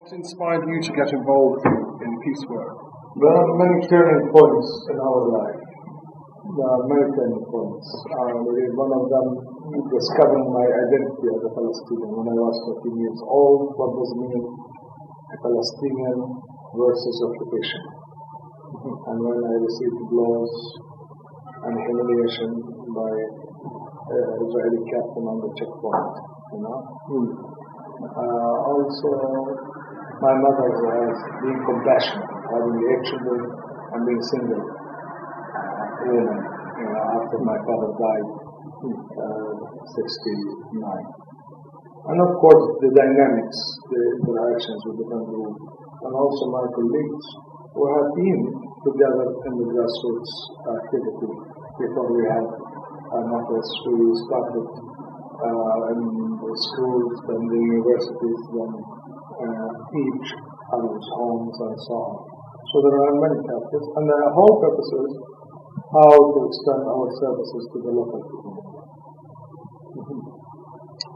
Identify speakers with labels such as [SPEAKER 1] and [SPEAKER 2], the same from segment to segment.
[SPEAKER 1] What inspired you to get involved in peace work?
[SPEAKER 2] There are many turning points in our life. There are many turning points. One of them, discovering my identity as a Palestinian when I was 14 years old. What does it mean, a Palestinian versus occupation? And when I received blows and humiliation by Israeli captain on the checkpoint, Also, my mother was being compassionate, having 8 children and being single woman, after my father died, 69. And of course, the dynamics, the interactions with different groups, and also my colleagues who had been together in the grassroots activity before we had an office. We started in the schools, then the universities, then each other's homes, and so on. So there are many factors, and the whole purpose is how to extend our services to the local community.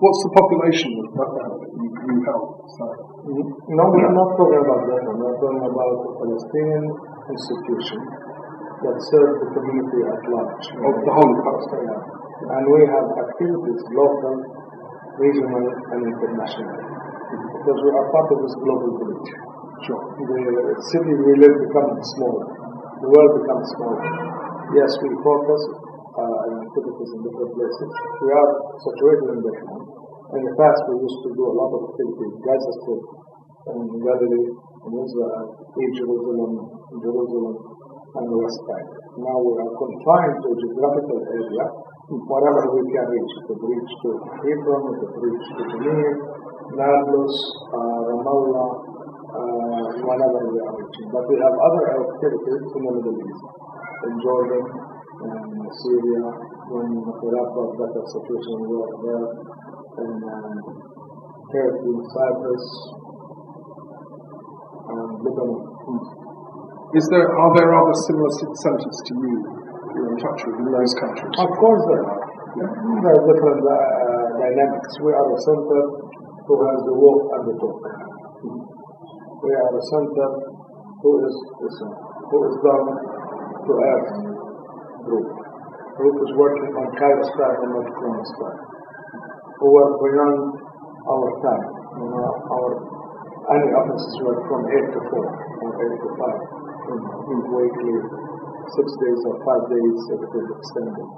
[SPEAKER 1] What's the population of Bethlehem that you help?
[SPEAKER 2] No, we're not talking about Bethlehem. We're talking about the Palestinian institution that serves the community at large.
[SPEAKER 1] Of the whole of Palestine.
[SPEAKER 2] And we have activities, local, regional, and international. Because we are part of this global village.
[SPEAKER 1] Sure.
[SPEAKER 2] The city we live becomes smaller. The world becomes smaller. Yes, we focus on activities in different places. We are situated in Bethlehem. In the past, we used to do a lot of activities in Gaza Strip, in Galilee, in Israel, East Jerusalem, and the West Bank. Now we are confined to a geographical area, whatever we can reach. We could reach to Hebron, we could reach to Jenin, Nablus, Ramallah, whenever we are reaching. But we have other activities in the Middle East, in Jordan, in Syria, when Iraq was better situation, we were there, in Turkey, Cyprus, and Lebanon.
[SPEAKER 1] Are there other similar centers to you you're in touch with in those countries?
[SPEAKER 2] Of course there are. There are different dynamics. We are a center who has the walk and the talk. We are a center who is down to earth group. Group is working on Cairo style and not Rome style. Who work beyond our time. Any offices work from 8 to 4 or 8 to 5 in weekly, 6 days or 5 days if it is extended.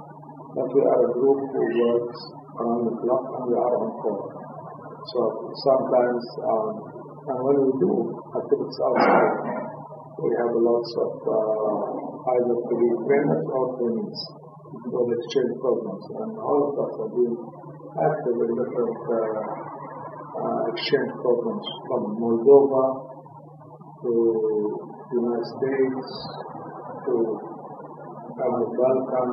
[SPEAKER 2] But we are a group who works around the clock and we are on call. So sometimes, and when we do activities outside, we have lots of either to be trainers or trainees for the exchange programs. And all of us are being active in different exchange programs from Moldova to the United States to the Balkan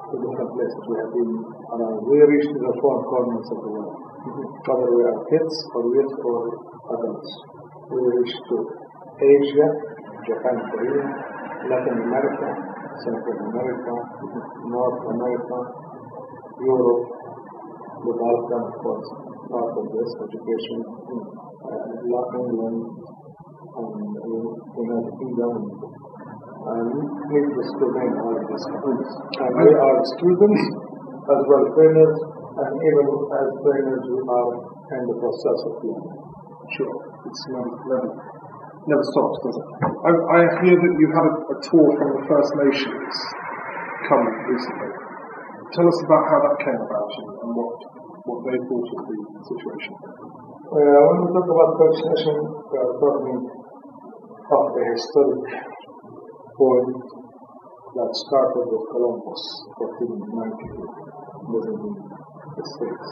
[SPEAKER 2] to different places. We have been around. We reached the 4 corners of the world. Whether we are kids or youth or adults. We reached to Asia, Japan, Korea, Latin America, Central America, North America, Europe, the Balkan, of course, part of this education, England, and United Kingdom, and needless to name all of these countries. And we are students as well trainers, and even as trainers we are in the process of learning.
[SPEAKER 1] Sure, it's never stops, does it? I hear that you had a tour from the First Nations come recently. Tell us about how that came about and what they thought of the situation.
[SPEAKER 2] When we talk about First Nation, we are talking of the historic point that started with Columbus, 1492, visiting the States.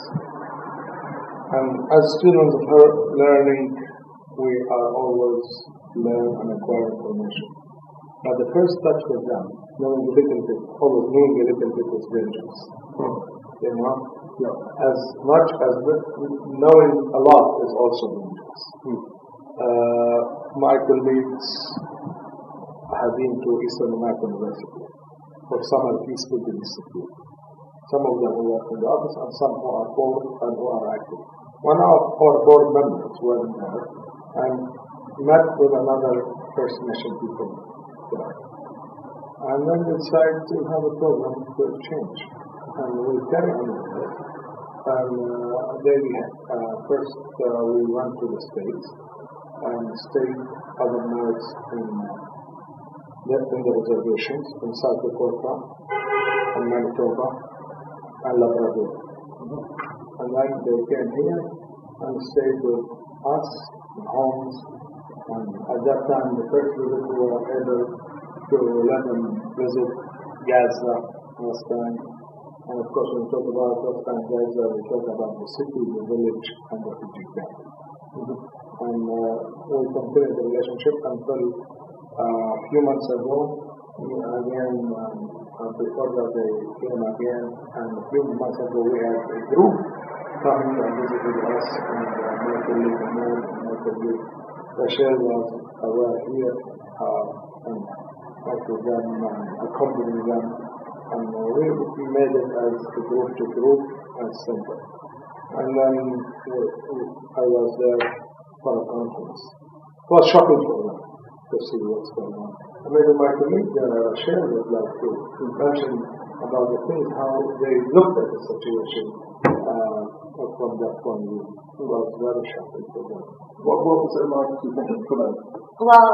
[SPEAKER 2] And as students of her learning, we are always learn and acquire information. But the first touch with them, knowing a little bit, always knowing a little bit is dangerous. As much as knowing a lot is also dangerous. My colleagues have been to Eastern American University for summer peace building institute. Some of them who work in the office and some who are board and who are active. One of our board members were there and met with another First Nation people there. And then we decided to have a program to exchange. And we carry on with it. And first we went to the States and stayed other nights in the reservations in South Dakota and Manitoba and Labrador. And then they came here and stayed with us in homes. And at that time, the first visit, we were able to let them visit Gaza, Palestine. And of course, when we talk about Palestine, Gaza, we talk about the city, the village, and the refugee camp. And we continued the relationship until a few months ago, again, before that they came again, and a few months ago we had a group coming and visited us, and my colleague Ahmed and my colleague Rachel was here, and talked with them and accompanied them, and we made it as a group to group and center. And then I was there for a conference. It was shocking for them to see what's going on. And maybe my colleague Rachel would like to mention about the things, how they looked at the situation from that point of view. It was very shocking for them.
[SPEAKER 1] What was it like to think for them?
[SPEAKER 3] Well,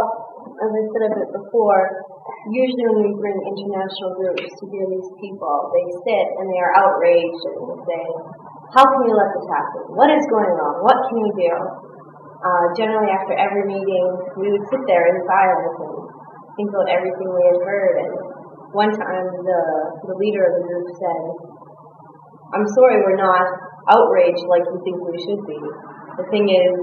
[SPEAKER 3] as I said a bit before, usually when we bring international groups to hear these people, they sit and they are outraged and they say, how can we let this happen? What is going on? What can we do? Generally after every meeting, we would sit there in silence and think about everything we had heard. And one time the leader of the group said, I'm sorry we're not outraged like we think we should be. The thing is,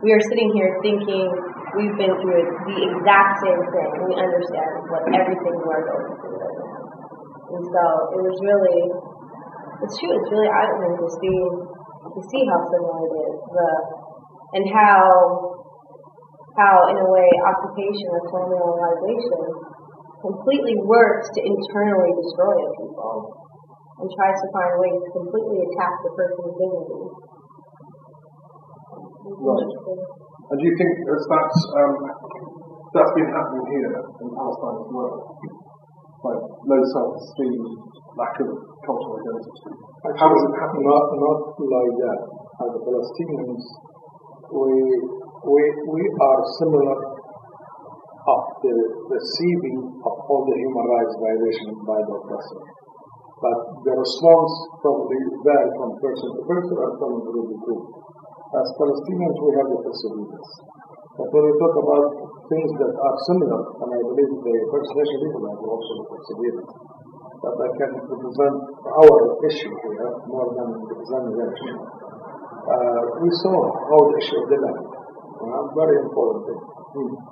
[SPEAKER 3] we are sitting here thinking we've been through the exact same thing. We understand everything we're going through right now. And so it was really, it's true, it's really eye-opening to see how similar it is. And how in a way occupation or colonialization completely works to internally destroy a people and tries to find ways to completely attack the person's dignity.
[SPEAKER 1] Right. And do you think that's been happening here in Palestine as well? Like low self-esteem, lack of cultural identity. How does it happen?
[SPEAKER 2] Not like that. As the Palestinians, we are similar of the receiving of all the human rights violations by the oppressor. But the response probably varies from person to person and from group to group. As Palestinians, we have the perseverance. But when we talk about things that are similar, and I believe the First Nation people have also the perseverance, that I can represent our issue here more than represent their issue. We saw how the issue of the land, very important thing.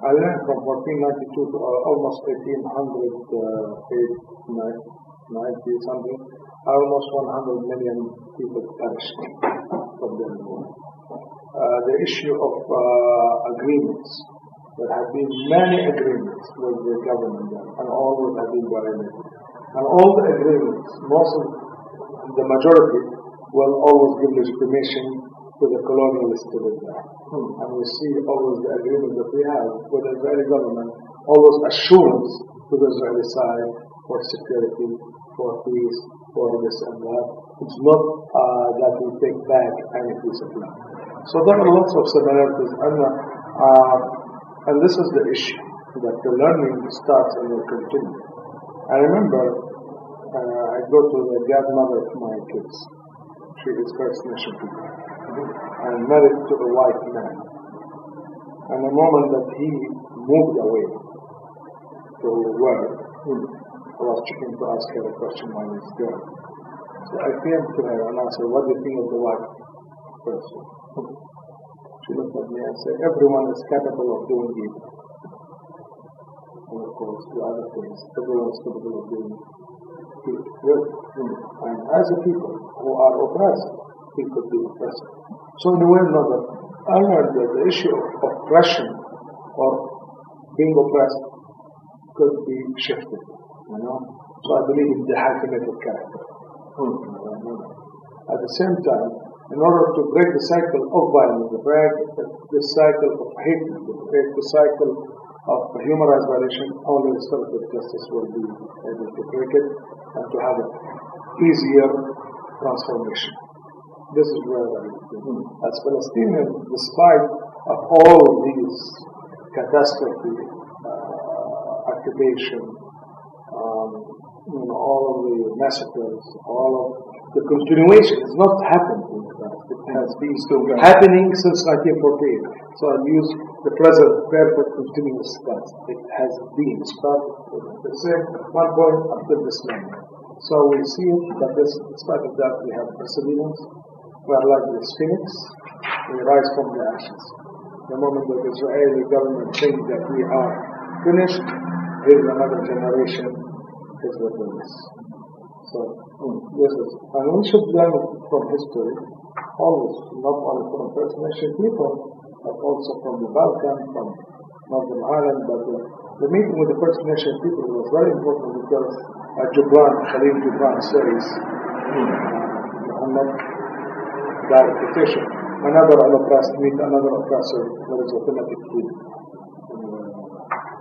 [SPEAKER 2] I learned from 1492 to almost 1890 something, almost 100 million people perished from the war. The issue of agreements. There have been many agreements with the government and all have been violated. And all the agreements, the majority, will always give legitimation to the colonialists to live there. And we see always the agreement that we have with the Israeli government, always assurance to the Israeli side for security, for peace, for this and that. It's not that we take back any piece of land. So there are lots of similarities, and this is the issue, that the learning starts and will continue. I remember I go to the godmother of my kids. She is First Nation people, and married to a white man. And the moment that he moved away to work, I was checking to ask her a question while he's there. So I came to her and asked her, what do you think of the white person? She looked at me and said, everyone is capable of doing evil. And of course, the other things, everyone is capable of doing good. And as a people who are oppressed, we could be oppressed. So in a way or another, I learned that the issue of oppression or being oppressed could be shifted. So I believe in the high kinetic character. At the same time, in order to break the cycle of violence, to break the cycle of hate, to break the cycle of human rights violation, only restorative justice will be able to break it and to have an easier transformation. This is where I think, as Palestinians, despite of all these catastrophe, occupation, all of the massacres, all of the continuation, it's not happened in the past. It has been still happening since 1948. So I use the present perfect continuous tense. It has been started at the same one point up to this moment. So we see that this, in spite of that, we have perseverance. We are like this phoenix. We rise from the ashes. The moment that the Israeli government thinks that we are finished, here's another generation is within us. So this is, and we should learn from history, always, not only from First Nation people, but also from the Balkan, from Northern Ireland. But the meeting with the First Nation people was very important because Khalil Gibran says, Muhammad died petition. Another oppressed meet another oppressor, there is automatic freedom.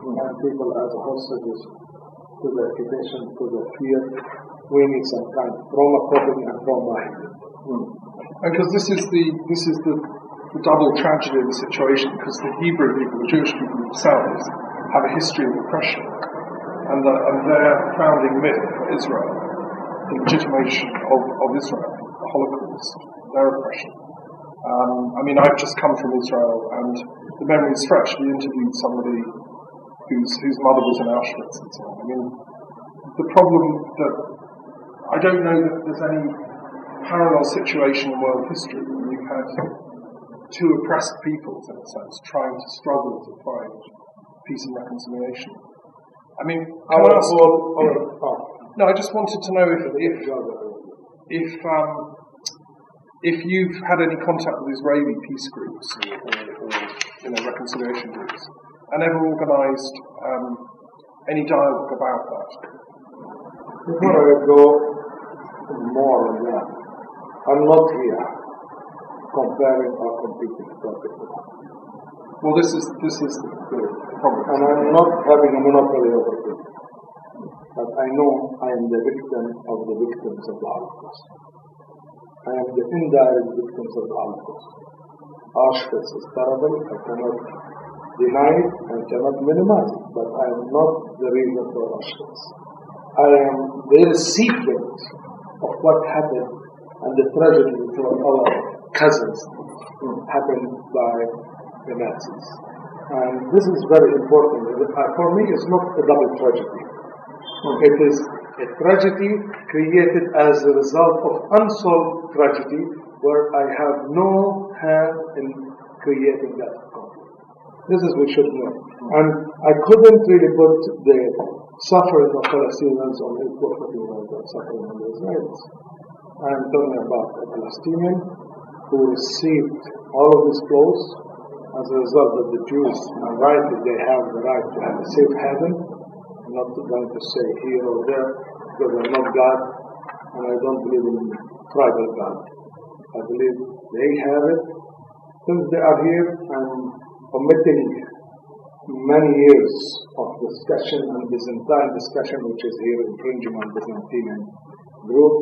[SPEAKER 2] And people as hostages to the occupation, to the fear, we need some kind of trauma coping and trauma healing.
[SPEAKER 1] Because this is the double tragedy of the situation, because the Hebrew people, the Jewish people themselves, have a history of oppression, and their founding myth for Israel, the legitimation of Israel, the Holocaust, their oppression. I've just come from Israel, and the memory is fresh. We interviewed somebody whose mother was in Auschwitz and so on. The problem that I don't know that there's any parallel situation in world history where you've had two oppressed peoples, in a sense, trying to struggle to find peace and reconciliation. I just wanted to know if you've had any contact with Israeli peace groups or reconciliation groups, and ever organised any dialogue about that.
[SPEAKER 2] Before I go more on that, I'm not here comparing or competing topics.
[SPEAKER 1] Well, this is the problem.
[SPEAKER 2] And I'm not having a monopoly over it. But I know I am the victim of the victims of the Holocaust. I am the indirect victims of the Holocaust. Auschwitz is terrible. I cannot deny it and cannot minimize it. But I am not the reason for Auschwitz. I am the recipient of what happened and the tragedy for our cousins happened by the Nazis. And this is very important. For me, it's not a double tragedy. It is a tragedy created as a result of unsolved tragedy where I have no hand in creating that conflict. This is what we should know. And I couldn't really put the suffering of Palestinians on equal footing with the suffering of the Israelis. I am talking about a Palestinian who received all of these blows as a result of the Jews are right that they have the right to have a safe haven. I'm not going to say here or there because I'm not God and I don't believe in tribal God. I believe they have it since they are here and omitting many years of discussion and Byzantine discussion, which is here infringing on Byzantine group,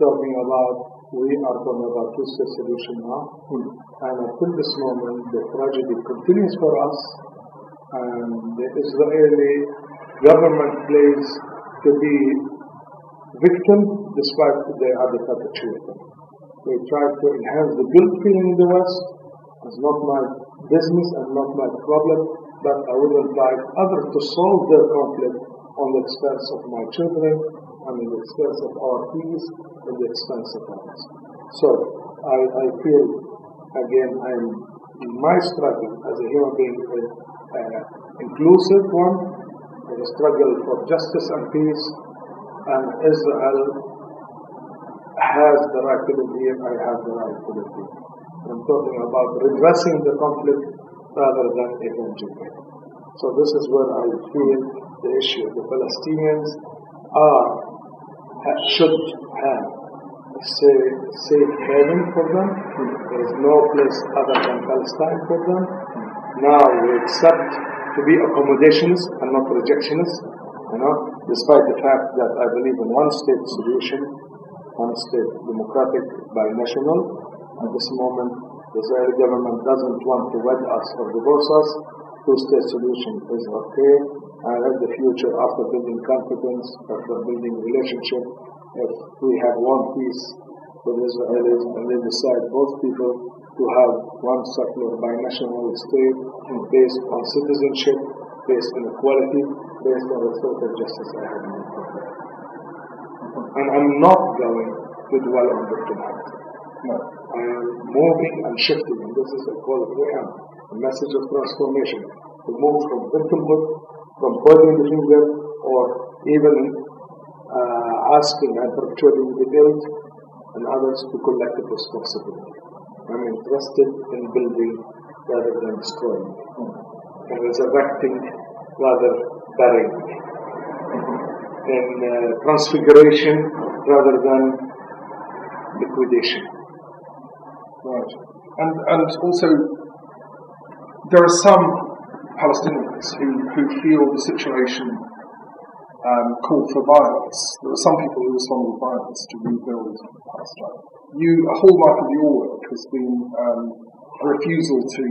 [SPEAKER 2] talking about we are talking about two-state solution now, and until this moment the tragedy continues for us, and the Israeli government claims to be victim despite they are the perpetrator. They try to enhance the guilt feeling in the West. It's not my business and not my problem, but I wouldn't like others to solve their conflict on the expense of my children, and at the expense of our peace, at the expense of others. So, I feel, again, in my struggle as a human being, inclusive one, a struggle for justice and peace, and Israel has the right to live here, I have the right to live here. I'm talking about redressing the conflict rather than avenging it. So this is where I feel the issue. The Palestinians should have safe haven for them. There is no place other than Palestine for them. Now we accept to be accommodationists and not rejectionists, despite the fact that I believe in one-state solution, one-state democratic binational. At this moment, the Israeli government doesn't want to wed us or divorce us. Two-state solution is okay. And in the future, after building confidence, after building relationship, if we have one peace with Israelis and they decide both people to have one secular binational state based on citizenship, based on equality, based on restorative justice, I have no problem. And I'm not going to dwell on victimhood. No, I am moving and shifting, and this is a call of a message of transformation, to move from victimhood, from pointing the finger, or even asking and perpetuating the guilt, and others to collective responsibility. I'm interested in building rather than destroying, and resurrecting rather burying, in transfiguration rather than liquidation.
[SPEAKER 1] Right. And also, there are some Palestinians who feel the situation called for violence. There are some people who respond with violence to rebuild Palestine. A hallmark of your work has been a refusal to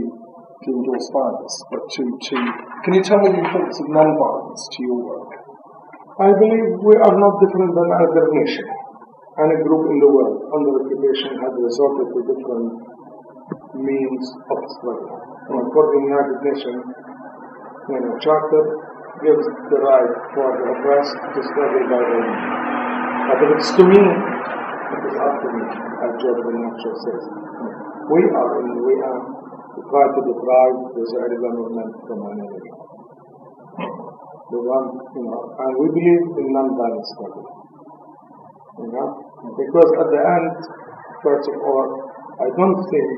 [SPEAKER 1] endorse violence, but can you tell me the importance of non-violence to your work?
[SPEAKER 2] I believe we are not different than other nation. Any group in the world under occupation had resorted to different means of struggle. And according to the United Nations, Charter gives the right for the oppressed to struggle by their own. But if it's to me, it is up to me, as George Bernard says. We are to try to deprive the Israeli government from an enemy. And we believe in non-violent struggle. Because at the end, first of all, I don't think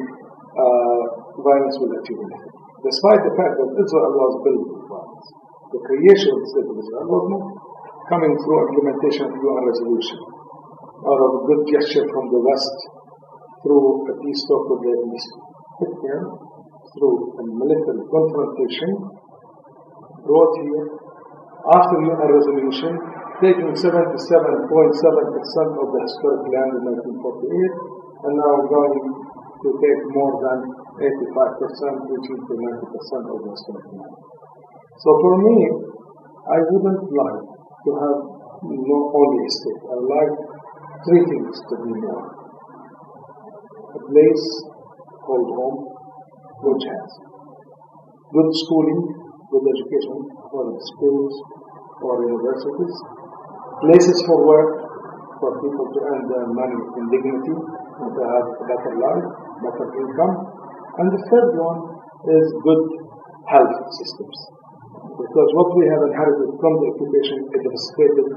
[SPEAKER 2] violence will achieve anything. Despite the fact that Israel was built with violence. The creation of the state of Israel was not coming through implementation of UN resolution, or of a good gesture from the West through a peace talk with the East. It came through a military confrontation brought here after UN resolution, taking 77.7% of the historic land in 1948, and now going to take more than 85%, reaching to 90% of the historic land. So for me, I wouldn't like to have not only a state. I would like three things to be more. A place called home, which has good schooling, good education, whether schools or universities, places for work, for people to earn their money in dignity, and to have a better life, better income. And the third one is good health systems. Because what we have inherited from the occupation is devastated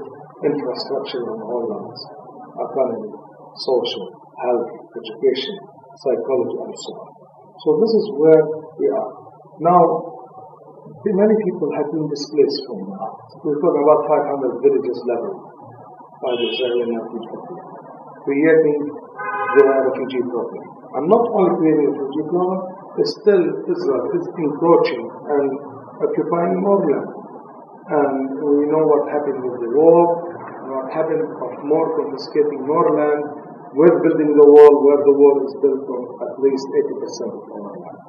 [SPEAKER 2] infrastructure on all levels: economy, social, health, education, psychology, and so on. So this is where we are. Now, many people have been displaced from now. We're talking about 500 villages leveled by the Israeli 1940, creating the refugee problem. And not only creating a refugee problem, still Israel is encroaching and occupying more land. And we know what happened with the wall, what happened of more confiscating more land, with building the wall, where the wall is built on at least 80% of our land.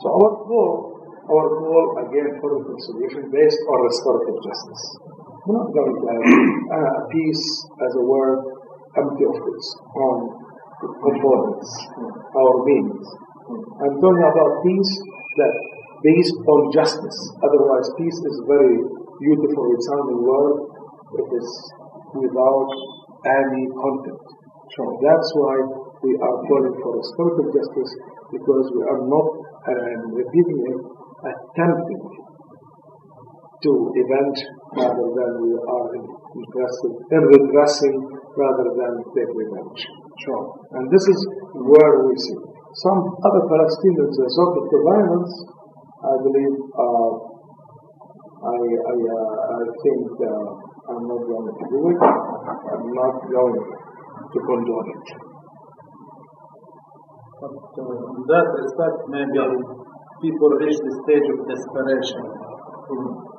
[SPEAKER 2] So our goal again for reconciliation based on restorative justice. We're not going to have peace as a word empty of its own components, our meanings. I'm talking about peace that based on justice. Otherwise, peace is very beautiful sounding word. It is without any content. So that's why we are calling for restorative justice, because we are not, repeating it, attempting to avenge rather than we are interested in redressing rather than take revenge. Sure. And this is where we see some other Palestinians resorted to violence. I believe, I think I'm not going to do it. I'm not going to condone it.
[SPEAKER 4] But in that respect, maybe people reach the stage of desperation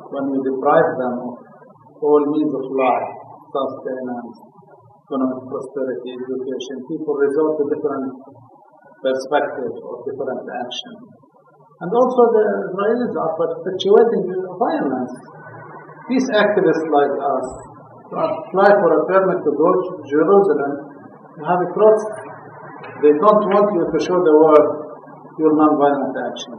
[SPEAKER 4] when we deprive them of all means of life, sustenance, economic prosperity, education. People resort to different perspectives or different action. And also the Israelis are perpetuating violence. These activists like us apply for a permit to go to Jerusalem to have a protest. They don't want you to show the world your nonviolent action.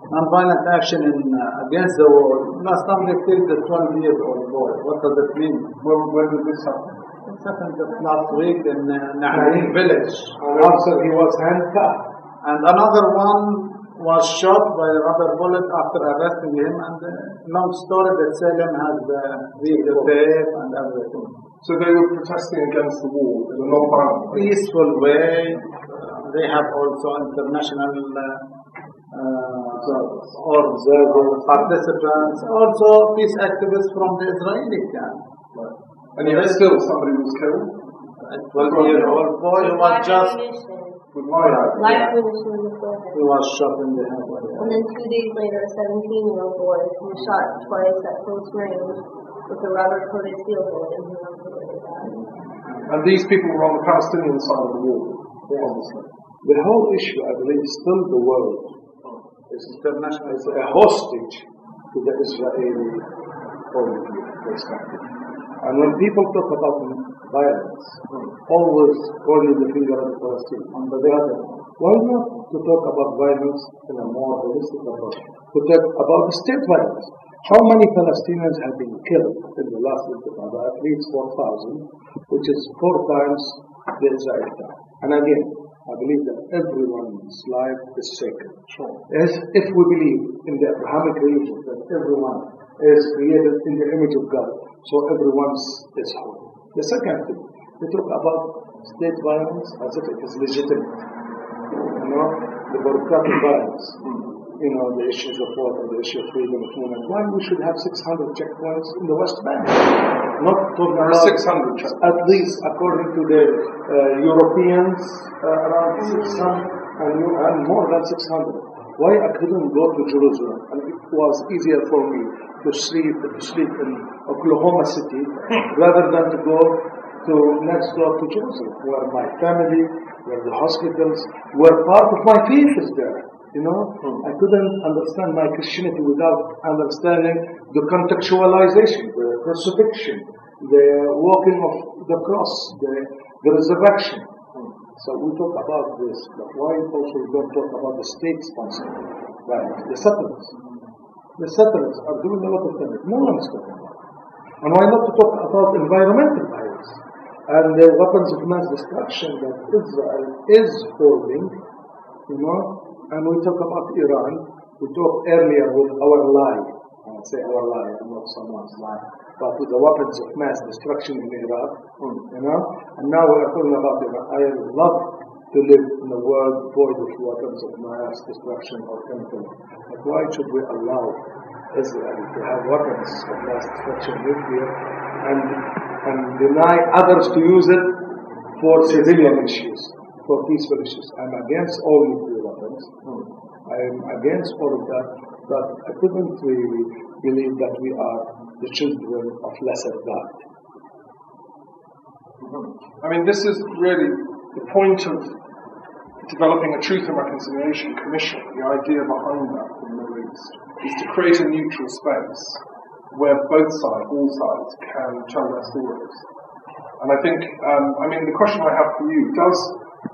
[SPEAKER 4] Nonviolent action against the war. Last time they killed a 12-year-old boy. What does it mean?
[SPEAKER 2] When did this happen?
[SPEAKER 4] It happened just last week in Nahrin village.
[SPEAKER 2] And also he was handcuffed.
[SPEAKER 4] And another one was shot by a rubber bullet after arresting him. And long story that Salem has the videotape and everything.
[SPEAKER 1] So they were protesting against the war in a non-violent way.
[SPEAKER 4] Peaceful way. They have also international observers, participants, also peace activists from the Israeli camp.
[SPEAKER 1] Right. And yet still somebody was killed?
[SPEAKER 4] A 12-year-old boy who was just
[SPEAKER 1] with live
[SPEAKER 3] ammunition in the forehead.
[SPEAKER 4] He was shot in the head.
[SPEAKER 3] And then 2 days later, a 17-year-old boy who was shot twice at close range with a rubber-coated steel bullet, and he unfortunately died.
[SPEAKER 1] And these people were on the Palestinian side of the war, obviously.
[SPEAKER 2] The whole issue, I believe, still the world is international, is a hostage to the Israeli point of view, perspective. And when people talk about violence, always pointing the finger at the Palestine. On the other, why not to talk about violence in a more holistic approach? To talk about state violence. How many Palestinians have been killed in the last intifada? At least 4,000, which is 4 times the Israeli time. And again, I believe that everyone's life is sacred. As if we believe in the Abrahamic religion that everyone is created in the image of God, so everyone is holy. The second thing, we talk about state violence as if it is legitimate. The bureaucratic violence. The issues of water, the issue of freedom of movement. Why we should have 600 checkpoints in the West Bank? Not talking about
[SPEAKER 1] 600 checkpoints.
[SPEAKER 2] At least according to the Europeans, around 600 and more than 600. Why I couldn't go to Jerusalem? And it was easier for me to sleep in Oklahoma City rather than to go to next door to Jerusalem, where my family, where the hospitals, where part of my faith is there. I couldn't understand my Christianity without understanding the contextualization, the crucifixion, the walking of the cross, the resurrection. So we talk about this, but why also we don't talk about the state-sponsored violence, the settlers? The settlers are doing a lot of damage. No one is talking about it. And why not to talk about environmental violence and the weapons of mass destruction that Israel is holding, And we talk about Iran. We talked earlier with our lie. I say our lie, and not someone's lie. But with the weapons of mass destruction in Iraq, And now we are talking about Iran. I would love to live in a world void of weapons of mass destruction or chemical. But why should we allow Israel to have weapons of mass destruction, nuclear, and deny others to use it for civilian issues, for peaceful issues? I'm against all nuclear weapons. I am against all of that, but I couldn't really believe that we are the children of lesser God.
[SPEAKER 1] I mean, this is really the point of developing a Truth and Reconciliation Commission. The idea behind that in the Middle East is to create a neutral space where both sides, all sides, can tell their stories. And I think, the question I have for you,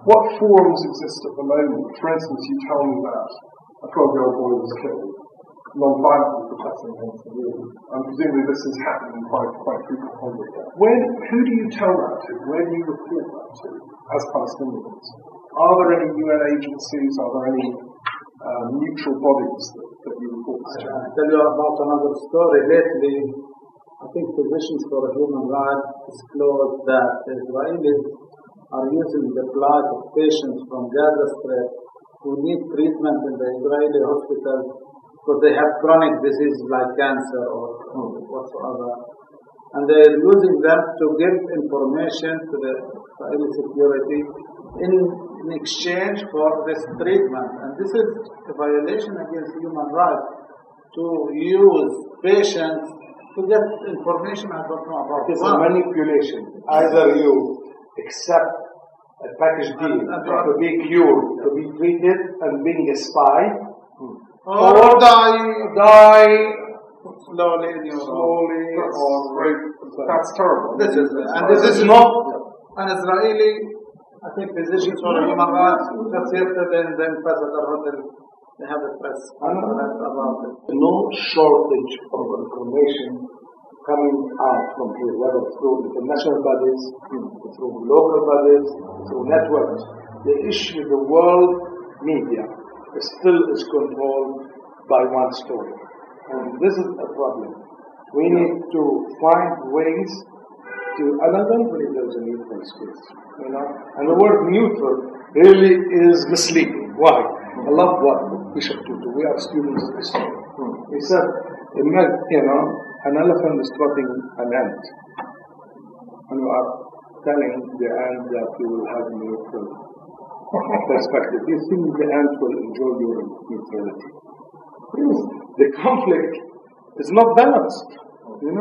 [SPEAKER 1] what forums exist at the moment? For instance, you tell me that a 12-year-old boy was killed, non-violently protesting against the war, and presumably this is happening quite frequently. Who do you tell that to? Where do you report that to as Palestinians? Are there any UN agencies? Are there any neutral bodies that you report this to?
[SPEAKER 4] I'll tell you about another story. Lately, I think Physicians for Human Rights disclosed that the Israelis are using the blood of patients from Gaza Strip who need treatment in the Israeli hospitals because they have chronic disease like cancer or whatsoever. and they are using them to give information to the Israeli security in exchange for this treatment. And this is a violation against human rights, to use patients to get information I don't know about.
[SPEAKER 2] It's a manipulation. Either you accept a package deal to be cured, to be treated, and being a spy,
[SPEAKER 4] or die slowly in your
[SPEAKER 1] or rape. That's terrible.
[SPEAKER 4] This is not an Israeli, I think, physicians for human rights. Just yesterday in the Ambassador Hotel, they have a press conference about it.
[SPEAKER 2] No shortage of information coming out from here, whether through international bodies, through local bodies, through networks. The issue, the world media still is controlled by one story. And this is a problem. We need to find ways to, and I don't believe there's a neutral space, and the word neutral really is misleading. Why? I love what Bishop Tutu, we are students of history. He said, an elephant is trotting an ant, and you are telling the ant that you will have a neutral perspective. You think the ant will enjoy your neutrality? The conflict is not balanced. You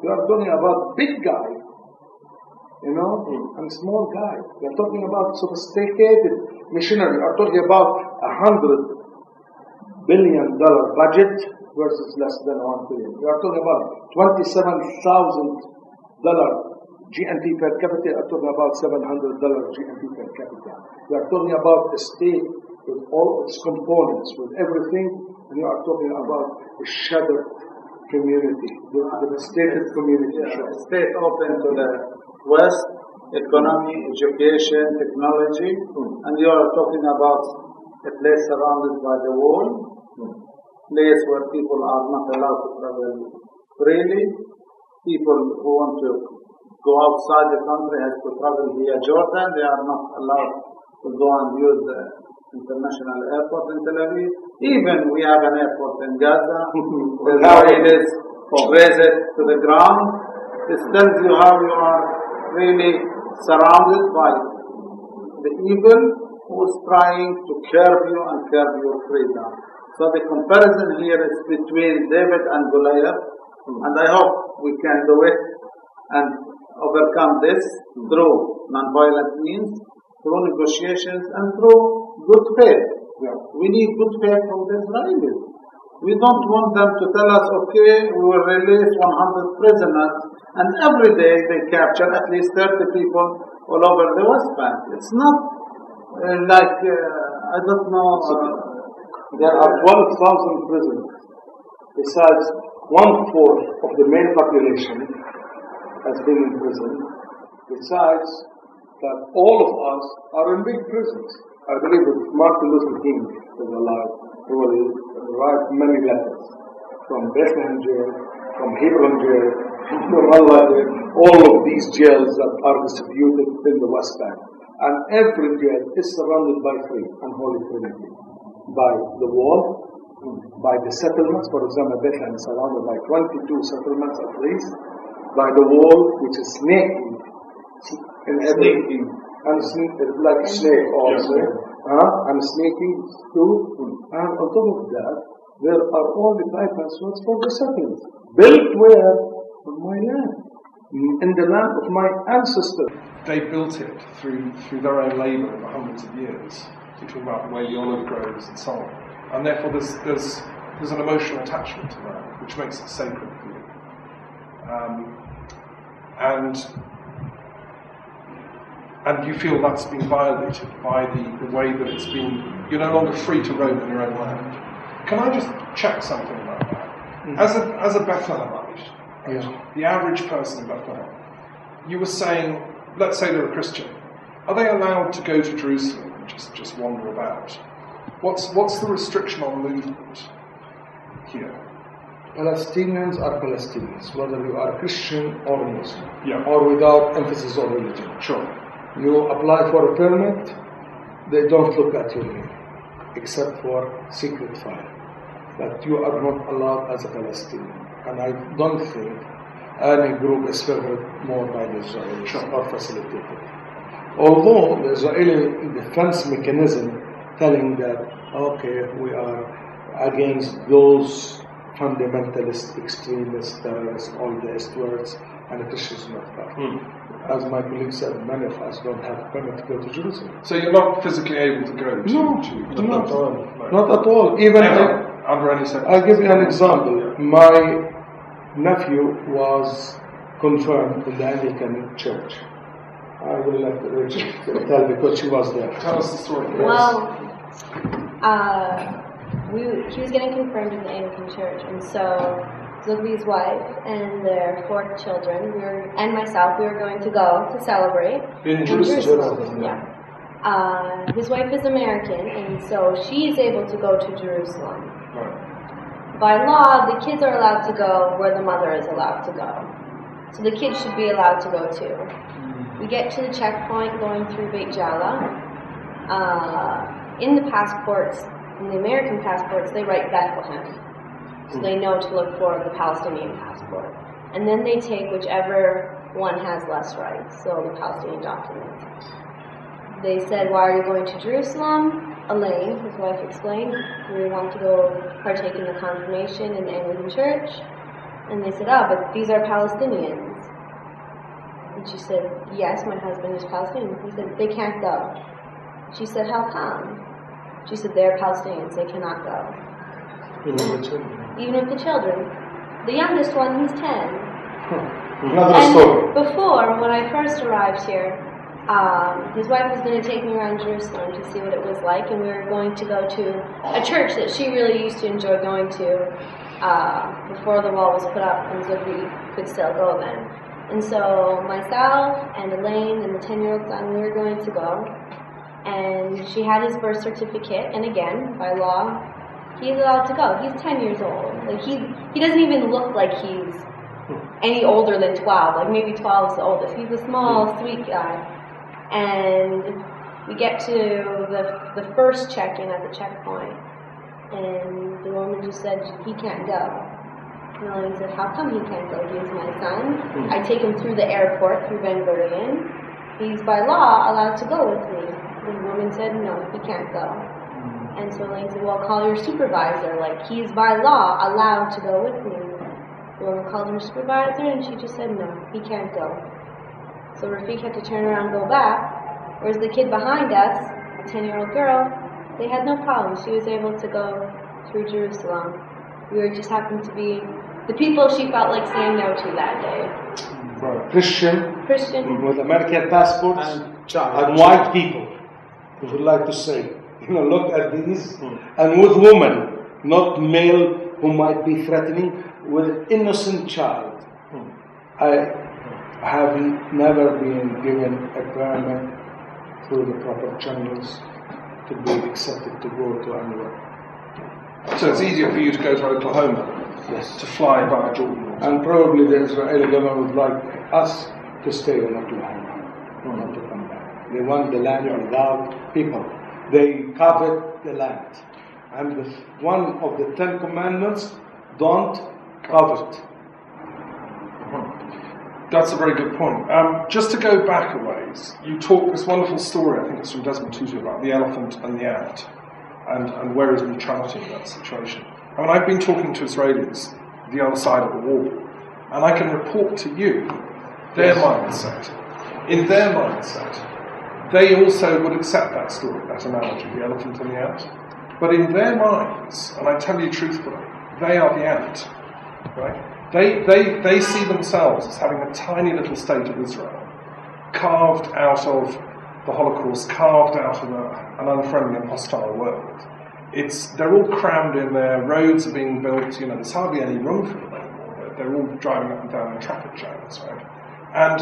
[SPEAKER 2] are talking about big guy, and small guy. You are talking about sophisticated missionary. You are talking about $100 billion budget versus less than $1 billion. We are talking about $27,000 GNP per capita. We are talking about $700 GNP per capita. We are talking about a state with all its components, with everything, and you are talking about a shattered community, the devastated community.
[SPEAKER 4] A state open to the West, economy, education, technology, and you are talking about a place surrounded by the wall, place where people are not allowed to travel freely. People who want to go outside the country have to travel via Jordan. They are not allowed to go and use the international airport in Tel Aviv. Even we have an airport in Gaza. The Israelis raise it to the ground. This tells you how you are really surrounded by the evil who is trying to curb you and curb your freedom. So the comparison here is between David and Goliath, and I hope we can do it and overcome this through non-violent means, through negotiations, and through good faith. We need good faith from the Israelis. We don't want them to tell us, okay, we will release 100 prisoners, and every day they capture at least 30 people all over the West Bank. It's not I don't know.
[SPEAKER 2] There are 12,000 prisoners. Besides, 1/4 of the male population has been in prison. Besides, that all of us are in big prisons. I believe if Martin Luther King was alive, he will write many letters from Bethlehem jail, from Hebron jail, from Allah jail, all of these jails that are distributed in the West Bank. And every jail is surrounded by three unholy trinity. By the wall, by the settlements. For example, Bethlehem is surrounded by 22 settlements at least. By the wall, which is snaking, and like a snake also, and snaking too. And on top of that, there are all the bypasswords for the settlements. Built where? On my land. In the land of my ancestors.
[SPEAKER 1] They built it through their own labour over hundreds of years. You're talking about where the olive grows and so on. And therefore there's an emotional attachment to that, which makes it sacred for you. And you feel that's been violated by the way that it's been, you're no longer free to roam in your own land. Can I just check something about that? As a Bethlehemite, the average person in Bethlehem, you were saying, let's say they're a Christian, are they allowed to go to Jerusalem and just wander about? What's the restriction on movement here?
[SPEAKER 2] Palestinians are Palestinians, whether you are Christian or Muslim, or without emphasis on religion.
[SPEAKER 1] Sure.
[SPEAKER 2] You apply for a permit, they don't look at your name, except for secret file. That you are not allowed as a Palestinian. And I don't think, any group is favored more by the Israelis or facilitated. Although the Israeli defense mechanism telling that, okay, we are against those fundamentalist, extremist, terrorists, all the S words, and the Christians not that. As my colleague said, many of us don't have permit to go to Jerusalem.
[SPEAKER 1] So you're not physically able to go to
[SPEAKER 2] Not at all. Not at all. Even
[SPEAKER 1] under any circumstances.
[SPEAKER 2] I'll give you an example. My nephew was confirmed in the Anglican Church. I will let Rachel tell because she was there.
[SPEAKER 1] Tell us the story. Yes.
[SPEAKER 3] Well, he was getting confirmed in the Anglican Church, and so Zoughbi's wife and their 4 children, and myself, we were going to go to celebrate
[SPEAKER 1] in Jerusalem.
[SPEAKER 3] Yeah. His wife is American, and so she's able to go to Jerusalem.
[SPEAKER 1] Right.
[SPEAKER 3] By law, the kids are allowed to go where the mother is allowed to go. So the kids should be allowed to go too. We get to the checkpoint going through Beit Jala. In the passports, in the American passports, they write Bethlehem. So they know to look for the Palestinian passport. And then they take whichever one has less rights, so the Palestinian document. They said, why are you going to Jerusalem? Elaine, his wife, explained, we want to go partake in the confirmation in the Anglican Church. And they said, but these are Palestinians. And she said, yes, my husband is Palestinian. He said, they can't go. She said, how come? She said, they're Palestinians, they cannot go. Even if the children. The youngest one, he's 10.
[SPEAKER 2] Another story.
[SPEAKER 3] Before, when I first arrived here, his wife was going to take me around Jerusalem to see what it was like, and we were going to go to a church that she really used to enjoy going to before the wall was put up, and Zoughbi could still go then. And so myself and Elaine and the 10-year-old son, we were going to go, and she had his birth certificate, and again, by law, he's allowed to go. He's 10 years old. Like he doesn't even look like he's any older than 12. Like maybe 12 is the oldest. He's a small, sweet guy. And we get to the first check-in at the checkpoint, and the woman just said, he can't go. And Elaine said, how come he can't go? He's my son. I take him through the airport, through Ben Gurion. He's by law allowed to go with me. And the woman said, no, he can't go. And so Elaine said, well, call your supervisor. Like, he's by law allowed to go with me. The woman called her supervisor, and she just said, no, he can't go. So Rafiq had to turn around and go back. Whereas the kid behind us, a 10-year-old girl, they had no problem. She was able to go through Jerusalem. We were just happened to be the people she felt like saying no to that day.
[SPEAKER 2] Right. Christian with American passports and white people, we would like to say. Look at these, and with women, not male who might be threatening, with an innocent child. I have never been given a permit through the proper channels to be accepted to go to anywhere.
[SPEAKER 1] So it's easier for you to go to Oklahoma,
[SPEAKER 2] yes,
[SPEAKER 1] to fly via Jordan.
[SPEAKER 2] And probably the Israeli government would like us to stay in Oklahoma, not to come back. They want the land without people. They covet the land. And one of the 10 commandments, don't covet.
[SPEAKER 1] That's a very good point. Just to go back a ways, you talk this wonderful story, I think it's from Desmond Tutu, about the elephant and the ant, and where is neutrality in that situation. I mean, I've been talking to Israelis, the other side of the wall, and I can report to you their mindset. In their mindset, they also would accept that story, that analogy, the elephant and the ant. But in their minds, and I tell you truthfully, they are the ant, right? They see themselves as having a tiny little state of Israel, carved out of the Holocaust, carved out of an unfriendly and hostile world. They're all crammed in there, roads are being built, there's hardly any room for them anymore. They're all driving up and down in traffic jams, right? And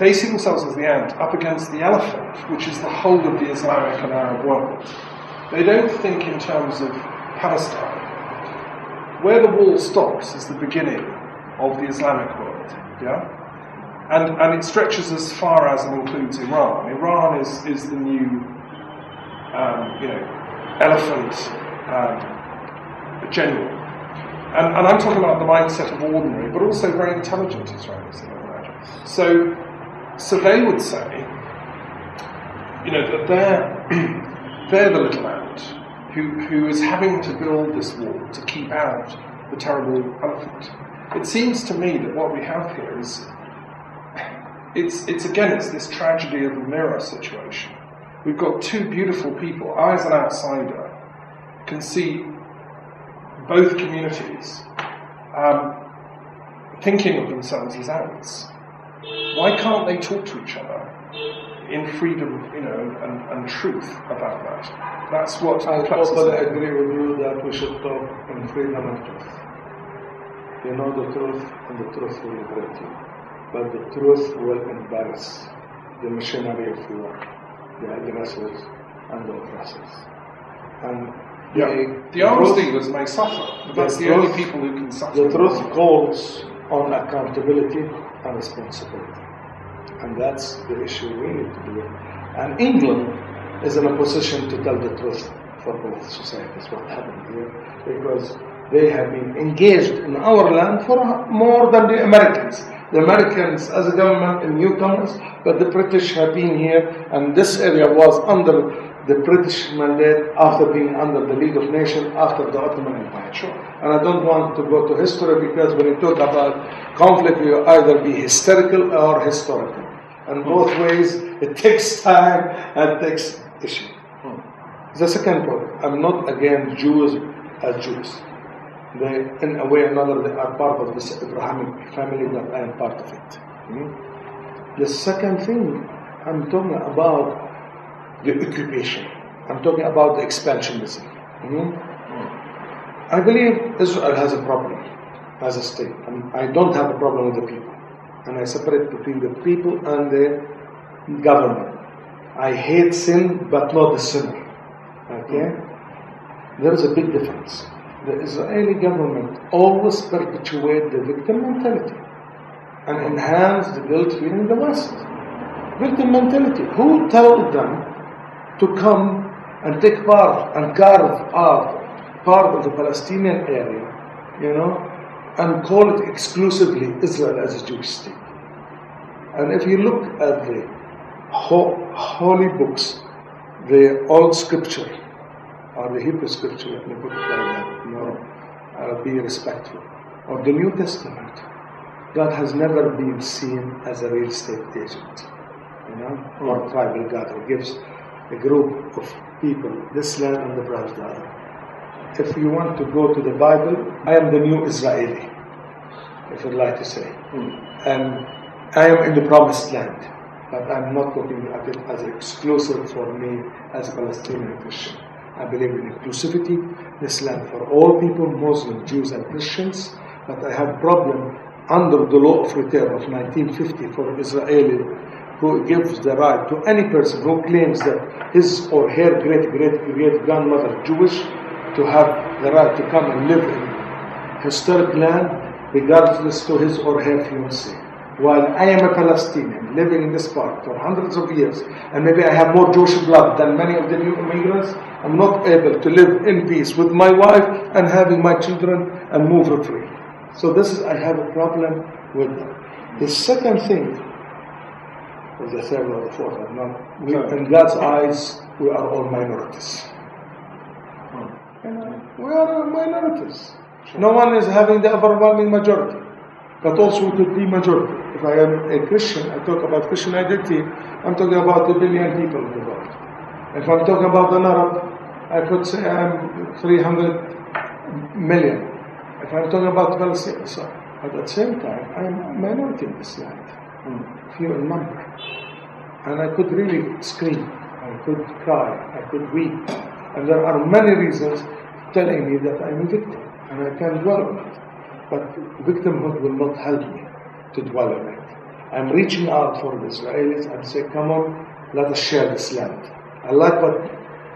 [SPEAKER 1] they see themselves as the ant up against the elephant, which is the whole of the Islamic and Arab world. They don't think in terms of Palestine. Where the wall stops is the beginning of the Islamic world, yeah? And it stretches as far as and includes Iran. Iran is the new, elephant general. And I'm talking about the mindset of ordinary, but also very intelligent Israelis, I imagine. So they would say, that they're the little ant who is having to build this wall to keep out the terrible elephant. It seems to me that what we have here is, it's this tragedy of the mirror situation. We've got two beautiful people. I, as an outsider, can see both communities thinking of themselves as ants. Why can't they talk to each other in freedom, and truth about that? That's what
[SPEAKER 2] I totally agree with you that we should talk in freedom and truth. You know the truth, and the truth will liberate you. But the truth will embarrass the machinery of war, the aggressors and the oppressors. And
[SPEAKER 1] the arms dealers may suffer, but that's the only people who can suffer.
[SPEAKER 2] The truth calls on accountability and responsibility. And that's the issue we need to do. And England is in a position to tell the truth for both societies, what happened here, because they have been engaged in our land for more than the Americans. The Americans as a government and newcomers, but the British have been here, and this area was under the British mandate after being under the League of Nations after the Ottoman Empire.
[SPEAKER 1] Sure.
[SPEAKER 2] And I don't want to go to history, because when you talk about conflict, you either be hysterical or historical. And both ways, it takes time and takes issue. The second point, I'm not against Jews as Jews. They, in a way or another, they are part of this Abrahamic family that I am part of it. The second thing, I'm talking about the occupation. I'm talking about the expansionism. I believe Israel has a problem as a state. I don't have a problem with the people. And I separate between the people and the government. I hate sin, but not the sinner. Okay? There is a big difference. The Israeli government always perpetuates the victim mentality and enhance the guilt feeling in the West. Victim mentality. Who told them to come and take part and carve out part of the Palestinian area, and call it exclusively Israel as a Jewish state? And if you look at the holy books, the old scripture, or the Hebrew scripture, let me put it like that, be respectful, or the New Testament, God has never been seen as a real estate agent, or tribal God who gives a group of people this land and the branch the other. If you want to go to the Bible, I am the new Israeli, if you'd like to say. And I am in the promised land, but I'm not looking at it as exclusive for me as a Palestinian Christian. I believe in inclusivity, this land for all people, Muslims, Jews and Christians, but I have a problem under the law of return of 1950 for Israeli, who gives the right to any person who claims that his or her great-great-great-grandmother Jewish to have the right to come and live in historic land regardless to his or her fiancé. While I am a Palestinian living in this part for hundreds of years, and maybe I have more Jewish blood than many of the new immigrants, I'm not able to live in peace with my wife and having my children and move free. So I have a problem with that. The second thing, or the third or the fourth, in God's eyes, we are all minorities. We are minorities. No one is having the overwhelming majority, but also we could be majority. If I am a Christian, I talk about Christian identity, I'm talking about 1 billion people in the world. If I'm talking about an Arab, I could say I'm 300 million. If I'm talking about Palestine, so at the same time, I'm a minority in this land, few in number. And I could really scream, I could cry, I could weep. And there are many reasons telling me that I'm a victim, and I can dwell on it. But victimhood will not help me to dwell on it. I'm reaching out for the Israelis and say, come on, let us share this land. I like what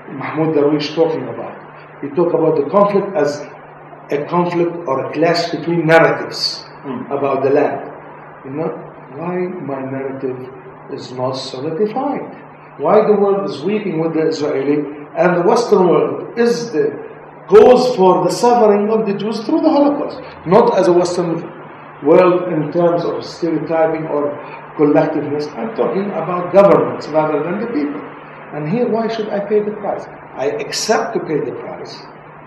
[SPEAKER 2] Mahmoud Darwish talking about. He talked about the conflict as a conflict or a clash between narratives about the land. Why my narrative is not solidified? Why the world is weeping with the Israeli and the Western world is the goes for the suffering of the Jews through the Holocaust, not as a Western world in terms of stereotyping or collectiveness. I'm talking about governments rather than the people. And here, why should I pay the price? I accept to pay the price,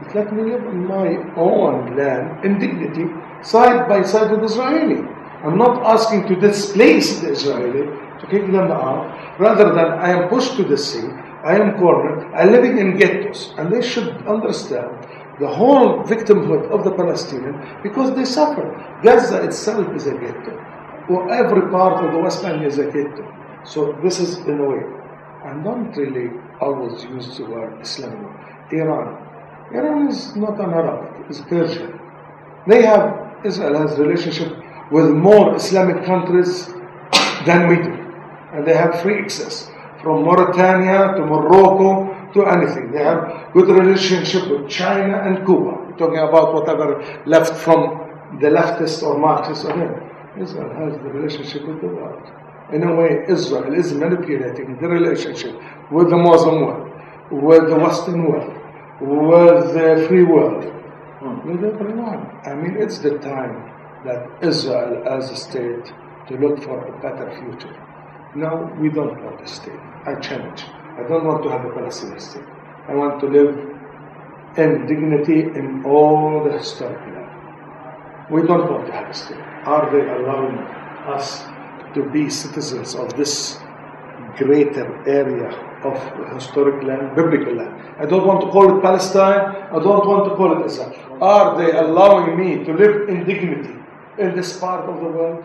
[SPEAKER 2] but let me live in my own land in dignity, side by side with Israeli. I'm not asking to displace the Israeli, to kick them out, rather than I am pushed to the sea, I am cornered, I'm living in ghettos, and they should understand the whole victimhood of the Palestinians because they suffer. Gaza itself is a ghetto, or every part of the West Bank is a ghetto. So this is, in a way, I don't really always use the word Islam. Iran is not an Arabic, it's Persian. Israel has relationship with more Islamic countries than we do. And they have free access from Mauritania to Morocco to anything. They have good relationship with China and Cuba. We're talking about whatever left from the leftist or Marxist or them. Israel has the relationship with the world. In a way, Israel is manipulating the relationship with the Muslim world, with the Western world, with the free world, with everyone. I mean, it's the time that Israel as a state to look for a better future. No, we don't want a state. I challenge. I don't want to have a Palestinian state. I want to live in dignity in all the historic land. We don't want to have a state. Are they allowing us to be citizens of this greater area of historic land, biblical land? I don't want to call it Palestine. I don't want to call it Israel. Are they allowing me to live in dignity in this part of the world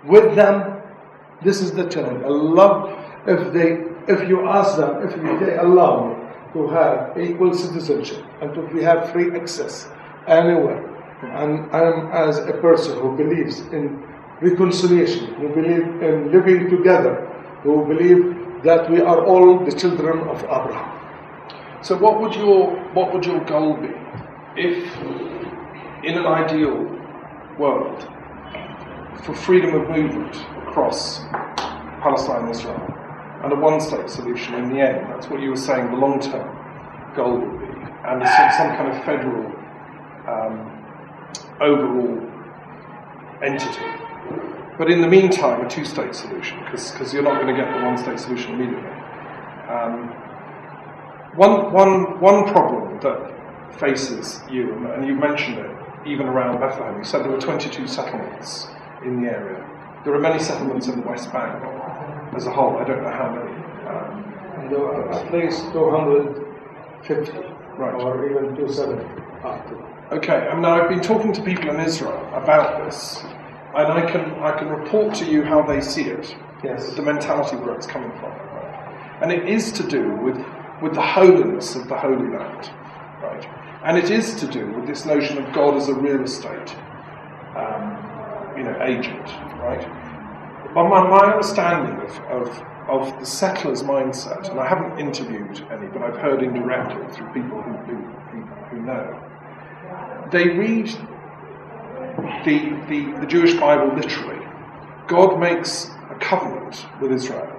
[SPEAKER 2] with them? This is the challenge. Allah, if you ask them, if they allow me to have equal citizenship and to have free access anywhere, and I'm as a person who believes in reconciliation, who believes in living together, who believe that we are all the children of Abraham.
[SPEAKER 1] So what would your goal be if, in an ideal world, for freedom of movement across Palestine and Israel, and a one-state solution in the end? That's what you were saying the long-term goal would be, and some kind of federal overall entity. But in the meantime, a two-state solution, because you're not going to get the one-state solution immediately. One problem that faces you, and you mentioned it, even around Bethlehem, you said there were 22 settlements in the area. There are many settlements in the West Bank as a whole. I don't know how many.
[SPEAKER 2] There are at least 250,
[SPEAKER 1] right,
[SPEAKER 2] or even 270 after.
[SPEAKER 1] Okay, and now I've been talking to people in Israel about this, and I can report to you how they see it.
[SPEAKER 2] Yes.
[SPEAKER 1] The mentality where it's coming from. Right? And it is to do with the holiness of the Holy Land, right? And it is to do with this notion of God as a real estate, agent, right? But my understanding of the settler's mindset, and I haven't interviewed any, but I've heard indirectly through people who know, they read the Jewish Bible literally. God makes a covenant with Israel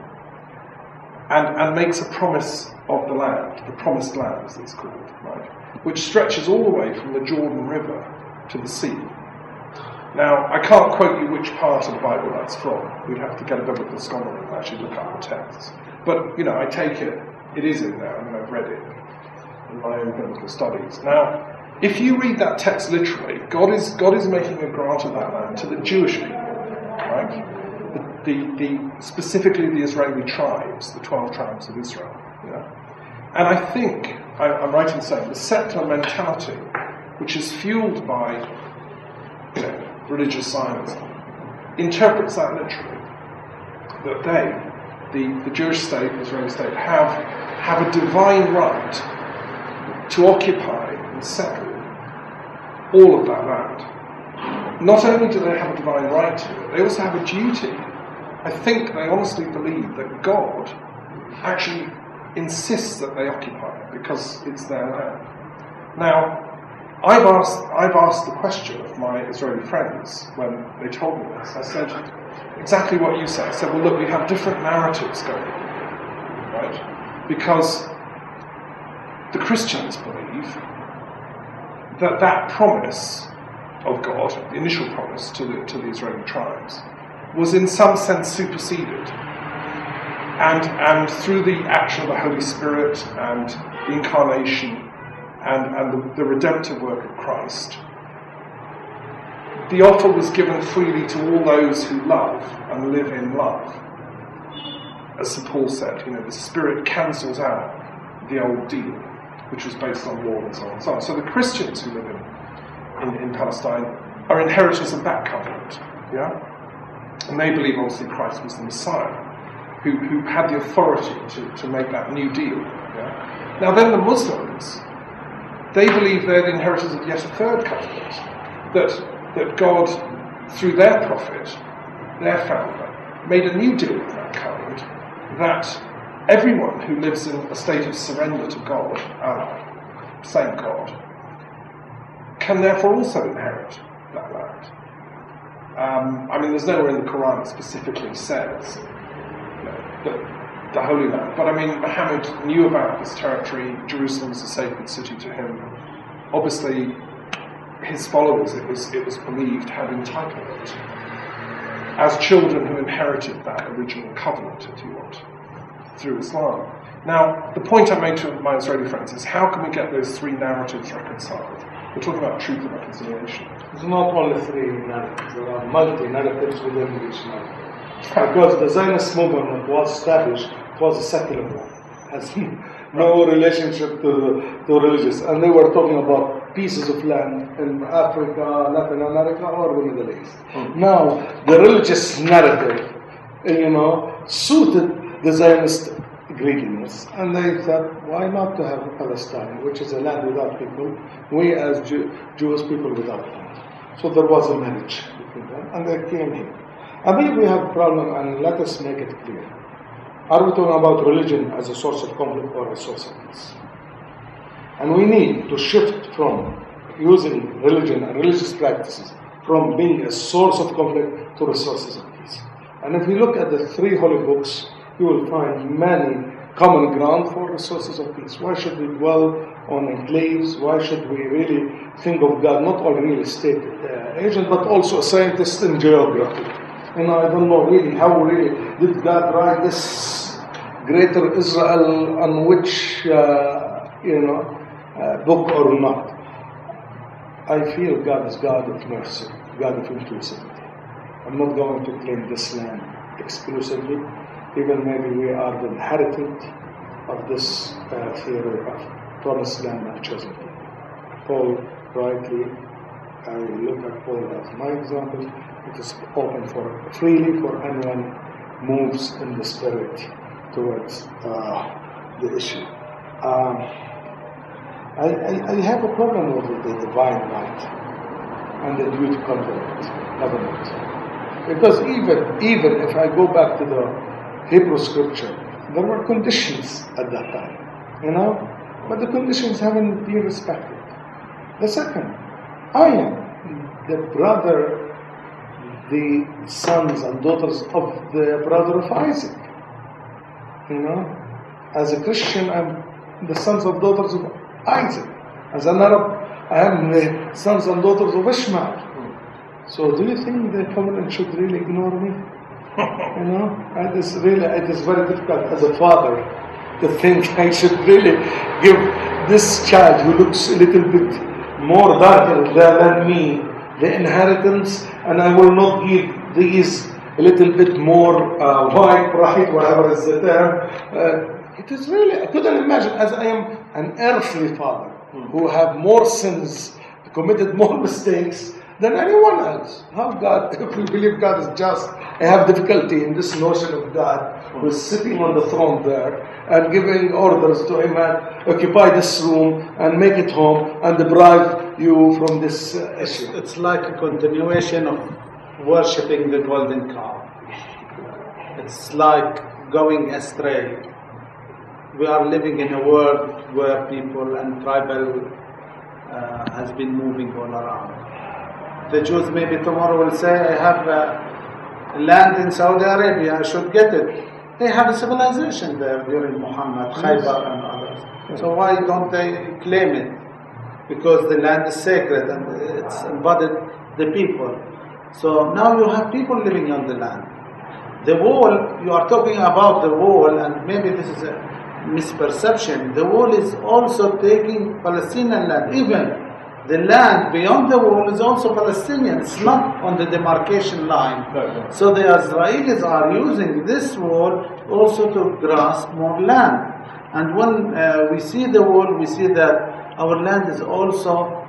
[SPEAKER 1] and makes a promise of the land, the promised land as it's called, right? Which stretches all the way from the Jordan River to the sea. Now, I can't quote you which part of the Bible that's from. We'd have to get a biblical scholar and actually look up the texts. But, I take it is in there. I mean, I've read it in my own biblical studies. Now, if you read that text literally, God is making a grant of that land to the Jewish people, right? Specifically the Israeli tribes, the 12 tribes of Israel. And I think, I'm right in saying, the settler mentality, which is fueled by religious Zionism, interprets that literally. That the Jewish state, the Israeli state, have a divine right to occupy and settle all of that land. Not only do they have a divine right to it, they also have a duty. I think they honestly believe that God actually insists that they occupy it because it's their land. Now, I've asked the question of my Israeli friends when they told me this. I said exactly what you said. I said, well, look, we have different narratives going on, right? Because the Christians believe that promise of God, the initial promise to the Israeli tribes, was in some sense superseded. And through the action of the Holy Spirit and the incarnation and the redemptive work of Christ, the offer was given freely to all those who love and live in love. As St. Paul said, the Spirit cancels out the old deal, which was based on law and so on and so on. So the Christians who live in Palestine are inheritors of that covenant, and they believe obviously Christ was the Messiah, who had the authority to make that new deal. Now then the Muslims, they believe they're the inheritors of yet a third covenant, that God, through their prophet, their founder, made a new deal with mankind, that everyone who lives in a state of surrender to God, Allah, same God, can therefore also inherit that land. There's nowhere in the Quran that specifically says the Holy Land, but Muhammad knew about this territory. Jerusalem was a sacred city to him. Obviously, his followers, it was believed, had entitlement as children who inherited that original covenant, if you want, through Islam. Now, the point I made to my Israeli friends is, how can we get those three narratives reconciled? We're talking about truth and reconciliation.
[SPEAKER 2] It's not only three narratives, there are multi-narratives within each narrative. Because the Zionist movement was established, it was a secular one. It has no relationship to religious. And they were talking about pieces of land in Africa, Latin America, or the Middle East. Now, the religious narrative, suited the Zionist greediness. And they thought, why not to have Palestine, which is a land without people, we as Jewish people without land. So there was a marriage between them, and they came here. I believe we have a problem, and let us make it clear. Are we talking about religion as a source of conflict or a source of peace? And we need to shift from using religion and religious practices from being a source of conflict to resources of peace. And if we look at the three holy books, you will find many common ground for resources of peace. Why should we dwell on enclaves? Why should we really think of God not only real estate agent, but also a scientist in geography? I don't know really how really did God write this greater Israel on which book or not. I feel God is God of mercy, God of inclusivity. I'm not going to claim this land exclusively, even maybe we are the inheritant of this theory of promised land and chosen people. Paul, rightly, I look at Paul as my example. It is open freely for anyone moves in the spirit towards the issue. I have a problem with the divine right and the duty covenant. Because even if I go back to the Hebrew scripture, there were conditions at that time, but the conditions haven't been respected. The second, I am the brother, the sons and daughters of the brother of Isaac. As a Christian, I'm the sons and daughters of Isaac. As an Arab, I am the sons and daughters of Ishmael. So do you think the covenant should really ignore me? It is very difficult as a father to think I should really give this child who looks a little bit more darker than me the inheritance, and I will not give these a little bit more white pride, whatever is the term. It is really, I couldn't imagine, as I am an earthly father who have more sins, committed more mistakes than anyone else. How God, if we believe God is just, I have difficulty in this notion of God who is sitting on the throne there and giving orders to a man, occupy this room and make it home and deprive you from this issue.
[SPEAKER 4] It's like a continuation of worshipping the golden cow. It's like going astray. We are living in a world where people and tribal has been moving all around. The Jews maybe tomorrow will say, I have land in Saudi Arabia, I should get it. They have a civilization there during Muhammad, Khaybar and others. So why don't they claim it? because the land is sacred and it's embodied the people. So now you have people living on the land. The wall, you are talking about the wall, and maybe this is a misperception. The wall is also taking Palestinian land. Even the land beyond the wall is also Palestinian. It's not on the demarcation line. So the Israelis are using this wall also to grasp more land. And when we see the wall, we see that our land is also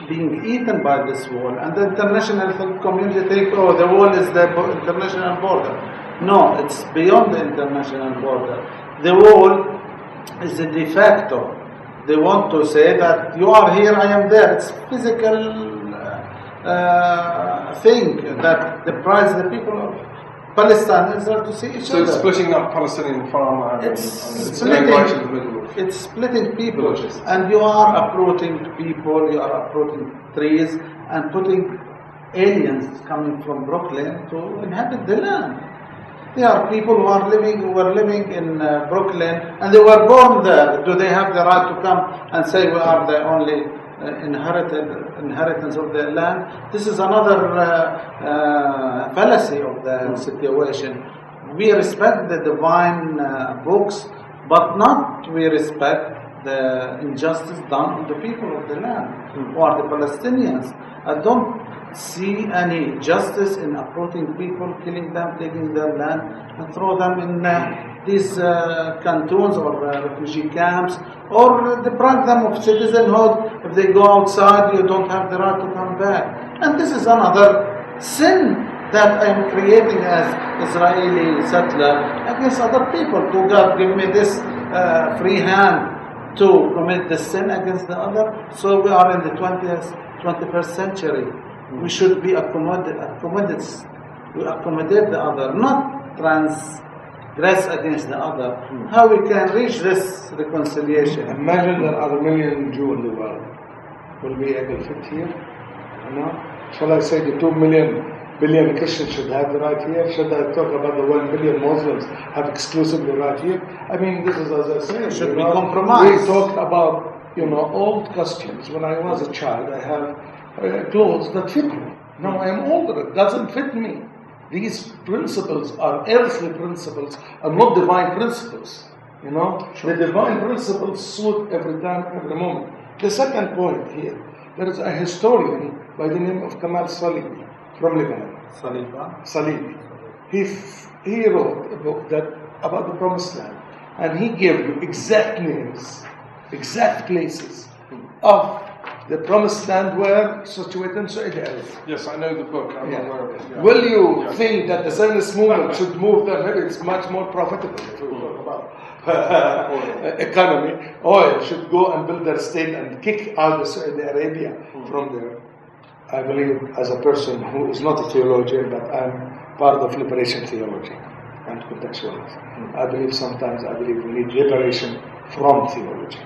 [SPEAKER 4] being eaten by this wall. And the international community think, oh, the wall is the international border. No, it's beyond the international border. The wall is a de facto. They want to say that you are here, I am there. It's physical thing that deprives the people of Palestine and Israel to see each other.
[SPEAKER 1] So it's splitting up Palestinian farmland.
[SPEAKER 4] It's splitting people.
[SPEAKER 1] Villages.
[SPEAKER 4] And you are uprooting people, you are uprooting trees, and putting aliens coming from Brooklyn to inhabit the land. There are people who were living in Brooklyn, and they were born there. Do they have the right to come and say we are the only inheritance of the land? This is another fallacy of the situation. We respect the divine books, but not we respect the injustice done to the people of the land, who are the Palestinians. I don't see any justice in uprooting people, killing them, taking their land, and throw them in these cantons or refugee camps, or deprive them of citizenhood. If they go outside, you don't have the right to come back. And this is another sin that I am creating as Israeli settler against other people. To God give me this free hand to commit the sin against the other. So we are in the 21st century. We should be accommodate the other, not transgress against the other. How we can reach this reconciliation?
[SPEAKER 2] Imagine there are 1 million Jews in the world. Will we able to fit here? No? Shall I say the 2 billion Christians should have the right here? Should I talk about the 1 billion Muslims have exclusively right here? I mean, this is, as I say,
[SPEAKER 4] should be compromised.
[SPEAKER 2] We talked about, old costumes. When I was a child, I have clothes that fit me. Now I am older, it doesn't fit me. These principles are earthly principles and not divine principles. The divine principles suit every time, every moment. The second point here, there is a historian by the name of Kamal Salibi from Lebanon. Salibi. He wrote a book about the Promised Land, and he gave you exact names, exact places of the Promised Land were situated in Saudi Arabia.
[SPEAKER 1] Yes, I know the book. I'm aware of it. Yeah.
[SPEAKER 2] Will you think that the Zionist movement should move there? Maybe it's much more profitable if we talk about economy. Oil should go and build their state and kick out the Saudi Arabia from there. I believe, as a person who is not a theologian, but I'm part of liberation theology and contextualism. I believe we need liberation from theology,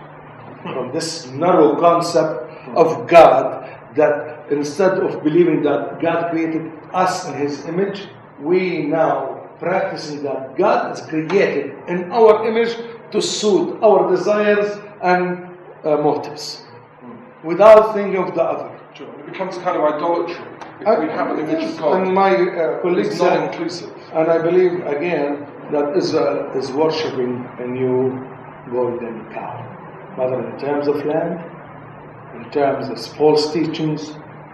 [SPEAKER 2] from this narrow concept of God, that instead of believing that God created us in His image, we now practicing that God is created in our image to suit our desires and motives, without thinking of the other.
[SPEAKER 1] Sure. It becomes kind of idolatry if we have an image of God.
[SPEAKER 2] And my colleague
[SPEAKER 1] it's
[SPEAKER 2] said,
[SPEAKER 1] not inclusive.
[SPEAKER 2] and I believe again that Israel is worshipping a new golden cow, whether in terms of land, in terms of false teachings,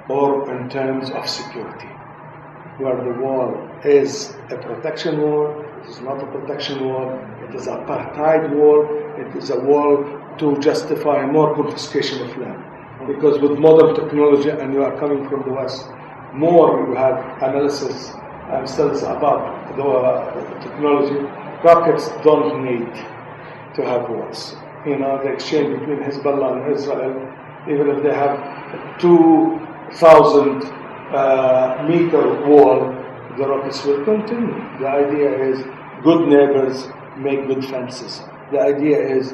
[SPEAKER 2] or in terms of security, where the wall is a protection wall. It is not a protection wall. It is an apartheid wall. It is a wall to justify more confiscation of land. Because with modern technology, and you are coming from the West, more you have analysis and studies about the technology. Rockets don't need to have walls. The exchange between Hezbollah and Israel, even if they have 2,000 meter wall, the rockets will continue. The idea is good neighbors make good fences. The idea is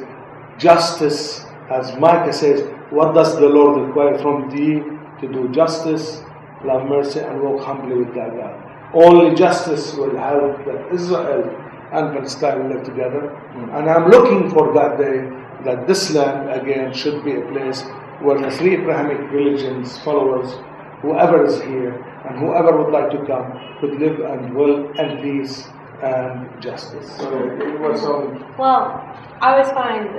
[SPEAKER 2] justice, as Micah says, what does the Lord require from thee? To do justice, love mercy, and walk humbly with thy God. Only justice will help that Israel and Palestine live together. And I'm looking for that day that this land again should be a place where the three Abrahamic religions followers, whoever is here and whoever would like to come, could live and will and peace and justice.
[SPEAKER 3] Well, I always find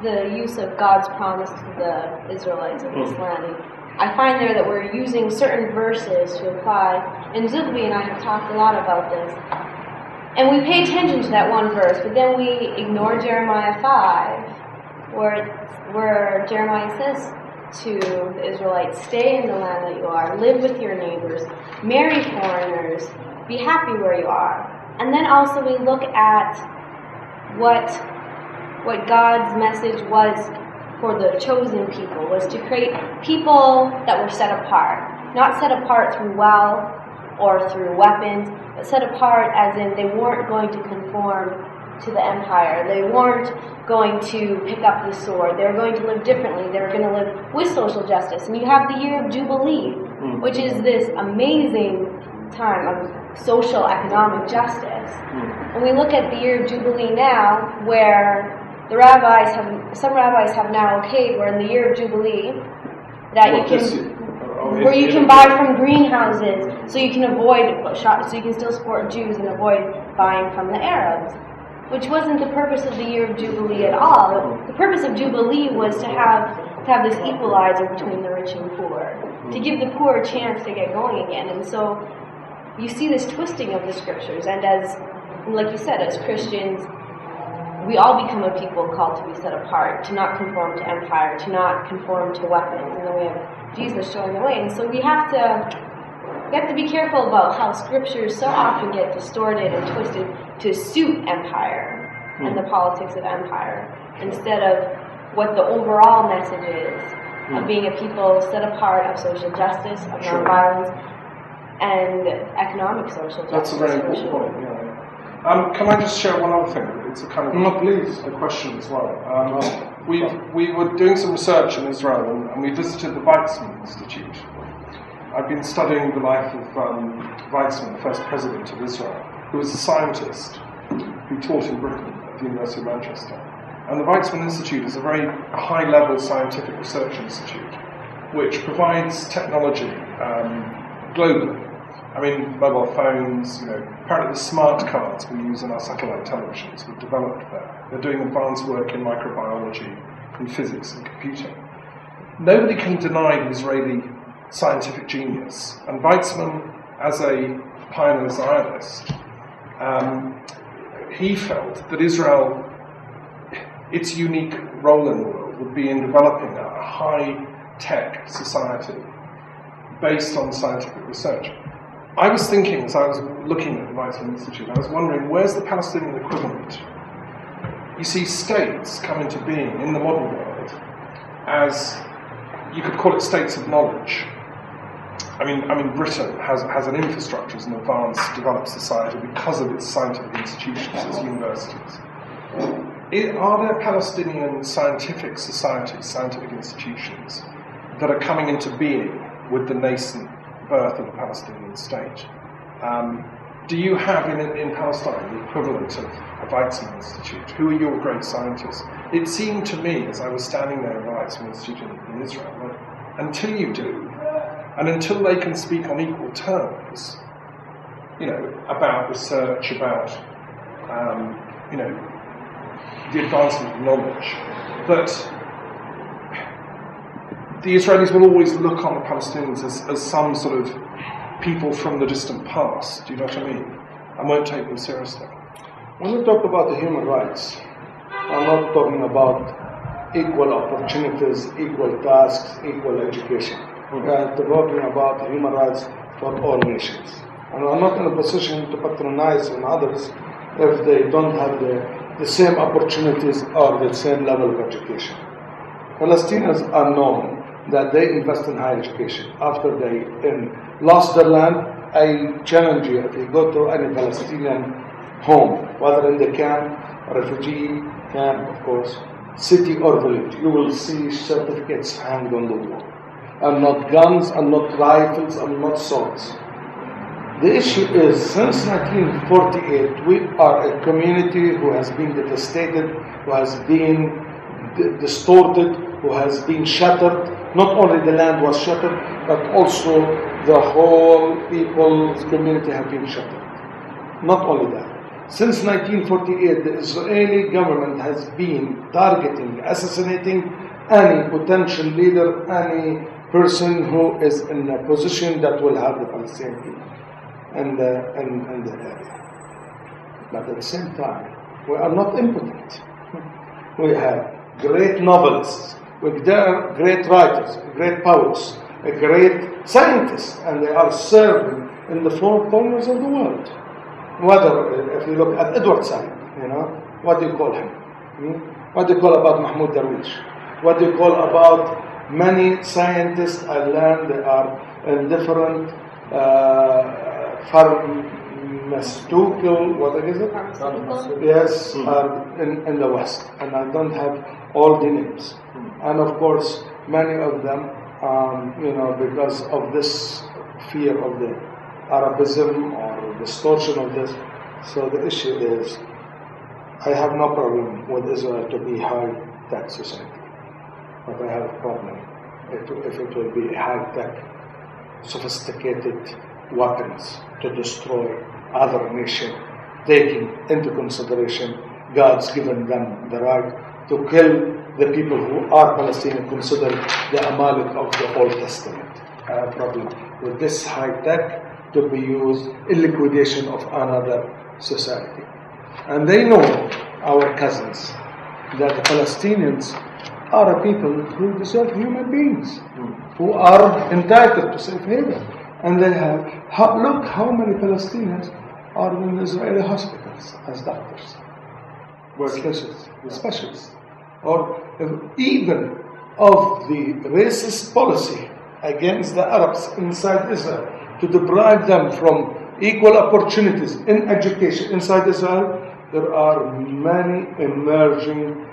[SPEAKER 3] the use of God's promise to the Israelites of this land. I find there that we're using certain verses to apply, and Zoughbi and I have talked a lot about this. And we pay attention to that one verse, but then we ignore Jeremiah 5, where Jeremiah says to the Israelites, stay in the land that you are, live with your neighbors, marry foreigners, be happy where you are. And then also we look at what God's message was for the chosen people, was to create people that were set apart. Not set apart through wealth or through weapons, but set apart as in they weren't going to conform to the empire. They weren't going to pick up the sword. They were going to live differently. They were going to live with social justice. And you have the year of Jubilee, which is this amazing time of social, economic justice. And we look at the year of Jubilee now, where some rabbis have now okayed, where in the year of Jubilee, that you can buy from greenhouses, so you can so you can still support Jews and avoid buying from the Arabs, which wasn't the purpose of the year of Jubilee at all. The purpose of Jubilee was to have this equalizer between the rich and poor, to give the poor a chance to get going again. And so you see this twisting of the scriptures, and like you said, as Christians, we all become a people called to be set apart, to not conform to empire, to not conform to weapons. And then we have Jesus showing the way. And so we have to be careful about how scriptures so often get distorted and twisted to suit empire and the politics of empire, instead of what the overall message is of being a people set apart, of social justice, of nonviolence, and economic social justice.
[SPEAKER 1] That's a very important point, yeah. Can I just share one other thing? It's a kind of a question as well. We were doing some research in Israel, and we visited the Weizmann Institute. I've been studying the life of Weizmann, the first president of Israel, who was a scientist who taught in Britain at the University of Manchester. And the Weizmann Institute is a very high-level scientific research institute which provides technology globally. I mean, mobile phones, apparently the smart cards we use in our satellite televisions were developed there. They're doing advanced work in microbiology, in physics and computing. Nobody can deny the Israeli scientific genius. And Weizmann, as a pioneer Zionist, he felt that Israel, its unique role in the world would be in developing a high-tech society based on scientific research. I was thinking, as I was looking at the Weizmann Institute, I was wondering, where's the Palestinian equivalent? You see states come into being in the modern world as, you could call it states of knowledge. I mean, Britain has an infrastructure as an advanced, developed society because of its scientific institutions, its universities. Are there Palestinian scientific societies, scientific institutions, that are coming into being with the nascent birth of a Palestinian state? Do you have in Palestine the equivalent of a Weizmann Institute? Who are your great scientists? It seemed to me, as I was standing there in the Weizmann Institute in Israel, that until you do, and until they can speak on equal terms, about research, about the advancement of knowledge, that the Israelis will always look on the Palestinians as some sort of people from the distant past, do you know what I mean? And won't take them seriously.
[SPEAKER 2] When we talk about the human rights, I'm not talking about equal opportunities, equal tasks, equal education. We are talking about human rights for all nations. And I'm not in a position to patronize on others if they don't have the same opportunities or the same level of education. Palestinians are known that they invest in higher education. After they lost their land, I challenge you, if you go to any Palestinian home, whether in the camp, refugee camp, of course, city or village, you will see certificates hanged on the wall. And not guns, and not rifles, and not swords. The issue is, since 1948, we are a community who has been devastated, who has been distorted, who has been shattered. Not only the land was shattered, but also the whole people's community have been shattered. Not only that. Since 1948, the Israeli government has been targeting, assassinating any potential leader, any person who is in a position that will have the Palestinian people in the area. But at the same time, we are not impotent. We have great novelists, with their great writers, great poets, great scientists, and they are serving in the four corners of the world. Whether, if you look at Edward Said, what do you call him? What do you call about Mahmoud Darwish? What do you call about many scientists? I learned they are in different pharmaceutical, what is it? Yes, in the West, and I don't have all the names. And of course, many of them, because of this fear of the Arabism or distortion of this. So the issue is, I have no problem with Israel to be high-tech society, but I have a problem if it will be high-tech, sophisticated weapons to destroy other nations, taking into consideration God's given them the right to kill the people who are Palestinian, considered the Amalek of the Old Testament. I have a problem with this high-tech to be used in liquidation of another society. And they know, our cousins, that the Palestinians are a people who deserve human beings, who are entitled to safe haven. And they have, look how many Palestinians are in Israeli hospitals as doctors, workers, specialists, or even of the racist policy against the Arabs inside Israel to deprive them from equal opportunities in education inside Israel. There are many emerging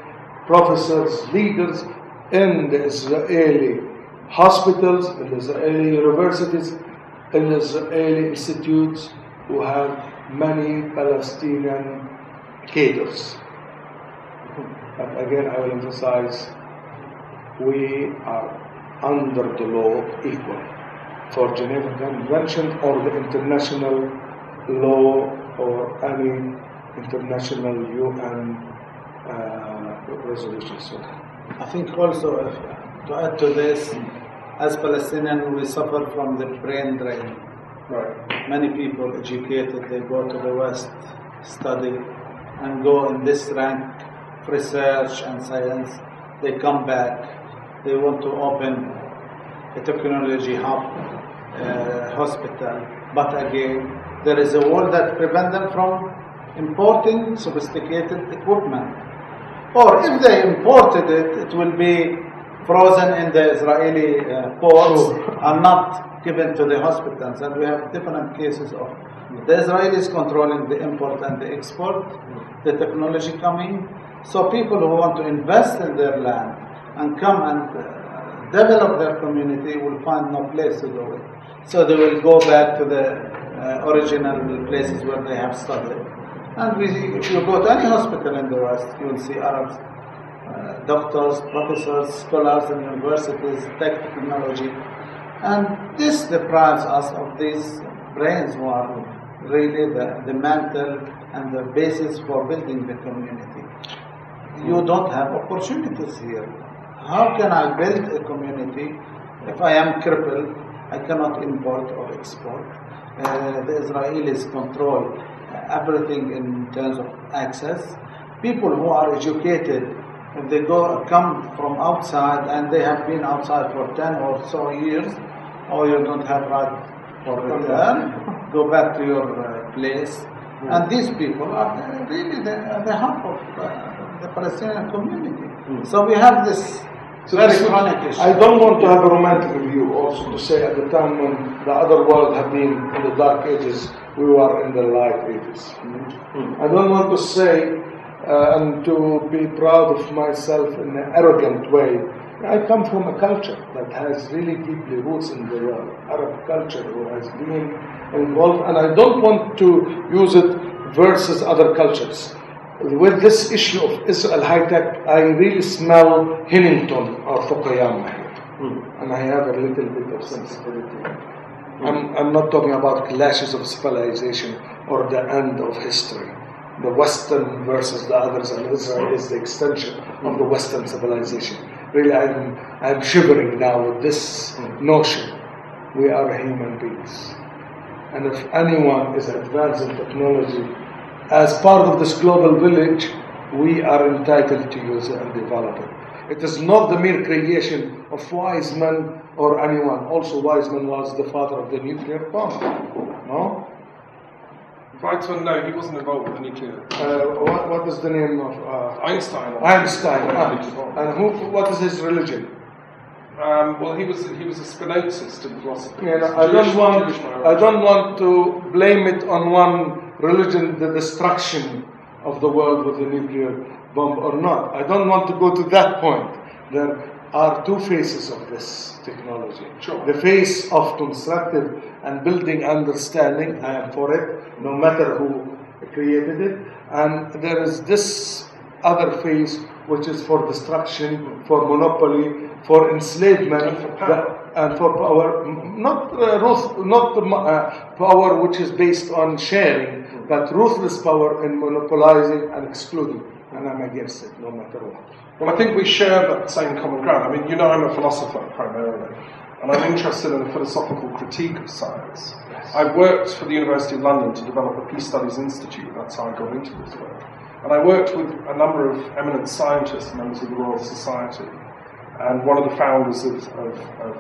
[SPEAKER 2] professors, leaders in the Israeli hospitals, in the Israeli universities, in the Israeli institutes who have many Palestinian cadres. But again, I will emphasize, we are under the law equal for Geneva Convention or the international law or any international UN resolution.
[SPEAKER 4] I think also, to add to this, as Palestinians, we suffer from the brain drain.
[SPEAKER 1] Right.
[SPEAKER 4] Many people educated, they go to the West, study, and go in this rank of research and science. They come back, they want to open a technology hub, hospital, but again, there is a wall that prevents them from importing sophisticated equipment. Or if they imported it, it will be frozen in the Israeli ports and not given to the hospitals. And we have different cases of the Israelis controlling the import and the export, the technology coming. So people who want to invest in their land and come and develop their community will find no place to do it. So they will go back to the original places where they have studied. And if you go to any hospital in the West, you will see Arabs, doctors, professors, scholars in universities, technology. And this deprives us of these brains who are really the mantle and the basis for building the community. You don't have opportunities here. How can I build a community if I am crippled? I cannot import or export. The Israelis control everything in terms of access. People who are educated, if they come from outside and they have been outside for 10 or so years, or you don't have right for return, go back to your place. And these people are really the heart of the Palestinian community. So we have this very chronic issue.
[SPEAKER 2] I don't want to have a romantic view also to say at the time when the other world had been in the dark ages, we were in the light ages. I don't want to say and to be proud of myself in an arrogant way. I come from a culture that has really deeply roots in the world, Arab culture, who has been involved, and I don't want to use it versus other cultures. with this issue of Israel high-tech, I really smell Hennington or Fukuyama here. And I have a little bit of sensitivity. I'm not talking about clashes of civilization or the end of history. The Western versus the others, and Israel is the extension of the Western civilization. Really, I'm shivering now with this notion. We are human beings. And if anyone is advancing technology as part of this global village, we are entitled to use it and develop it. It is not the mere creation of wise men or anyone. Also, Weizmann was the father of the nuclear bomb. No?
[SPEAKER 1] Weizmann, no, he wasn't involved with the nuclear.
[SPEAKER 2] What is the name of
[SPEAKER 1] Einstein?
[SPEAKER 2] Einstein. And what is his religion?
[SPEAKER 1] Well, he was a Spinozist in philosophy.
[SPEAKER 2] Yeah, I don't want to blame it on one religion, the destruction of the world with the nuclear bomb or not. I don't want to go to that point. There are two phases of this technology.
[SPEAKER 1] Sure.
[SPEAKER 2] The phase of constructive and building understanding, I am for it, no matter who created it. And there is this other phase which is for destruction, for monopoly, for enslavement, and for power. Not power which is based on sharing, but ruthless power in monopolizing and excluding. And I'm against it, no matter what.
[SPEAKER 1] Well, I think we share that same common ground. I mean, you know, I'm a philosopher primarily, and I'm interested in a philosophical critique of science.
[SPEAKER 2] Yes.
[SPEAKER 1] I've worked for the University of London to develop a Peace Studies Institute. That's how I got into this work. And I worked with a number of eminent scientists, members of the Royal Society. And one of the founders of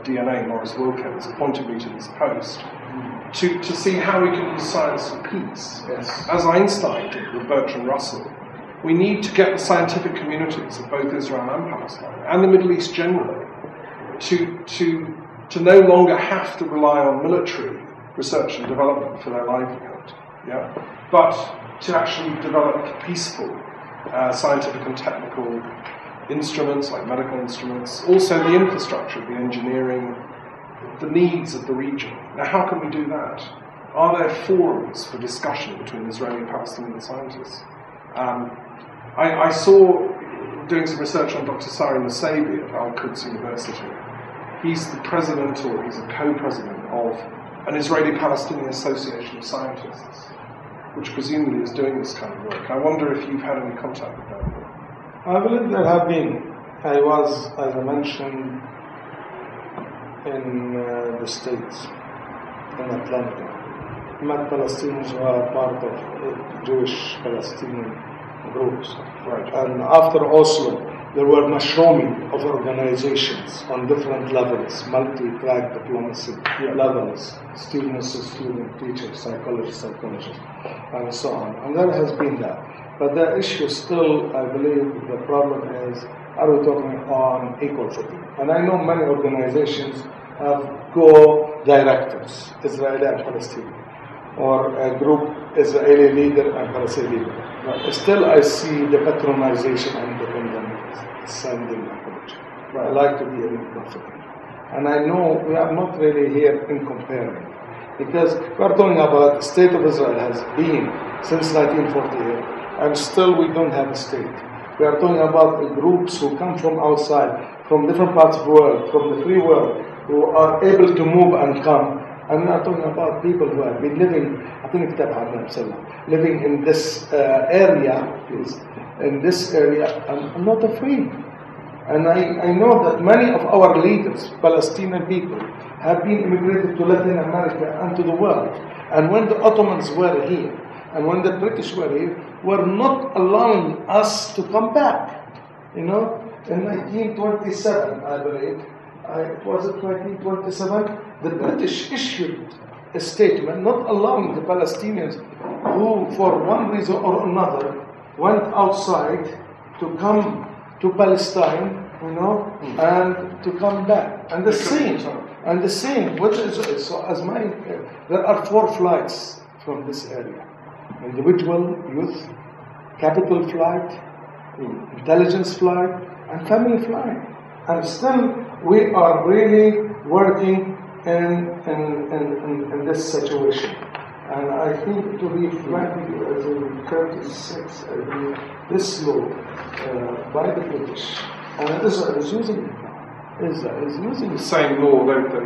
[SPEAKER 1] DNA, Maurice Wilkins, appointed me to this post to see how we can use science for peace.
[SPEAKER 2] Yes.
[SPEAKER 1] As Einstein did with Bertrand Russell. We need to get the scientific communities of both Israel and Palestine, and the Middle East generally, to no longer have to rely on military research and development for their livelihood, but to actually develop peaceful scientific and technical instruments, like medical instruments, also the infrastructure, the engineering, the needs of the region. Now, how can we do that? Are there forums for discussion between Israeli and Palestinian scientists? I saw, doing some research on Dr. Sari Nasabi at Al-Quds University, he's the president, or he's a co-president of an Israeli-Palestinian Association of Scientists, which presumably is doing this kind of work. I wonder if you've had any contact with them.
[SPEAKER 2] I believe there have been. I was, as I mentioned, in the States, in Atlanta. Met Palestinians who are part of Jewish Palestinian groups.
[SPEAKER 1] Right.
[SPEAKER 2] And after Oslo, there were mushrooming of organizations on different levels, multi-track diplomacy levels, student, teacher, psychologist, and so on. And there has been that. But the issue still, I believe, the problem is, are we talking on equal footing? And I know many organizations have co-directors, Israeli and Palestinian, or a group Israeli leader and Palestinian leader. But still I see the patronization and the condescending approach. I like to be a equal footing. And I know we are not really here in comparing. Because we are talking about the state of Israel has been since 1948, and still we don't have a state. We are talking about groups who come from outside, from different parts of the world, from the free world, who are able to move and come. And we are talking about people who have been living, living in this area, and not free. And I know that many of our leaders, Palestinian people, have been immigrated to Latin America and to the world. And when the Ottomans were here, and when the British were here, were not allowing us to come back. You know, in 1927, I believe, was it 1927? The British issued a statement not allowing the Palestinians who, for one reason or another, went outside to come to Palestine, you know, and to come back. And the same, there are 4 flights from this area. Individual, youth, capital flight, intelligence flight, and family flight. And still, we are really working in this situation. And I think, to be frank with you, as in 36, I mean, this law by the British, and Israel is using it now. Israel is using
[SPEAKER 1] the same law, don't they?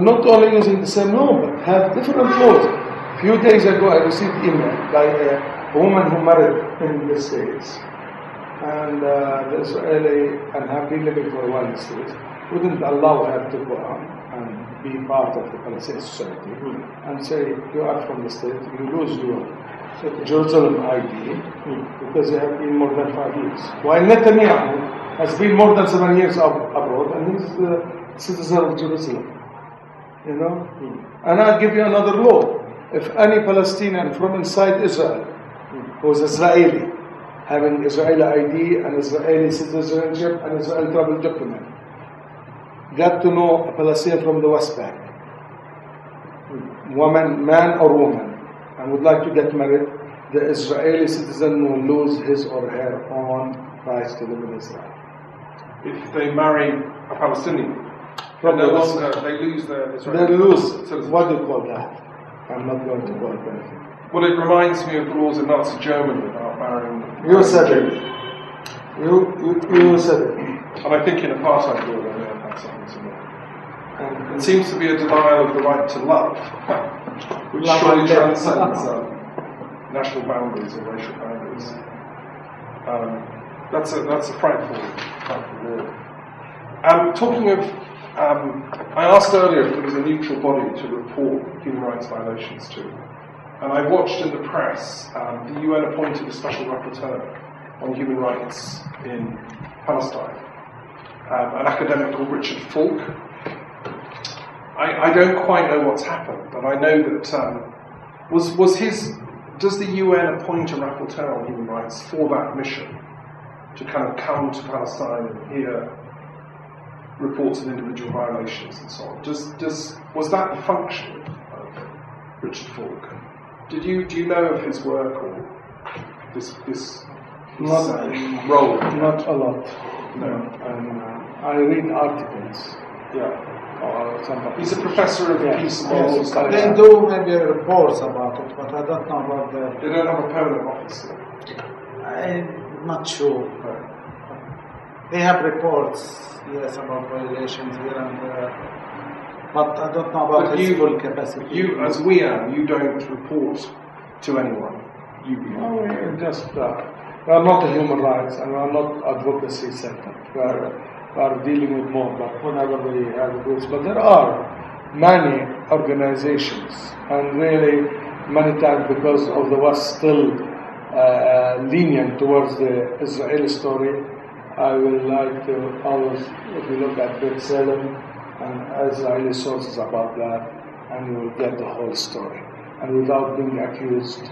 [SPEAKER 2] not only using the same law, but have different laws. A few days ago, I received email by a woman who married in the States, and the Israeli, and have been living for a while in the States, wouldn't allow her to go on and be part of the Palestinian society, and say, you are from the state, you lose your Jerusalem ID, because you have been more than 5 years. While Netanyahu has been more than 7 years abroad, and he's the citizen of Jerusalem. You know? And I'll give you another law. If any Palestinian from inside Israel, who is Israeli, having Israeli ID and Israeli citizenship and Israeli travel document, got to know a Palestinian from the West Bank, woman, man or woman, and would like to get married, the Israeli citizen will lose his or her own rights to live in Israel.
[SPEAKER 1] If they marry a Palestinian, they lose their Israeli.
[SPEAKER 2] They lose. What do you call that? I'm not going to call it anything.
[SPEAKER 1] Well, it reminds me of the laws in Nazi Germany about marrying.
[SPEAKER 2] You said it. You said it.
[SPEAKER 1] And I think in apartheid law they may have had something similar. It seems to be a denial of the right to love, which surely transcends national boundaries or racial boundaries. That's a frightful law. Talking of, I asked earlier if there was a neutral body to report human rights violations to, and I watched in the press the UN appointed a special rapporteur on human rights in Palestine, an academic called Richard Falk. I don't quite know what's happened, but I know that does the UN appoint a rapporteur on human rights for that mission to kind of come to Palestine and hear reports of individual violations and so on? Was that the function of Richard Falk? Do you know of his work or this role?
[SPEAKER 2] Not a lot. No. I read articles.
[SPEAKER 1] Yeah.
[SPEAKER 2] Somebody.
[SPEAKER 1] He's a professor of peace and world studies.
[SPEAKER 4] They do maybe reports about it, but I don't know about the.
[SPEAKER 1] They don't have a permanent office.
[SPEAKER 4] I'm not sure. They have reports, yes, about violations here and there, but I don't know about his full capacity.
[SPEAKER 1] You, as WEAN, you don't report to anyone.
[SPEAKER 2] We are not a human rights and we are not advocacy center. We are dealing with more, but whenever we have groups. But there are many organizations, and really many times because of the West still lenient towards the Israeli story, I would like to always, if you look at Bethlehem and Israeli sources about that, and you will get the whole story. And without being accused,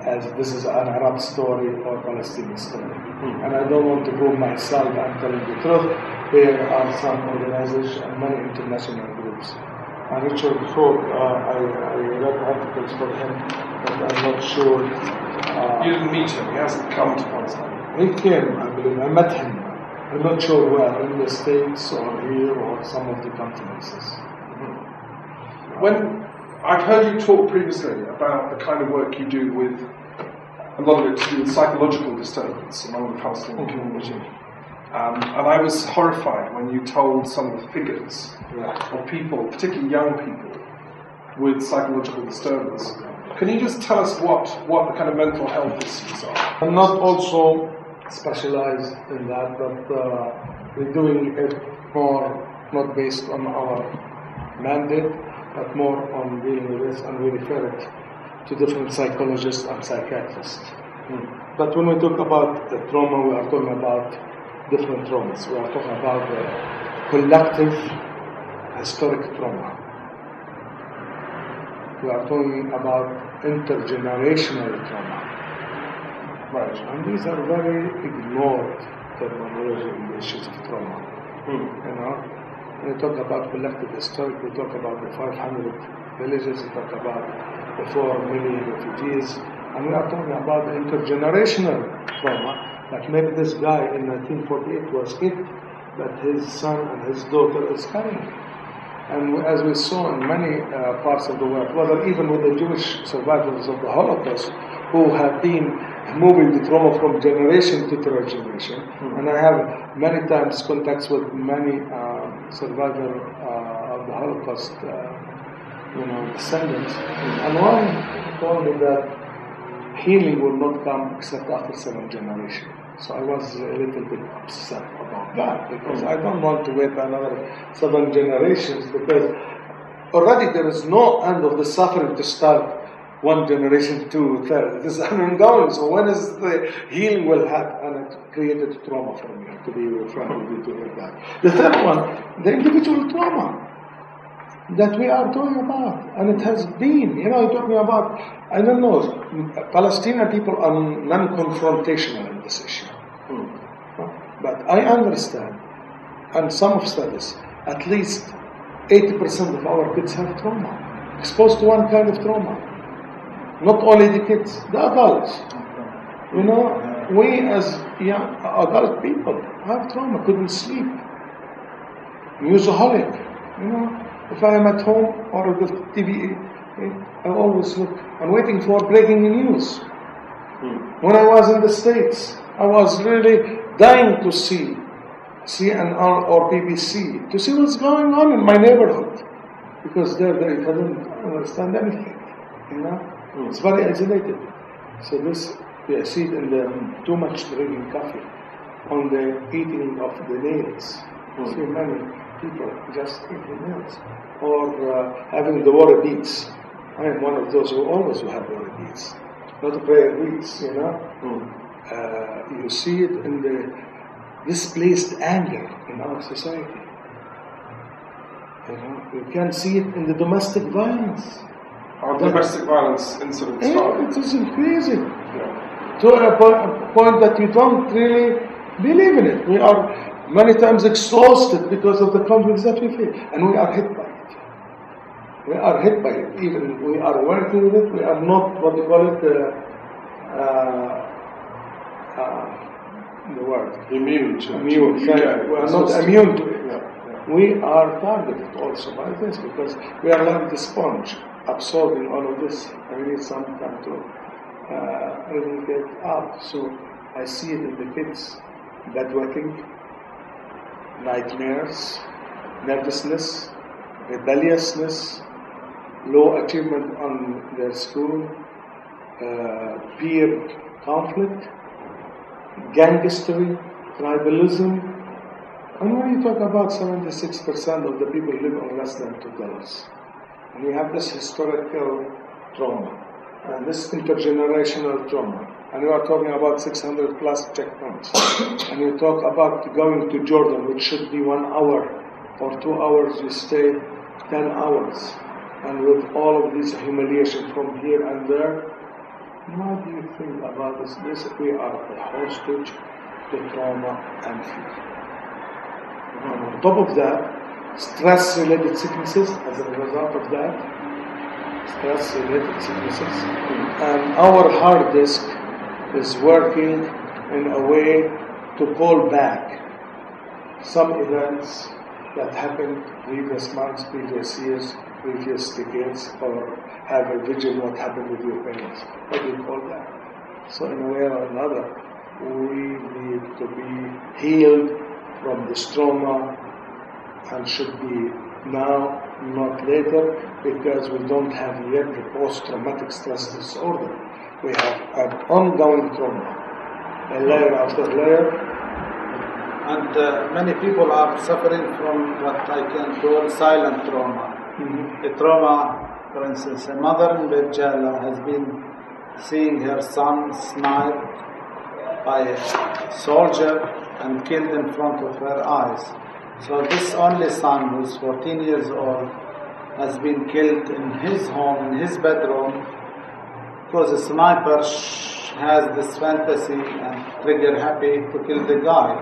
[SPEAKER 2] as this is an Arab story or Palestinian story. And I don't want to prove myself, I'm telling the truth. There are some organizations and many international groups. And Richard Falk, I read articles for him, but I'm not sure.
[SPEAKER 1] You didn't meet him, he hasn't come to Palestine.
[SPEAKER 2] He came, I believe, I met him. I'm not sure where, in the States or here or some of the continents.
[SPEAKER 1] When I've heard you talk previously about the kind of work you do with a lot of it to do with psychological disturbance among the Palestinian community. And I was horrified when you told some of the figures of people, particularly young people, with psychological disturbance. Can you just tell us what the kind of mental health issues are?
[SPEAKER 2] I'm not also specialized in that, but we're doing it more, not based on our mandate, but more on dealing with this, and we refer it to different psychologists and psychiatrists. But when we talk about the trauma, we are talking about different traumas. We are talking about the collective historic trauma. We are talking about intergenerational trauma. Right. And these are very ignored terminology in the issues of trauma. You know? When we talk about collective historic, we talk about the 500 villages, we talk about the 4 million refugees, and we are talking about the intergenerational trauma, like maybe this guy in 1948 was hit, that his son and his daughter is carrying. And as we saw in many parts of the world, whether even with the Jewish survivors of the Holocaust, who have been moving the trauma from generation to generation, and I have many times contacts with many survivors of the Holocaust, descendants, and one told me that healing will not come except after 7 generations. So I was a little bit upset about that, because I don't want to wait another 7 generations, because already there is no end of the suffering to start 1 generation, 2, 3. It is ongoing. So when is the healing will happen? And it created trauma for me, to be frank with you, to hear that. The third one, the individual trauma that we are talking about, and it has been, you're talking about, I don't know, Palestinian people are non-confrontational in this issue. But I understand, and some of studies, at least 80% of our kids have trauma, exposed to one kind of trauma. Not only the kids, the adults. We as young adult people have trauma, couldn't sleep. Musaholic, If I am at home or with TV, I always look. I'm waiting for breaking news. When I was in the States, I was really dying to see CNN or BBC, to see what's going on in my neighborhood. Because there they couldn't understand anything, It's very isolated. So this, I see it in the too much drinking coffee, on the eating of the nails. I see many people just eating nails, or having the water beads. I am one of those who always will have water beads, not prayer beads, You see it in the displaced anger in our society. You can see it in the domestic violence.
[SPEAKER 1] Our domestic violence incidents.
[SPEAKER 2] It is increasing to a point that you don't really believe in it. We are many times exhausted because of the conflicts that we face, and we are hit by it. We are hit by it. Even we are working with it. We are not what you call it. The word
[SPEAKER 1] immune to it.
[SPEAKER 2] We are not immune to it. We are targeted also by this, because we are like the sponge, absorbing all of this, and we need some time to really get out. So I see it in the kids: bedwetting, nightmares, nervousness, rebelliousness, low achievement on their school, peer conflict, gangstery, tribalism. And when you talk about 76% of the people live on less than $2, and we have this historical trauma, and this intergenerational trauma, and we are talking about 600 plus checkpoints, and you talk about going to Jordan, which should be 1 hour, or 2 hours, you stay 10 hours, and with all of this humiliation from here and there, what do you think about this? We are a hostage to trauma and fear. On top of that, stress-related sicknesses as a result of that, stress-related sicknesses, and our hard disk is working in a way to call back some events that happened previous months, previous years, previous decades, or have a vision what happened with your parents. What do you call that? So in a way or another, we need to be healed from this trauma, and should be now, not later, because we don't have yet the post-traumatic stress disorder. We have an ongoing trauma, a layer after layer.
[SPEAKER 4] And many people are suffering from what I can call silent trauma. A trauma, for instance, a mother in Beit Jala has been seeing her son sniped by a soldier and killed in front of her eyes. So this only son, who's 14 years old, has been killed in his home, in his bedroom, because the sniper has this fantasy and trigger happy to kill the guy.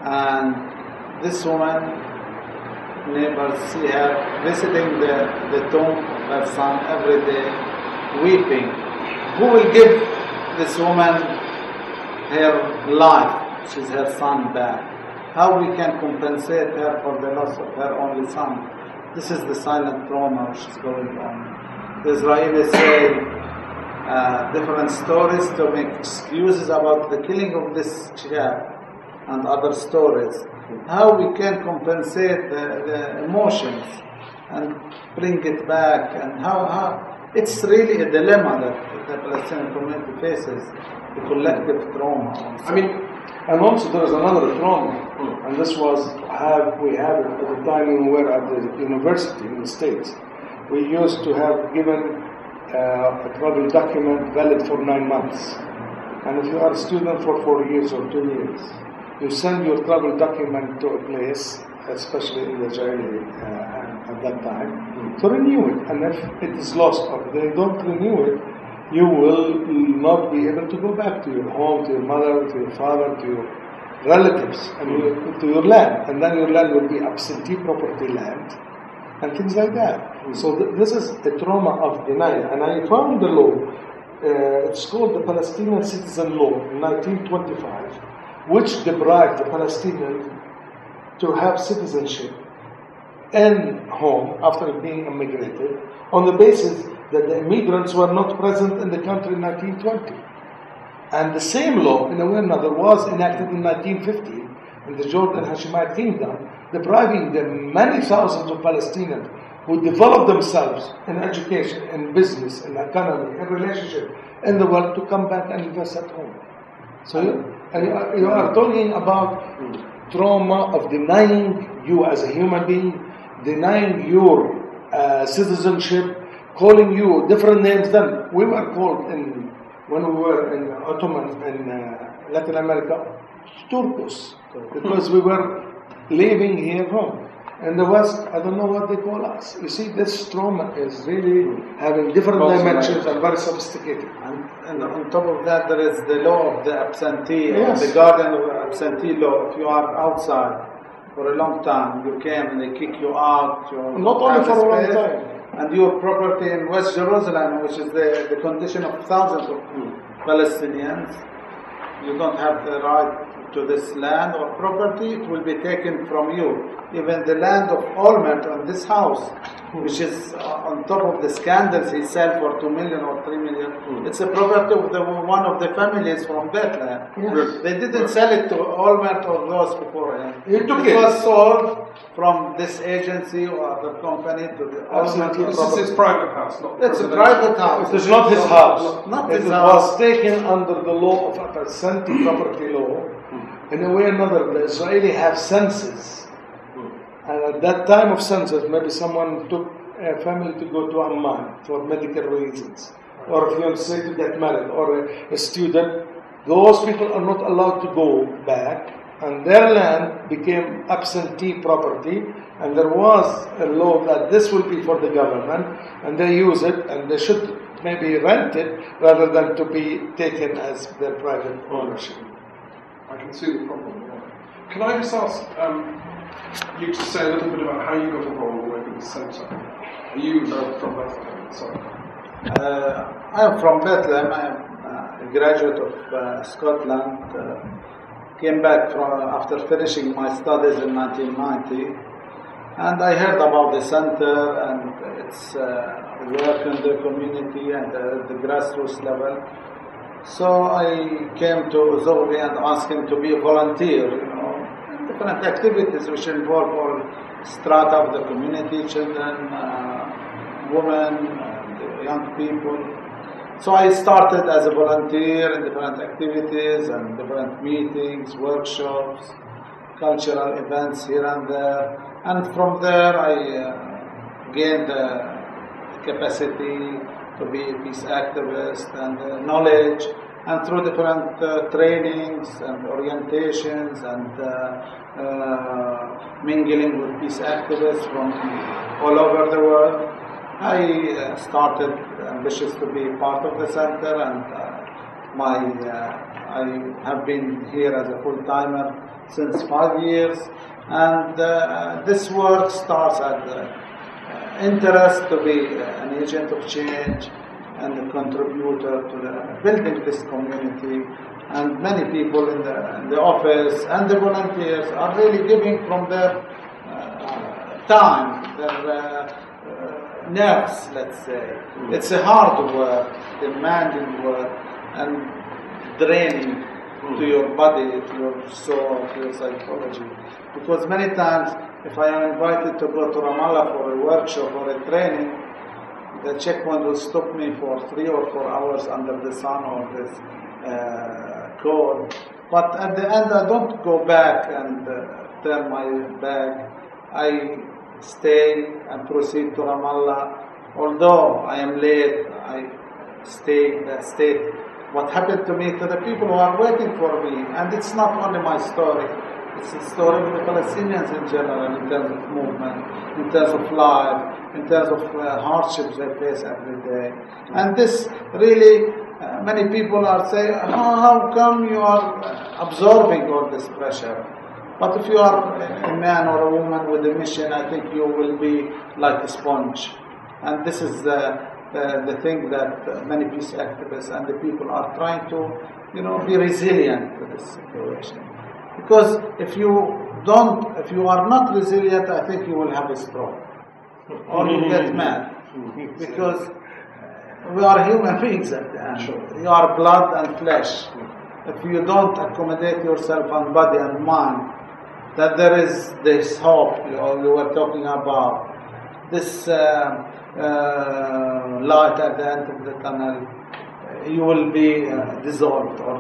[SPEAKER 4] And this woman, neighbors see her visiting the tomb of her son every day, weeping. Who will give this woman her life? She's her son back. How we can compensate her for the loss of her only son? this is the silent trauma which is going on. The Israelis say different stories to make excuses about the killing of this child and other stories. How we can compensate the emotions and bring it back, and how it's really a dilemma that the Palestinian community faces, the collective trauma also.
[SPEAKER 2] I mean, and also there is another trauma, and this was we had it at the time when we were at the university in the States. We used to have given a travel document valid for 9 months, and if you are a student for 4 years or 2 years, you send your travel document to a place, especially in the Israeli at that time, to renew it. And if it is lost or they don't renew it, you will not be able to go back to your home, to your mother, to your father, to your relatives, and to your land. And then your land will be absentee property land, and things like that. So this is a trauma of denial. And I found the law, it's called the Palestinian Citizen Law in 1925, which deprived the Palestinians to have citizenship in home after being immigrated on the basis that the immigrants were not present in the country in 1920. And the same law, in a way or another, was enacted in 1950 in the Jordan Hashemite Kingdom, depriving the many thousands of Palestinians who developed themselves in education, in business, in economy, in relationship, in the world to come back and invest at home. So you are talking about trauma of denying you as a human being, denying your citizenship, calling you different names than we were called when we were in Ottoman in Latin America, Turcos, because we were living here home. In the West, I don't know what they call us. You see, this trauma is really having different dimensions and very sophisticated.
[SPEAKER 4] And on top of that, there is the law of the absentee,
[SPEAKER 2] yes.
[SPEAKER 4] The guardian of the absentee law. If you are outside for a long time, you came and they kick you out.
[SPEAKER 2] Not only for a long time.
[SPEAKER 4] And your property in West Jerusalem, which is the condition of thousands of Palestinians, you don't have the right to this land or property, it will be taken from you. Even the land of Olmert on this house, which is on top of the scandals he sold for 2 million or 3 million, it's a property of one of the families from Bethlehem.
[SPEAKER 2] Yes.
[SPEAKER 4] They didn't sell it to Olmert or those before him.
[SPEAKER 2] It
[SPEAKER 4] was sold from this agency or other company to the Olmert.
[SPEAKER 1] This is his private house, not
[SPEAKER 4] It's a private house.
[SPEAKER 2] It is not his house.
[SPEAKER 4] Not
[SPEAKER 2] it
[SPEAKER 4] his house.
[SPEAKER 2] was taken under the law of absentee property law. In a way or another, the Israeli have census. And at that time of census, maybe someone took a family to go to Amman for medical reasons, or a fiancé to get married, or a student. Those people are not allowed to go back, and their land became absentee property, and there was a law that this will be for the government, and they use it, and they should maybe rent it rather than to be taken as their private ownership.
[SPEAKER 1] I can see the problem. Yeah. Can I just ask you to say a little bit about how you got involved with the centre? Are you from Bethlehem? Sorry.
[SPEAKER 4] I am from Bethlehem. I am a graduate of Scotland. Came back after finishing my studies in 1990, and I heard about the center and its work in the community and the grassroots level. So I came to Zoughbi and asked him to be a volunteer, in different activities which involve all strata of the community, children, women, and young people. So I started as a volunteer in different activities and different meetings, workshops, cultural events here and there. And from there I gained the capacity to be a peace activist and knowledge, and through different trainings and orientations and mingling with peace activists from all over the world, I started ambitious to be part of the center, and I have been here as a full-timer since 5 years, and this work starts at the interest to be an agent of change and a contributor to building this community. And many people in the office and the volunteers are really giving from their time, their nerves, let's say. It's a hard work, demanding work, and draining to your body, to your soul, to your psychology. Because many times, if I am invited to go to Ramallah for a workshop or a training, the checkpoint will stop me for 3 or 4 hours under the sun or this cold. But at the end, I don't go back and turn my back. I stay and proceed to Ramallah. Although I am late, I stay. What happened to me, to the people who are waiting for me. And it's not only my story. It's the story of the Palestinians in general, in terms of movement, in terms of life, in terms of hardships they face every day. And this really, many people are saying, how come you are absorbing all this pressure? But if you are a man or a woman with a mission, I think you will be like a sponge. And this is the thing that many peace activists and the people are trying to, be resilient to this situation. Because if you are not resilient, I think you will have a stroke. Or you get mad. Because we are human beings at the end. You are blood and flesh. If you don't accommodate yourself and body and mind, that there is this hope you were talking about, this light at the end of the tunnel, you will be dissolved or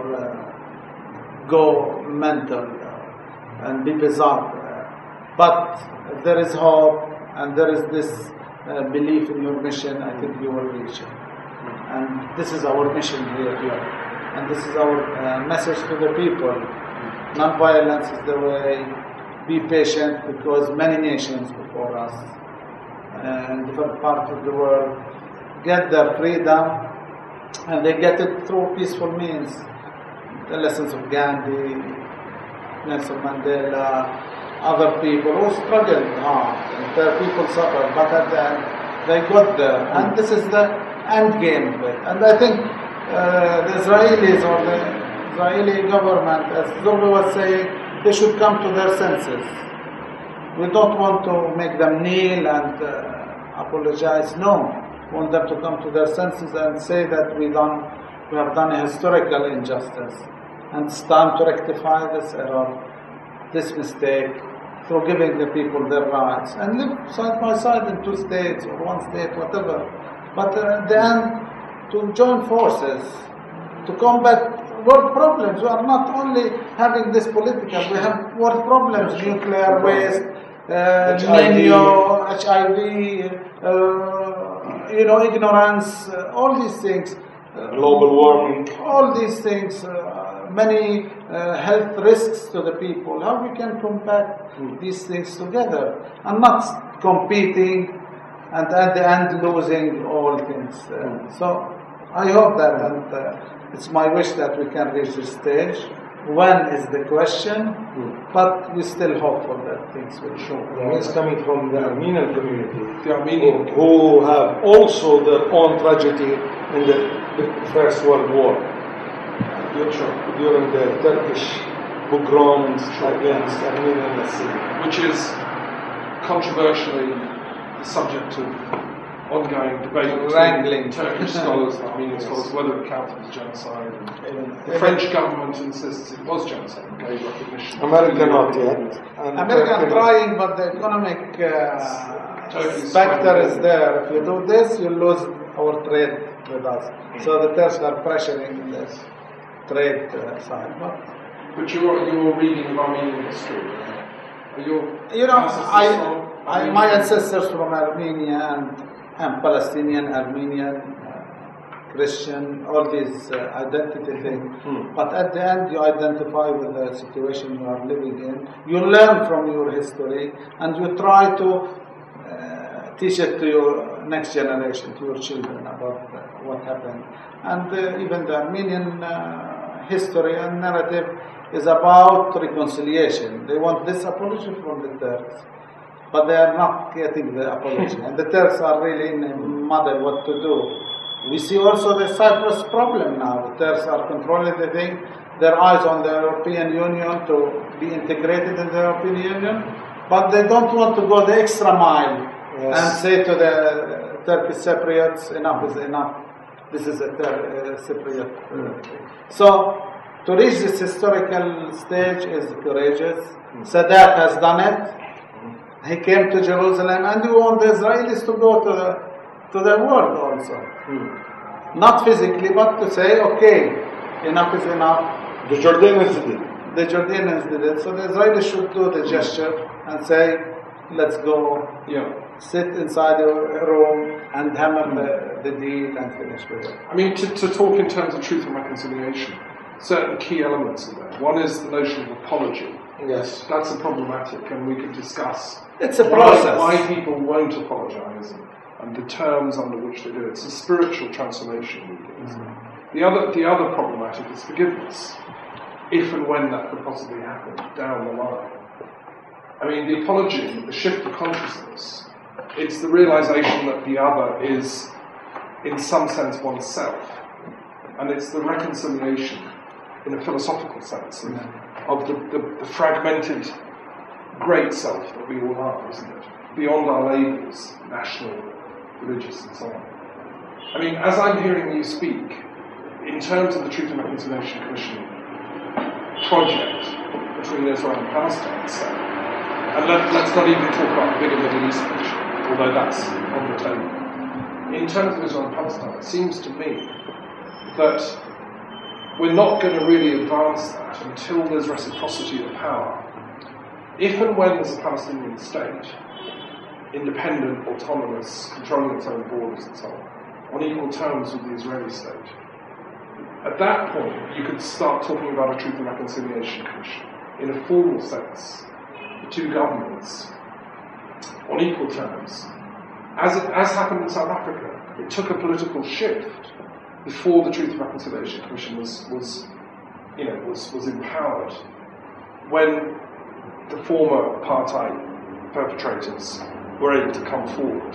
[SPEAKER 4] go mental and be bizarre. But if there is hope and there is this belief in your mission, I think you will reach it. And this is our mission here. And this is our message to the people. Non-violence is the way. Be patient, because many nations before us in different parts of the world get their freedom, and they get it through peaceful means. The lessons of Gandhi, Nelson Mandela, other people who struggled hard, and their people suffered, but at the end they got there. And this is the end game of it. And I think the Israelis or the Israeli government, as Zoughbi was saying, they should come to their senses. We don't want to make them kneel and apologize. No, we want them to come to their senses and say that we have done a historical injustice, and it's time to rectify this error, this mistake, through giving the people their rights and live side by side in 2 states or 1 state, whatever. But at the end, to join forces to combat world problems. We are not only having this political, we have world problems, nuclear waste, HIV, ignorance, all these things.
[SPEAKER 5] Global warming.
[SPEAKER 4] All these things, many health risks to the people. How we can combat these things together and not competing and at the end losing all things. So I hope that, and it's my wish that we can reach this stage. When is the question, but we still hope for that things will show.
[SPEAKER 5] It's coming from the Armenian community, who have also their own tragedy in the First World War during the Turkish pogroms against Armenian city,
[SPEAKER 1] which is controversially the subject of ongoing debate between Turkish scholars and Armenian scholars whether it counted as genocide. The French government insists it was genocide and gave recognition.
[SPEAKER 5] America not yet.
[SPEAKER 4] America are trying, but the economic factor is there. If you do this, you lose our trade with us. So the Turks are pressuring this trade side.
[SPEAKER 1] But you're reading of Armenian history.
[SPEAKER 4] My ancestors from Armenia and Palestinian, Armenian, Christian, all these identity things. But at the end, you identify with the situation you are living in. You learn from your history, and you try to teach it to your next generation, to your children, about what happened. And even the Armenian history and narrative is about reconciliation. They want this apology from the Turks, but they are not getting the apology. And the Turks are really in a muddle what to do. We see also the Cyprus problem now. The Turks are controlling the thing, their eyes on the European Union to be integrated in the European Union. But they don't want to go the extra mile
[SPEAKER 2] Yes.
[SPEAKER 4] and say to the Turkish Cypriots, enough is enough. This is a Cypriot. So, to reach this historical stage is courageous. Sadat has done it. He came to Jerusalem and he want the Israelis to go to the world also. Not physically, but to say, okay, enough is enough.
[SPEAKER 5] The Jordanians did it.
[SPEAKER 4] The Jordanians did it. So the Israelis should do the gesture and say, let's go, sit inside a room and hammer the deal and finish with it.
[SPEAKER 1] I mean, to talk in terms of truth and reconciliation, certain key elements in there. One is the notion of apology.
[SPEAKER 2] Yes.
[SPEAKER 1] That's a problematic, and we could discuss
[SPEAKER 4] It's a process.
[SPEAKER 1] why people won't apologise and the terms under which they do it. It's a spiritual transformation. The other problematic is forgiveness, if and when that could possibly happen down the line. I mean, the apology, the shift of consciousness, it's the realisation that the other is, in some sense, oneself. And it's the reconciliation, in a philosophical sense, of the fragmented great self that we all are, isn't it? Beyond our labels, national, religious, and so on. I mean, as I'm hearing you speak, in terms of the Truth and Reconciliation Commission project between Israel and Palestine, say, and let's not even talk about the bigger Middle East issue, although that's on the table. In terms of Israel and Palestine, it seems to me that we're not going to really advance that until there's reciprocity of power. If and when there's a Palestinian state, independent, autonomous, controlling its own borders and so on equal terms with the Israeli state, at that point you could start talking about a Truth and Reconciliation Commission in a formal sense. The two governments on equal terms. As happened in South Africa, it took a political shift before the Truth and Reconciliation Commission was empowered, when the former apartheid perpetrators were able to come forward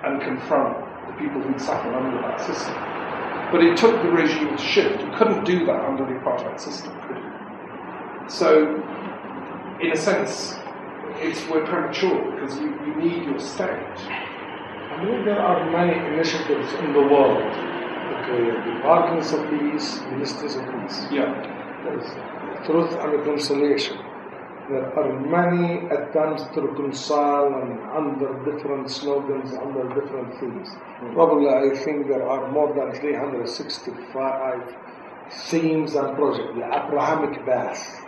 [SPEAKER 1] and confront the people who'd suffered under that system. But it took the regime to shift. You couldn't do that under the apartheid system, could you? So, in a sense, we're premature because you need your state.
[SPEAKER 2] I believe there are many initiatives in the world. Okay, departments of peace, ministries of peace.
[SPEAKER 1] Yeah.
[SPEAKER 2] There is truth and reconciliation. There are many attempts to reconcile and under different slogans, under different themes. Probably I think there are more than 365 themes and projects, the Abrahamic path,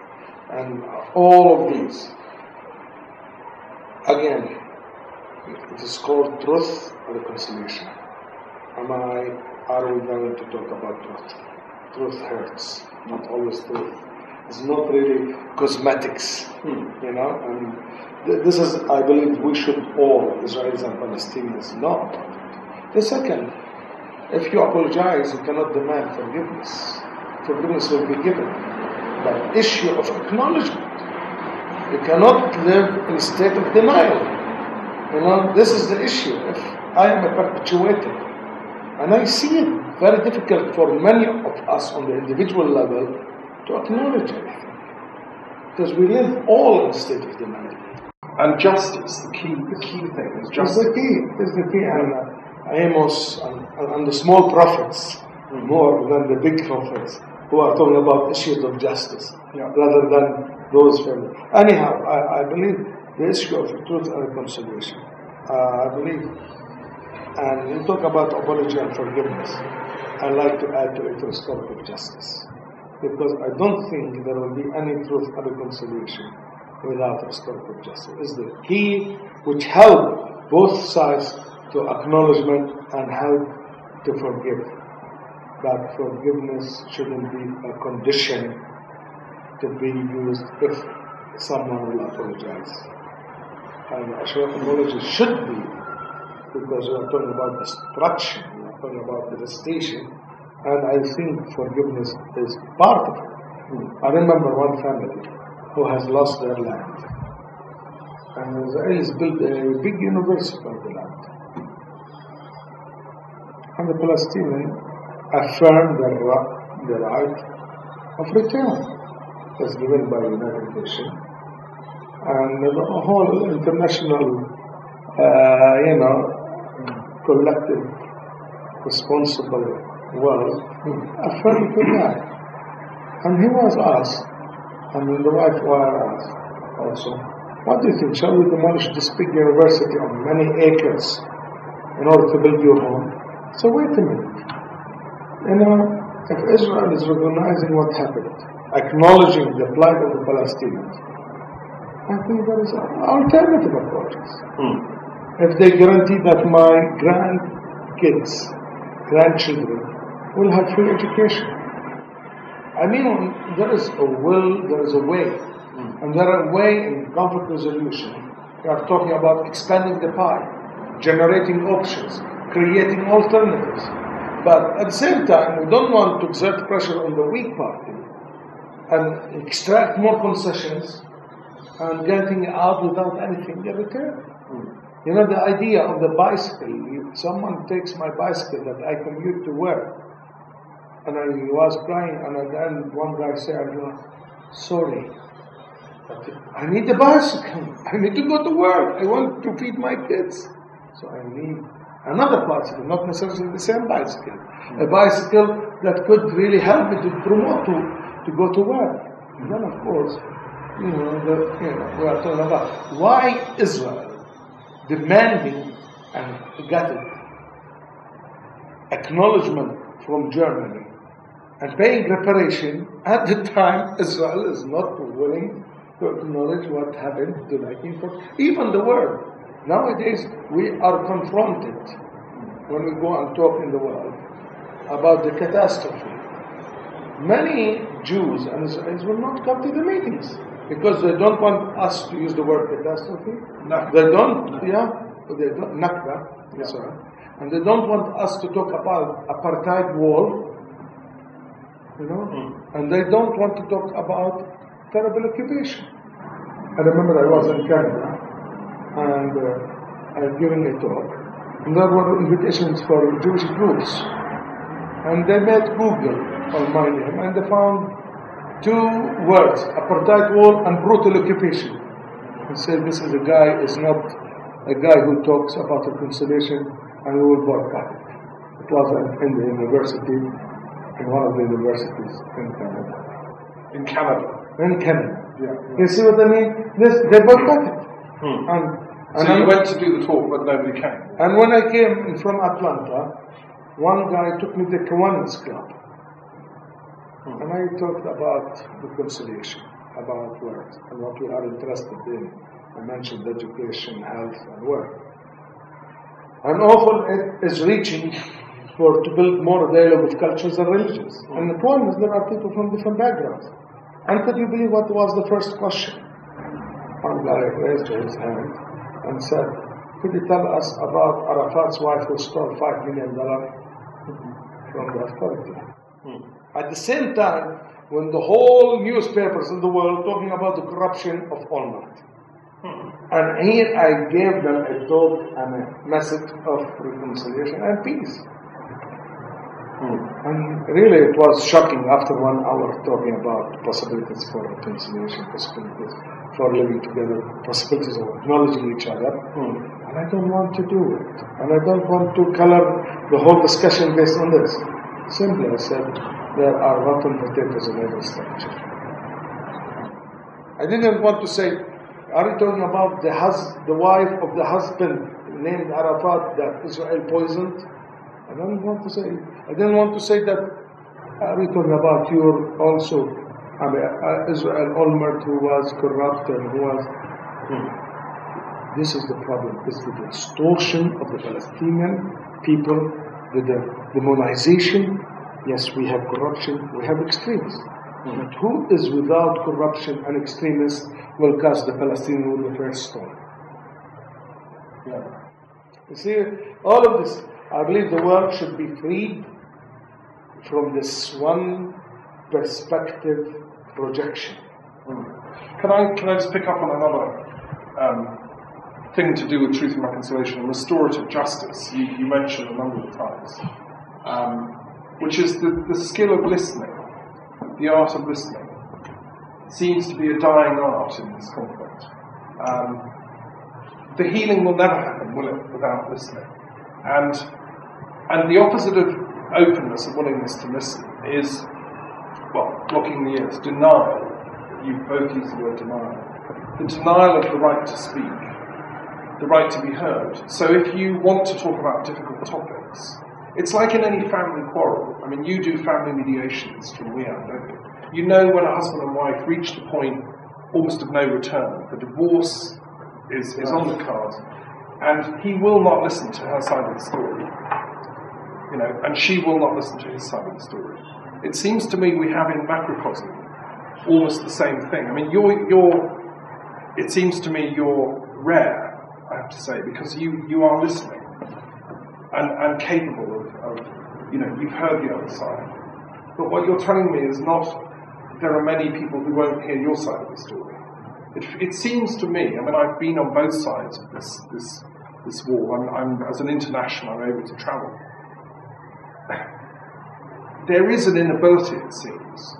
[SPEAKER 2] and all of these. Again, it is called truth and reconciliation. Are we going to talk about truth? Truth hurts, not always truth. It's not really cosmetics, and this is, I believe, we should all, Israelis and Palestinians, know about it. The second, if you apologize, you cannot demand forgiveness. Forgiveness will be given. But issue of acknowledgement, you cannot live in a state of denial. This is the issue. If I am a perpetuator, and I see it very difficult for many of us on the individual level to acknowledge anything, because we live all in a state of denial.
[SPEAKER 1] And justice, the key thing is justice.
[SPEAKER 2] It's the key, and Amos and the small prophets, more than the big prophets, who are talking about issues of justice, rather than those families. Anyhow, I believe the issue of truth and reconciliation. I believe, and you talk about apology and forgiveness, I like to add to it restorative justice. Because I don't think there will be any truth and reconciliation without restorative justice. It's the key which help both sides to acknowledgement and help to forgive. But forgiveness shouldn't be a condition to be used if someone will apologize. And apology should be, because we are talking about destruction, we are talking about devastation, and I think forgiveness is part of it. I remember one family who has lost their land, and the Israelis built a big university on the land, and the Palestinians affirmed the right of return, as given by the United Nations. and the whole international, collective, responsible world affirmed to that. And he was asked, and the wife was asked also, what do you think? Shall we demolish this big university on many acres in order to build your home? So wait a minute. If Israel is recognizing what happened, acknowledging the plight of the Palestinians, I think there is alternative approaches. If they guarantee that my grandchildren will have free education. I mean, there is a will, there is a way. And there are a way in conflict resolution. We are talking about expanding the pie, generating options, creating alternatives. But at the same time, we don't want to exert pressure on the weak party and extract more concessions and getting out without anything in return. You know, the idea of the bicycle, if someone takes my bicycle that I commute to work, and I was crying, and then one guy said, sorry, but I need the bicycle. I need to go to work. I want to feed my kids. So I need another bicycle, not necessarily the same bicycle. A bicycle that could really help me to promote to go to work. And then, of course, we are talking about why Israel demanding and getting acknowledgement from Germany and paying reparation at the time Israel is not willing to acknowledge what happened to 1940. Even the world. Nowadays we are confronted when we go and talk in the world about the catastrophe. Many Jews and Israelis will not come to the meetings because they don't want us to use the word catastrophe. They don't, Nakba, yes, sir. And they don't want us to talk about apartheid wall, and they don't want to talk about terrible occupation. I remember I was in Canada, and I was giving a talk, and there were invitations for Jewish groups, and they made Google on my name, and they found two words, apartheid wall and brutal occupation. And said, this is a guy, is not a guy who talks about reconciliation, and we will boycott it. It was in the university, in one of the universities in Canada.
[SPEAKER 1] In Canada?
[SPEAKER 2] In Canada.
[SPEAKER 1] Yeah.
[SPEAKER 2] You see what I mean? They boycotted. And
[SPEAKER 1] so you went to do the talk, but nobody came?
[SPEAKER 2] And when I came from Atlanta, one guy took me to the Kiwanis Club. And I talked about reconciliation, about work, and what we are interested in. I mentioned education, health, and work. And often it is reaching to build more dialogue of cultures and religions. And the point is there are people from different backgrounds. And could you believe what was the first question? One guy raised his hand and said, could you tell us about Arafat's wife who stole $5 million from the authority? At the same time, when the whole newspapers in the world talking about the corruption of Olmert. And here I gave them a talk and a message of reconciliation and peace. And really it was shocking after 1 hour talking about possibilities for reconciliation, possibilities for living together, possibilities of acknowledging each other. And I don't want to do it. And I don't want to color the whole discussion based on this. Simply I said, there are rotten potatoes in every structure. I didn't want to say, are you talking about the wife of the husband named Arafat that Israel poisoned? I didn't want to say that. Are we talking about your also Israel Olmert who was corrupt and who was? This is the problem. It's the distortion of the Palestinian people, the demonization. Yes, we have corruption, we have extremists. But who is without corruption and extremists will cast the Palestinian with the first stone? You see, all of this. I believe the world should be freed from this one perspective projection.
[SPEAKER 1] Can I just pick up on another thing to do with truth and reconciliation and restorative justice? You mentioned a number of times, which is the skill of listening, the art of listening. Seems to be a dying art in this conflict. the healing will never happen, will it, without listening? And the opposite of openness and willingness to listen is, well, blocking the ears, denial. You both use the word denial. The denial of the right to speak, the right to be heard. So if you want to talk about difficult topics, it's like in any family quarrel. I mean, you do family mediations from Riyadh, don't you? You know when a husband and wife reach the point almost of no return, the divorce is on the cards, and he will not listen to her side of the story, and she will not listen to his side of the story. It seems to me we have in macrocosm almost the same thing. I mean, it seems to me you're rare, I have to say, because you are listening and capable of you've heard the other side. But what you're telling me is not, there are many people who won't hear your side of the story. It seems to me, I mean, I've been on both sides of this war. I'm as an international, I'm able to travel. There is an inability, it seems,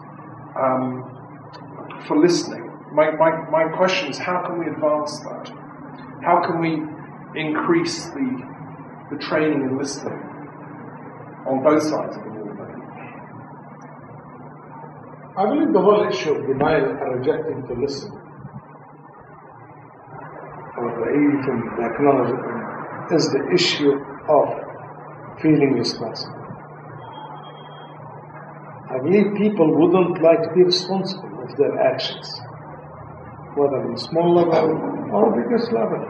[SPEAKER 1] for listening. My question is, how can we advance that? How can we increase the training in listening on both sides of the war?
[SPEAKER 5] I believe the whole issue of denial and rejecting to listen, or even the acknowledgement, is the issue of feeling responsible. I believe people wouldn't like to be responsible of their actions, whether on a small level or biggest level.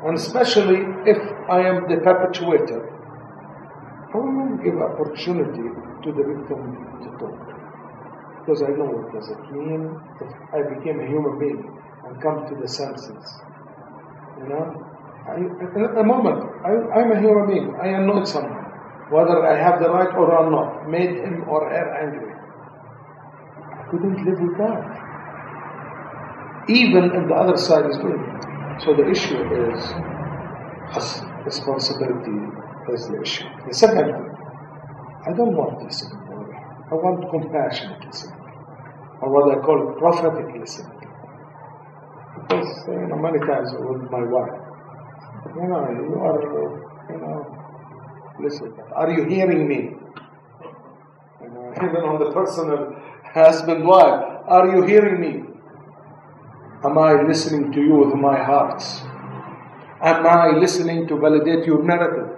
[SPEAKER 5] And especially if I am the perpetrator, I will not give opportunity to the victim to talk, because I know what does it mean if I became a human being and come to the senses. At the moment, I'm a human being. I annoyed someone, whether I have the right or I'm not, made him or her angry. I couldn't live with that, even if the other side is doing it. So the issue is responsibility is the issue. The second thing, I don't want listening. I want compassionate listening, or what I call prophetic listening. Because many times with my wife, you are, listen. Are you hearing me? Even on the personal husband-wife, are you hearing me? Am I listening to you with my heart? Am I listening to validate your narrative,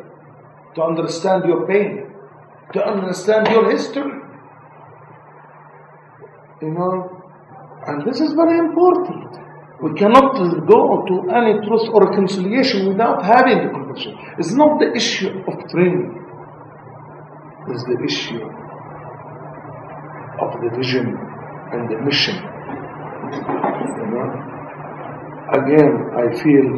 [SPEAKER 5] to understand your pain, to understand your history? And this is very important. We cannot go to any truth or reconciliation without having the conversation. It's not the issue of training. It's the issue of the vision and the mission. Again, I feel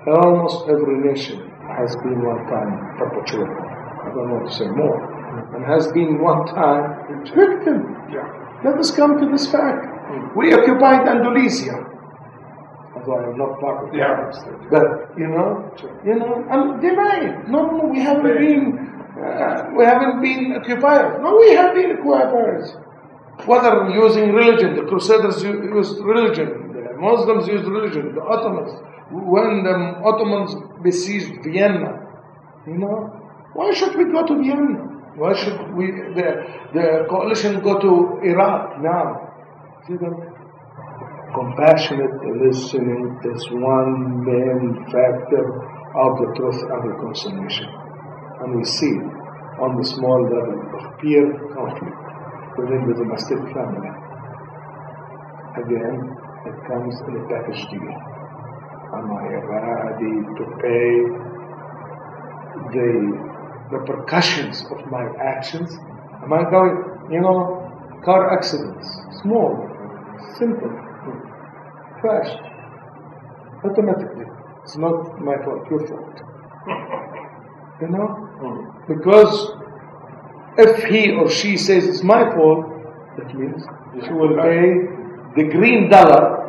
[SPEAKER 5] almost every nation has been one time perpetrator. I don't want to say more. And has been one time victim. Let us come to this fact. We occupied Andalusia, although I am not part of the Arabs. But and deny it. No, we haven't been occupiers. No, we have been occupiers. Whether using religion, the Crusaders used religion, the Muslims used religion, the Ottomans. When the Ottomans besieged Vienna, why should we go to Vienna? Why should the coalition go to Iraq now? Compassionate listening is one main factor of the truth and reconciliation. And we see on the small level of peer conflict within the domestic family. Again, it comes in a package deal. Am I ready to pay the repercussions of my actions? Am I going, car accidents, small, simple, crash, automatically. It's not my fault, your fault. Because if he or she says it's my fault, that means she will pay the green dollar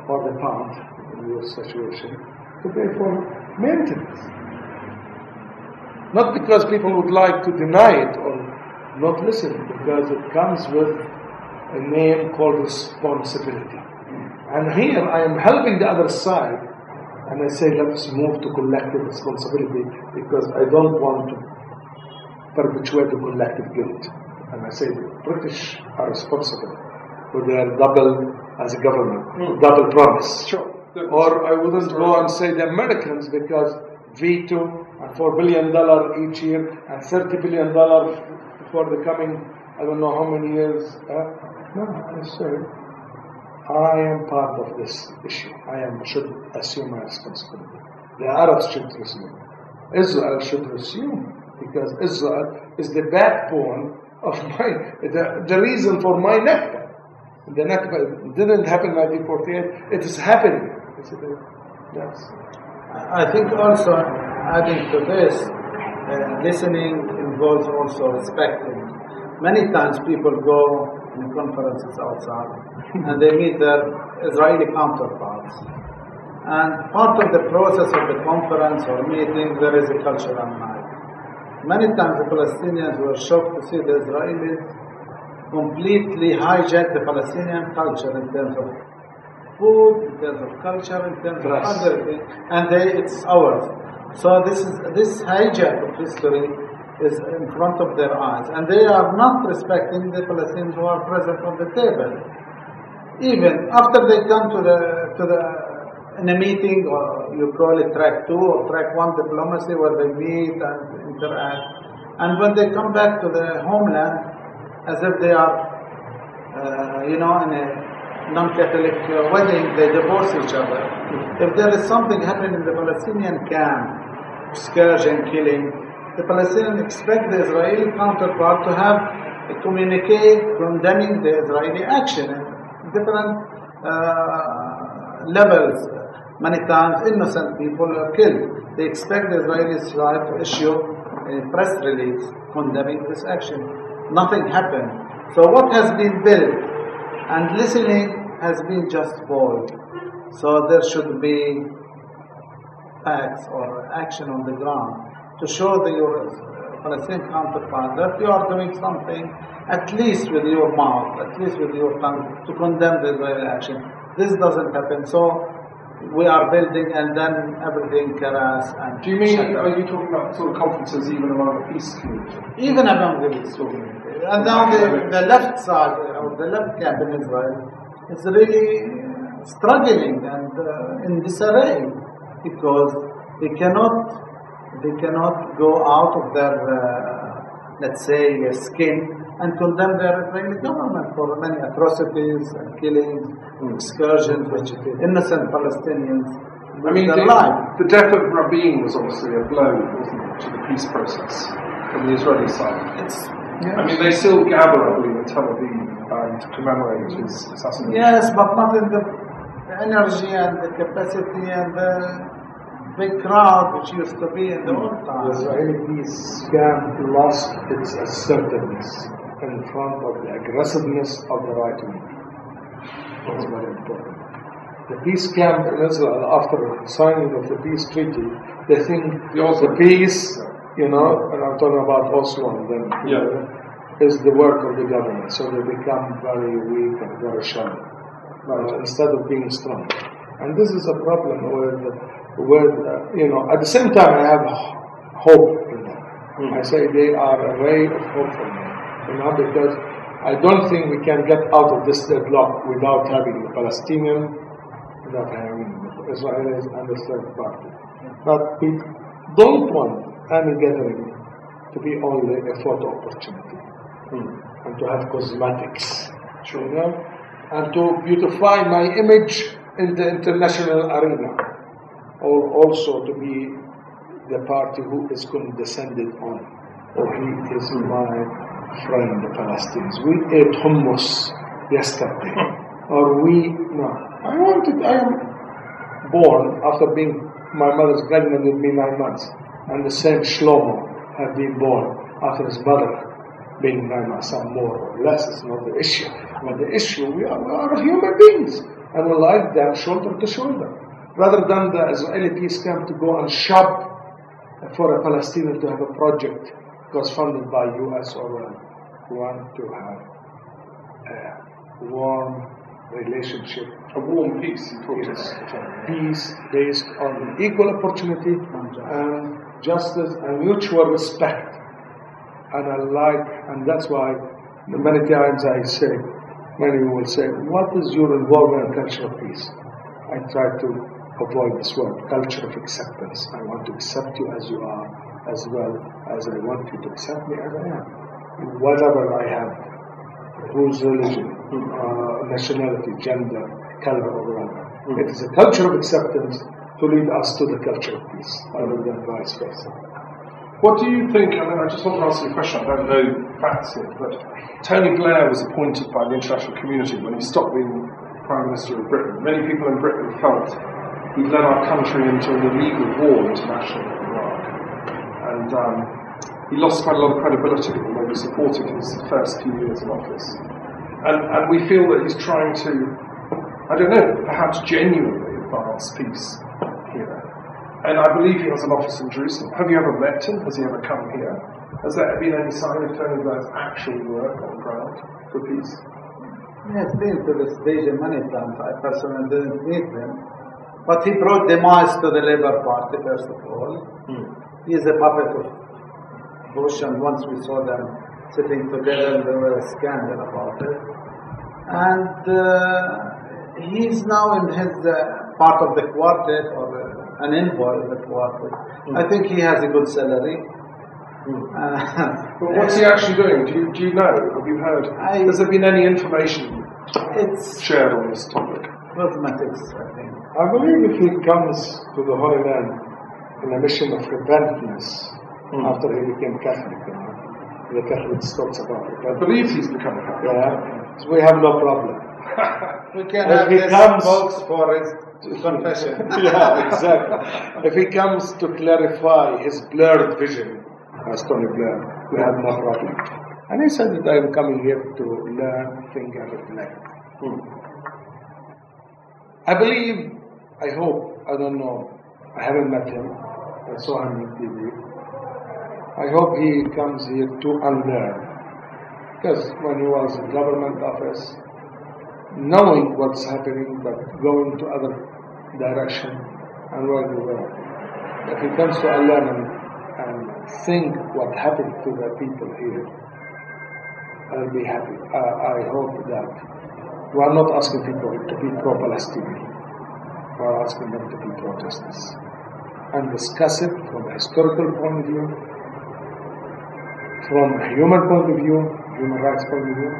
[SPEAKER 5] or the pound in your situation to pay for maintenance. Not because people would like to deny it or not listen, because it comes with a name called responsibility. And here I am helping the other side, and I say let's move to collective responsibility because I don't want to perpetuate the collective guilt. And I say the British are responsible for their double, as a government, double promise.
[SPEAKER 1] Sure.
[SPEAKER 5] Or I wouldn't go and say the Americans because veto and $4 billion each year and $30 billion for the coming, I don't know how many years. No, I say I am part of this issue. Should assume my responsibility. The Arabs should assume. Israel should assume because Israel is the backbone of the reason for my Nakba. The Nakba didn't happen in 1948. It is happening. Yes.
[SPEAKER 4] I think also adding to this, listening involves also respecting. Many times people go in conferences outside and they meet their Israeli counterparts. And part of the process of the conference or meeting, there is a cultural night. Many times the Palestinians were shocked to see the Israelis completely hijack the Palestinian culture in terms of food, in terms of culture, in terms of other things, and it's ours. So this hijack of history is in front of their eyes, and they are not respecting the Palestinians who are present on the table. Even after they come in a meeting, or you call it track 2 or track 1 diplomacy, where they meet and interact, and when they come back to the homeland, as if they are, in a non-Catholic wedding, they divorce each other. If there is something happening in the Palestinian camp, excursion, killing, the Palestinians expect the Israeli counterpart to have a communique condemning the Israeli action in different levels. Many times innocent people are killed. They expect the Israeli side to issue a press release condemning this action. Nothing happened. So what has been built and listening has been just void. So there should be facts or action on the ground to show your Palestinian counterpart that you are doing something, at least with your mouth, at least with your tongue, to condemn the Israeli action. This doesn't happen. So we are building and then everything chaos. And
[SPEAKER 1] do you mean, are you talking about sort of conferences even among the peace community?
[SPEAKER 4] Even among the peace community. And now the left side, or the left camp in Israel, is really struggling and in disarray because they cannot go out of their, let's say, skin and condemn their Israeli government for many atrocities and killings, excursions, which innocent Palestinians.
[SPEAKER 1] I mean, the death of Rabin was obviously a blow, wasn't it, to the peace process from the Israeli side. I mean, they still gather, I believe, in Tel Aviv to commemorate his assassination.
[SPEAKER 4] Yes, but not in the energy and the capacity and the big crowd which used to be in the old times.
[SPEAKER 5] The Israeli peace camp lost its assertiveness in front of the aggressiveness of the right wing. That's very important. The peace camp in Israel, after signing of the peace treaty, they think the peace, and I'm talking about Oslo and then, is the work of the government. So they become very weak and very shallow, instead of being strong. And this is a problem with at the same time I have hope in them. I say they are a ray of hope for me, because I don't think we can get out of this deadlock without having the Palestinian, without having the Israelis and the third party. But we don't want any gathering to be only a photo opportunity and to have cosmetics, and to beautify my image in the international arena, or also to be the party who is condescended on, or he is my friend, the Palestinians. We ate hummus yesterday, or I am born after being, my mother's pregnant with me 9 months, and the same Shlomo had been born after his mother being 9 months, some more or less. It's not the issue. But the issue, we are human beings, and we like them shoulder to shoulder. Rather than the Israeli peace camp to go and shop for a Palestinian to have a project that was funded by US or want to have warm relationship.
[SPEAKER 1] A warm peace, you talked
[SPEAKER 5] Yes.
[SPEAKER 1] about.
[SPEAKER 5] Peace based on equal opportunity and justice and mutual respect. And that's why many times I say, many will say, what is your involvement in culture of peace? I try to avoid this word, culture of acceptance. I want to accept you as you are, as well as I want you to accept me as I am. Whatever I have, whose religion, nationality, gender, color, or whatever. It is a culture of acceptance to lead us to the culture of peace, rather than vice versa.
[SPEAKER 1] What do you think, I mean, I just want to ask you a question, I don't know facts here, but Tony Blair was appointed by the international community when he stopped being Prime Minister of Britain. Many people in Britain felt he led our country into an illegal war internationally in Iraq. And he lost quite a lot of credibility, although we supported his first few years in office. And we feel that he's trying to, I don't know, perhaps genuinely advance peace here. And I believe he has an office in Jerusalem. Have you ever met him? Has he ever come here? Has there been any sign of Tony Blair's actual work on the ground for peace?
[SPEAKER 4] He has been to this region many times. I personally didn't meet him. But he brought demise to the Labour Party, first of all. He is a puppet of Bush, and once we saw them sitting together, there was a scandal about it. And he's now in his part of the quartet, or an envoy of the quartet. I think he has a good salary.
[SPEAKER 1] But what's he actually doing? Do you know? Have you heard? Has there been any information shared on this topic?
[SPEAKER 4] Mathematics, I think.
[SPEAKER 5] I believe if he comes to the Holy Land in a mission of repentance after he became Catholic, the Catholics talks about it.
[SPEAKER 1] I believe he's become a Catholic.
[SPEAKER 5] Yeah, so we have no problem.
[SPEAKER 4] We can have this box for his confession.
[SPEAKER 5] Yeah, exactly. If he comes to clarify his blurred vision, as Tony Blair, we have no problem. And he said that I am coming here to learn, think, and reflect. I believe, I hope, I don't know, I haven't met him, I saw him on TV. I hope he comes here to unlearn. Because when he was in government office, knowing what's happening, but going to other direction and where we were. If he comes to unlearn and think what happened to the people here, I'll be happy. I hope that we are not asking people to be pro-Palestinian. We are asking them to be pro-justice. And discuss it from a historical point of view, from a human point of view, human rights point of view,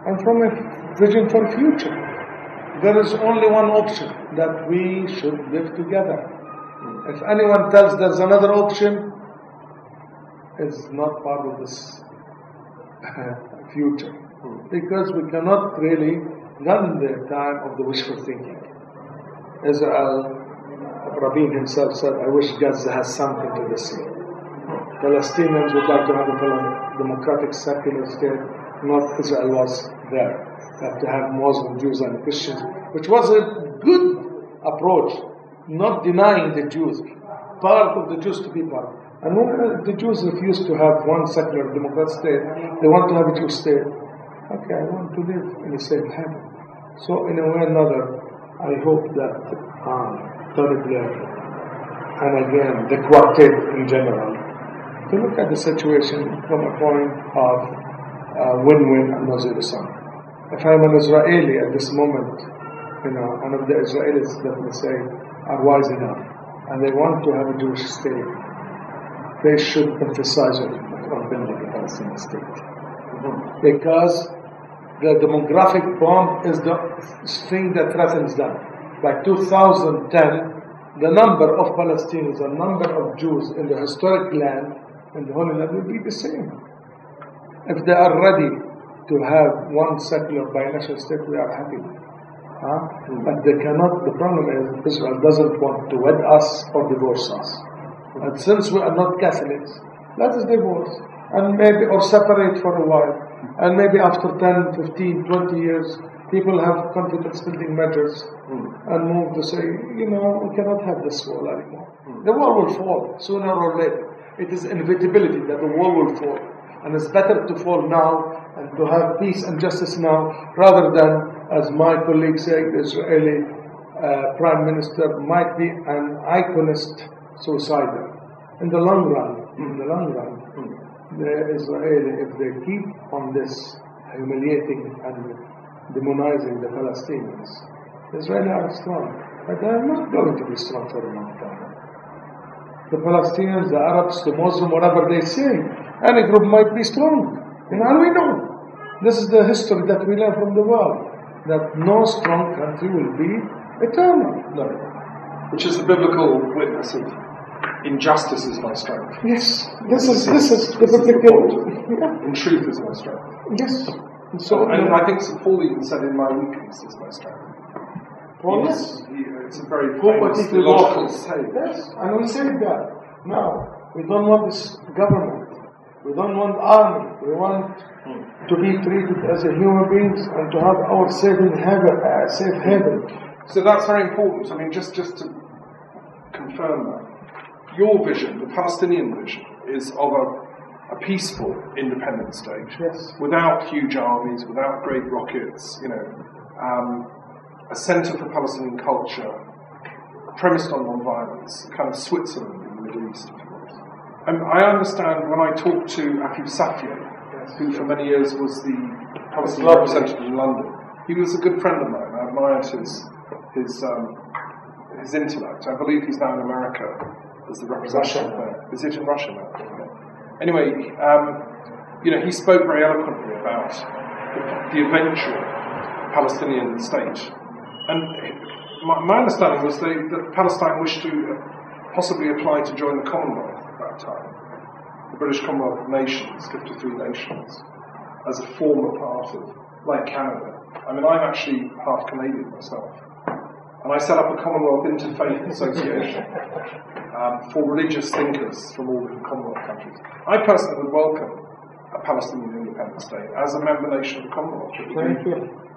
[SPEAKER 5] and from a vision for the future. There is only one option, that we should live together. If anyone tells there's another option, it's not part of this future. Because we cannot really run the time of the wishful thinking. Israel, Rabin himself said, I wish Gaza has something to the sea. Palestinians would like to have a democratic secular state, not Israel was there. You have to have Muslim Jews and Christians, which was a good approach, not denying the Jews, part of the Jews to be part. And when the Jews refuse to have one secular democratic state, they want to have a Jewish state. Okay, I want to live in the same heaven. So in a way or another, I hope that Tony Blair, and again, the quartet in general, to look at the situation from a point of win-win and no zero sum. If I'm an Israeli at this moment, and if the Israelis, let me say, are wise enough, and they want to have a Jewish state, they should emphasize on building a Palestinian state. Because the demographic bomb is the thing that threatens them. By 2010, the number of Palestinians and number of Jews in the historic land, in the Holy Land, will be the same. If they are ready to have one secular binational state, we are happy. But they cannot, the problem is Israel doesn't want to wed us or divorce us. And since we are not Catholics, let us divorce. And maybe, or separate for a while. And maybe after 10, 15, 20 years, people have confidence building measures and move to say, we cannot have this wall anymore. The wall will fall sooner or later. It is inevitability that the wall will fall. And it's better to fall now and to have peace and justice now, rather than, as my colleague said, the Israeli Prime Minister might be an iconist suicidal. In the long run, the Israeli, if they keep on this humiliating and demonizing the Palestinians, the Israelis are strong, but they are not going to be strong for a long time. The Palestinians, the Arabs, the Muslims, whatever they say, any group might be strong. And we know. This is the history that we learn from the world, that no strong country will be eternal.
[SPEAKER 1] No. Which is the biblical witness of injustice is my strength.
[SPEAKER 5] Yes. This is the biblical.
[SPEAKER 1] Yeah. In truth is my strength.
[SPEAKER 5] Yes.
[SPEAKER 1] And I think St. Paul even said, in my weakness is my strength.
[SPEAKER 5] Paul,
[SPEAKER 1] yes. It's a very famous theological saying.
[SPEAKER 5] Yes, and we say that. Now, we don't want this government. We don't want army. We want to be treated as a human beings and to have our safe haven.
[SPEAKER 1] So that's very important. I mean, just to confirm that, your vision, the Palestinian vision, is of a peaceful, independent state,
[SPEAKER 5] yes,
[SPEAKER 1] without huge armies, without great rockets. A centre for Palestinian culture, premised on non-violence, kind of Switzerland in the Middle East. And I understand when I talked to Afif Safieh, who for many years was the Palestinian representative in London, he was a good friend of mine. I admired his intellect. I believe he's now in America as the representative there. Is it in Russia now? Anyway, he spoke very eloquently about the eventual Palestinian state. And my understanding was that Palestine wished to possibly apply to join the Commonwealth at that time, the British Commonwealth of Nations, 53 nations, as a former part of, like Canada. I mean, I'm actually half Canadian myself. And I set up a Commonwealth Interfaith Association for religious thinkers from all different Commonwealth countries. I personally would welcome a Palestinian independent state as a member nation of the Commonwealth.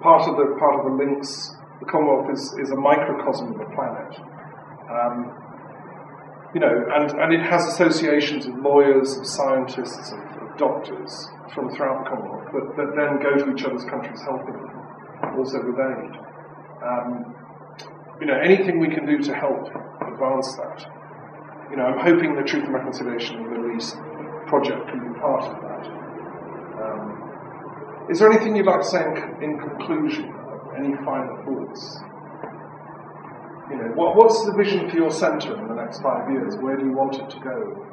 [SPEAKER 1] Part of the links. The Commonwealth is a microcosm of the planet, and it has associations of lawyers, of scientists, of doctors from throughout the Commonwealth that then go to each other's countries helping them, also with aid. Anything we can do to help advance that. I'm hoping the Truth and Reconciliation in the Middle East project can be part of that. Is there anything you'd like to say in conclusion? Any final thoughts? What's the vision for your centre in the next 5 years? Where do you want it to go?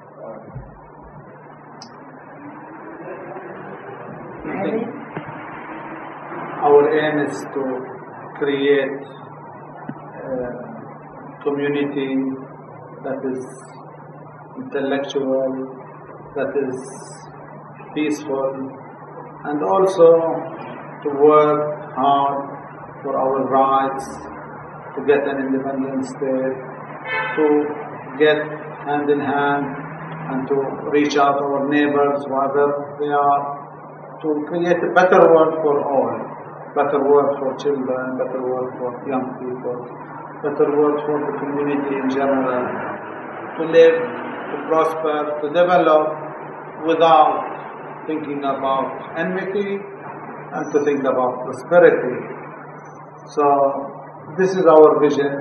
[SPEAKER 4] Our aim is to create a community that is intellectual, that is peaceful, and also to work hard for our rights, to get an independent state, to get hand in hand and to reach out to our neighbors, wherever they are, to create a better world for all, better world for children, better world for young people, better world for the community in general, to live, to prosper, to develop without thinking about enmity and to think about prosperity. So this is our vision,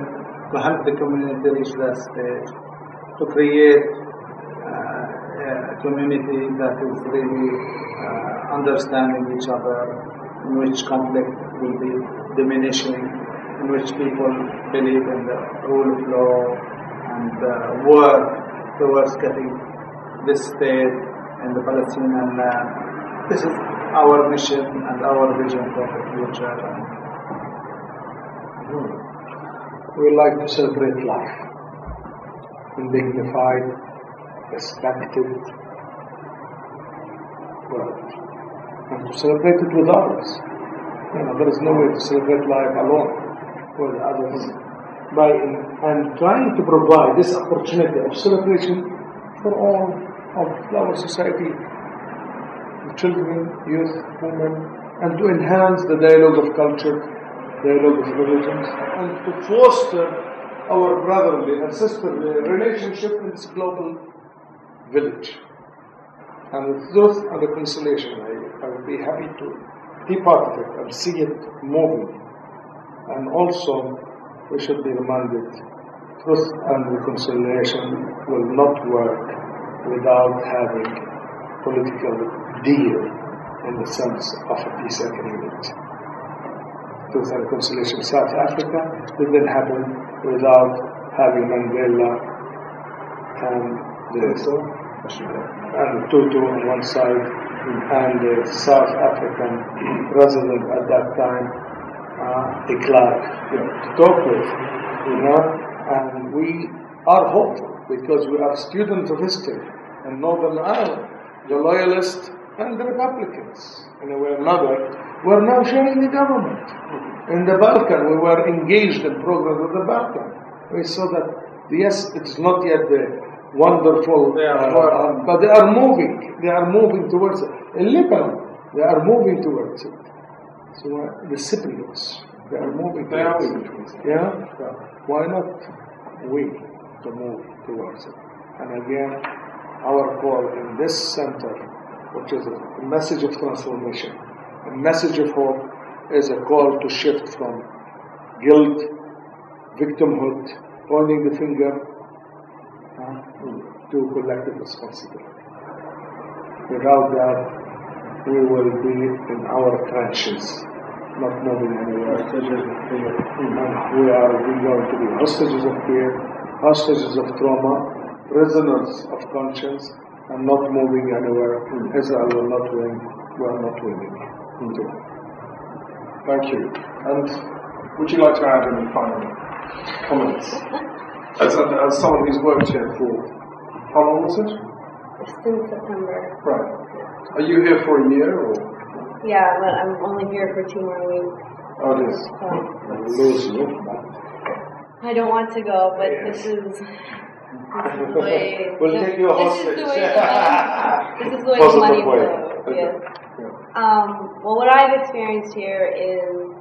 [SPEAKER 4] to help the community reach that stage, to create a community that is really understanding each other, in which conflict will be diminishing, in which people believe in the rule of law and work towards getting this state in the Palestinian land. This is our mission and our vision for the future.
[SPEAKER 5] We like to celebrate life in dignified, respected world, and to celebrate it with others. There is no way to celebrate life alone with others. And trying to provide this opportunity of celebration for all of our society, children, youth, women, and to enhance the dialogue of culture, dialogue of religions, and to foster our brotherly and sisterly relationship in this global village. And the truth and reconciliation, I would be happy to be part of it and see it moving. And also, we should be reminded, truth and reconciliation will not work without having political deal in the sense of a peace agreement. Truth and reconciliation in South Africa didn't happen without having Mandela and Tutu on one side and the South African president at that time, de Klerk, to talk with, and we are hopeful because we are students of history in Northern Ireland, the loyalists and the Republicans, in a way or another, were now sharing the government. In the Balkan, we were engaged in programs of the Balkan. We saw that, yes, it's not yet the wonderful, but they are moving towards it. In Lebanon, they are moving towards it. So the Cypriots, they are moving towards it. Yeah? Why not we to move towards it? And again, our call in this center, which is a message of transformation, a message of hope, is a call to shift from guilt, victimhood, pointing the finger, to collective responsibility. Without that, we will be in our trenches, not moving anywhere. And we are going to be hostages of fear, hostages of trauma, prisoners of conscience, and not moving anywhere. Israel will not win. We are not winning.
[SPEAKER 1] Thank you. And would you like to add any final comments? As someone who's worked here for, how long was it?
[SPEAKER 3] Since September.
[SPEAKER 1] Right. Are you here for a year or?
[SPEAKER 3] Yeah, but I'm only here for 2 more weeks.
[SPEAKER 1] Oh, it is.
[SPEAKER 3] I don't want to go, but this is way.
[SPEAKER 5] We'll take you a hostage.
[SPEAKER 3] This is the way the money flows. Yes. Well, what I've experienced here is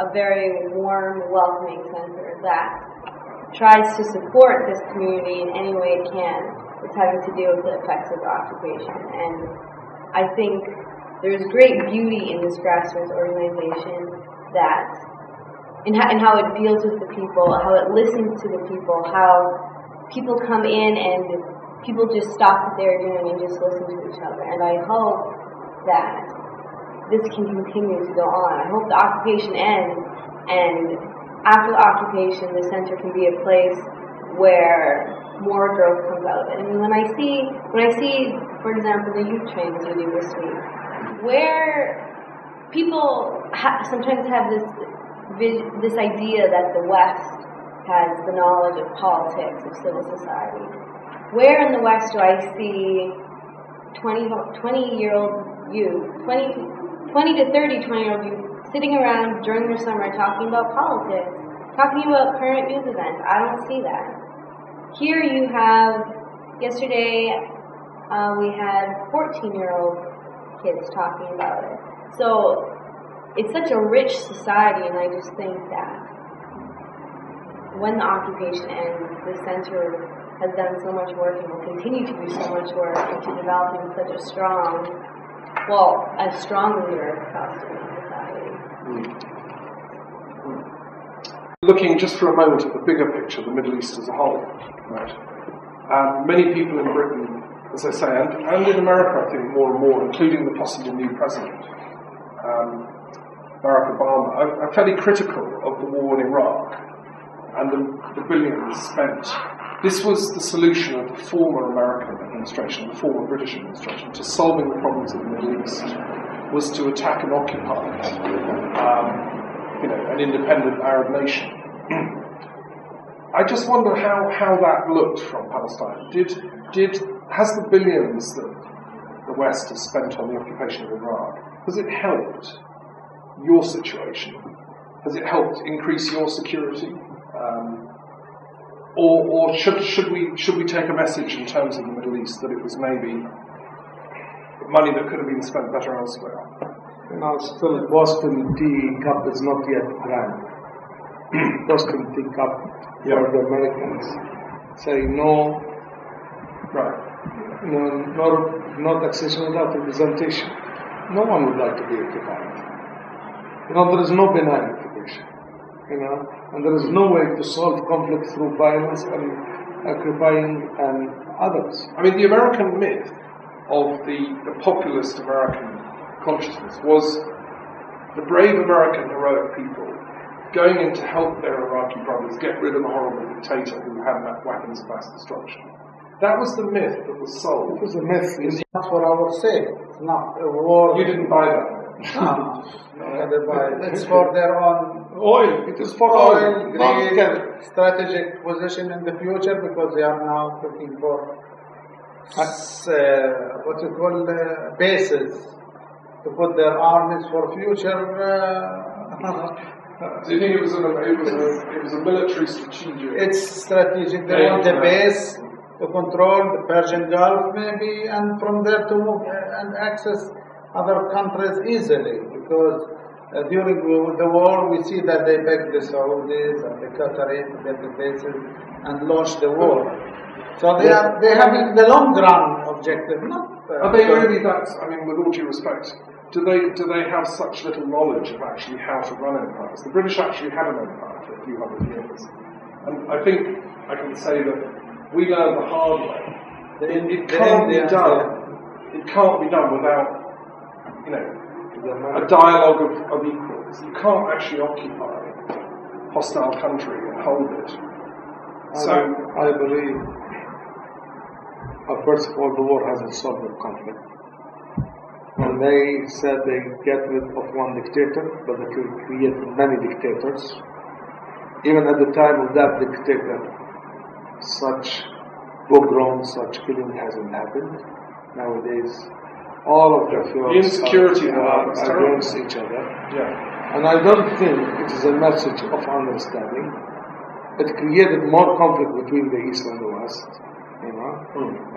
[SPEAKER 3] a very warm, welcoming center that tries to support this community in any way it can. It's having to deal with the effects of the occupation. And I think there's great beauty in this grassroots organization that, in how it deals with the people, how it listens to the people, how people come in and people just stop what they're doing and just listen to each other. And I hope that this can continue to go on. I hope the occupation ends, and after the occupation, the center can be a place where more growth comes out of it. I mean, when I see, for example, the youth trainings we do this week, where people sometimes have this idea that the West has the knowledge of politics, of civil society. Where in the West do I see 20-year-old youth, 20 to 30 20-year-old youth sitting around during their summer talking about politics, talking about current news events? I don't see that. Here you have, yesterday we had 14-year-old kids talking about it. So it's such a rich society, and I just think that when the occupation ends, the center has done so much work and will continue to do so much work into developing such a strong leader of Palestinian society.
[SPEAKER 1] Looking just for a moment at the bigger picture, the Middle East as a whole, right? Many people in Britain, as I say, and in America, I think more and more, including the possible new president, Barack Obama, are fairly critical of the war in Iraq and the billions spent. This was the solution of the former American administration, the former British administration, to solving the problems of the Middle East, was to attack and occupy an independent Arab nation. I just wonder how that looked from Palestine. Has the billions that the West has spent on the occupation of Iraq, has it helped your situation? Has it helped increase your security? Or should we take a message in terms of the Middle East that it was maybe money that could have been spent better elsewhere?
[SPEAKER 5] Still Boston teacup is not yet drank. Boston teacup for the Americans say no.
[SPEAKER 1] Right.
[SPEAKER 5] not accession without representation. No one would like to be occupied. There is no benign occupation. And there is no way to solve conflict through violence and occupying and others.
[SPEAKER 1] I mean, the American myth of the populist American consciousness was the brave American heroic people going in to help their Iraqi brothers get rid of a horrible dictator who had weapons of mass destruction. That was the myth that was sold.
[SPEAKER 5] It was a myth.
[SPEAKER 4] It's not for our sake. It's not a war.
[SPEAKER 1] You didn't buy that.
[SPEAKER 4] No, they buy it. It's for their own
[SPEAKER 5] oil. It is for
[SPEAKER 4] oil,
[SPEAKER 5] greed,
[SPEAKER 4] strategic position in the future, because they are now looking for what you call bases to put their armies for future.
[SPEAKER 1] Do you think it was a military strategic?
[SPEAKER 4] It's strategic. They want a base to control the Persian Gulf, maybe, and from there to move and access other countries easily. Because during the war, we see that they begged the Saudis and the Qataris to get the bases and launch the war. So they are having the long run objective.
[SPEAKER 1] Are they really that? I mean, with all due respect, do they have such little knowledge of actually how to run empires? The British actually had an empire for a few hundred years, and I think I can say that we learned the hard way. It can't be done. It can't be done without, a dialogue of equals. You can't actually occupy a hostile country and hold it. So
[SPEAKER 5] I believe, first of all, the war hasn't solved the conflict. When they said they get rid of one dictator, but they could create many dictators. Even at the time of that dictator, such pogroms, such killing hasn't happened. Nowadays, all of the
[SPEAKER 1] insecurity
[SPEAKER 5] are against each other.
[SPEAKER 1] Yeah.
[SPEAKER 5] And I don't think it is a message of understanding. It created more conflict between the East and the West.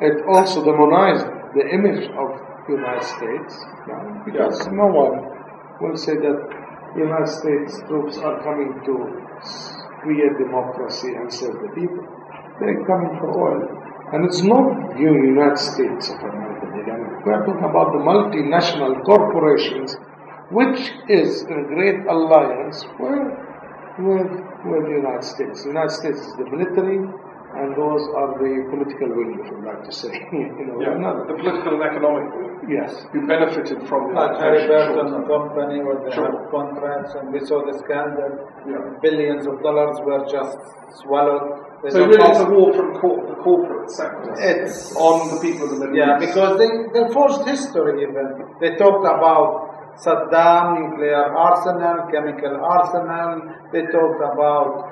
[SPEAKER 5] It also demonized the image of the United States, because no one will say that the United States troops are coming to create democracy and serve the people. They're coming for oil. And it's not the United States of America. We are talking about the multinational corporations, which is in great alliance with the United States. The United States is the military, and those are the political wing, if you like to say.
[SPEAKER 1] The political and economic wing.
[SPEAKER 5] Yes.
[SPEAKER 1] Who benefited from the
[SPEAKER 4] like Halliburton company, where they have contracts, and we saw the scandal. Billions of dollars were just swallowed.
[SPEAKER 1] So really it's a war from the corporate sector on the people of the Middle East.
[SPEAKER 4] Yeah, because they forged history even. They talked about Saddam, nuclear arsenal, chemical arsenal. They talked about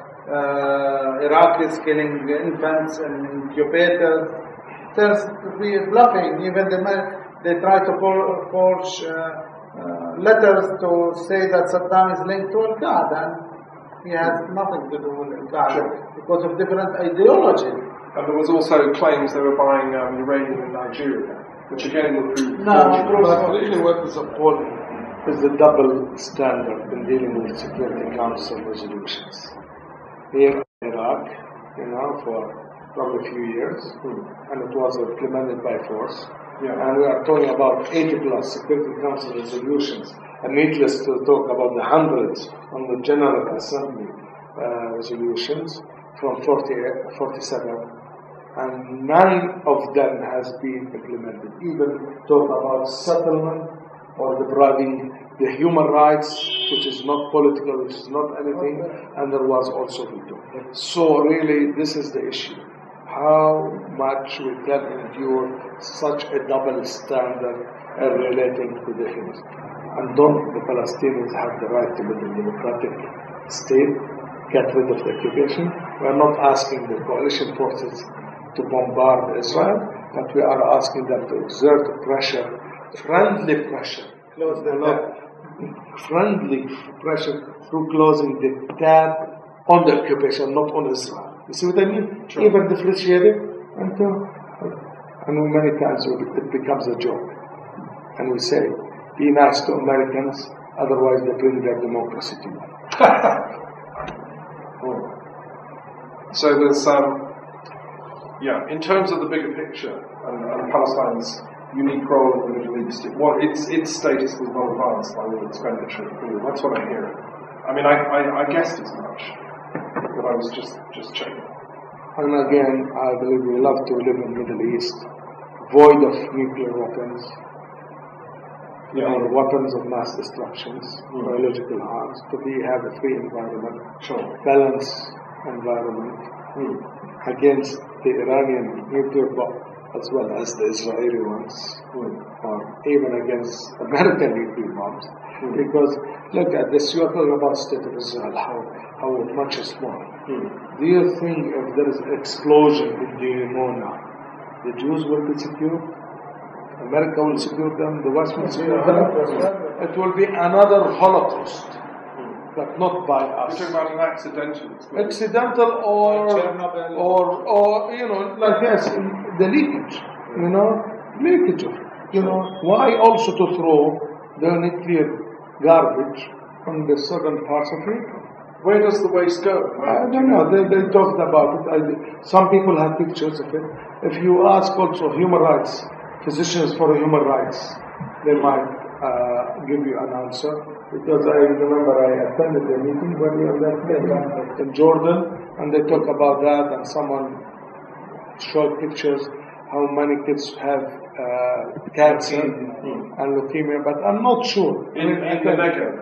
[SPEAKER 4] Iraqis killing infants and incubators. There's bluffing. Even they try to forge letters to say that Saddam is linked to Al-Qaeda, and he has nothing to do with Al-Qaeda because of different ideology.
[SPEAKER 1] And there was also claims they were buying uranium in Nigeria, which again would prove...
[SPEAKER 5] But really what is appalling is the double standard in dealing with Security Council resolutions. Here in Iraq, for probably a few years, and it was implemented by force. And we are talking about 80 plus Security Council resolutions, and needless to talk about the hundreds on the General Assembly resolutions from 47, and none of them has been implemented. Even talk about settlement or depriving the human rights, which is not political, which is not anything, and there was also veto. So really, this is the issue. How much we can endure such a double standard relating to the humans. And don't the Palestinians have the right to build a democratic state, get rid of the occupation? We are not asking the coalition forces to bombard Israel, but we are asking them to exert pressure, friendly pressure, friendly pressure through closing the tab on the occupation, not on Israel. You see what I mean?
[SPEAKER 1] Sure.
[SPEAKER 5] Even differentiated and many times it becomes a joke. And we say, be nice to Americans, otherwise they bring their democracy to you.
[SPEAKER 1] So there's, in terms of the bigger picture, and Palestine's unique role in the Middle East. Its status was not advanced by the expenditure. That's what I hear. I mean, I guessed as much, but I was just checking.
[SPEAKER 5] And again, I believe we love to live in the Middle East, void of nuclear weapons, or weapons of mass destructions, biological harms, to have a free environment, balanced environment, against the Iranian nuclear bomb, as well as the Israeli ones, or even against American nuclear bombs. Because look at this, you are talking about state of Israel, how much is small. Do you think if there is an explosion in Dimona, the Jews will be secure? America will secure them, the West will secure them? It will be another Holocaust, but not by us.
[SPEAKER 1] You're talking about an accidental explosion.
[SPEAKER 5] Accidental or like yes, the leakage, leakage of, why also to throw the nuclear garbage on the southern parts of Israel?
[SPEAKER 1] Where does the waste go?
[SPEAKER 5] I don't know. They talked about it. Some people have pictures of it. If you ask also human rights, physicians for human rights, they might give you an answer. Because I remember I attended a meeting when we were there in Jordan, and they talk about that, and someone showed pictures how many kids have cancer and leukemia, but I'm not sure.
[SPEAKER 1] In the Mecca?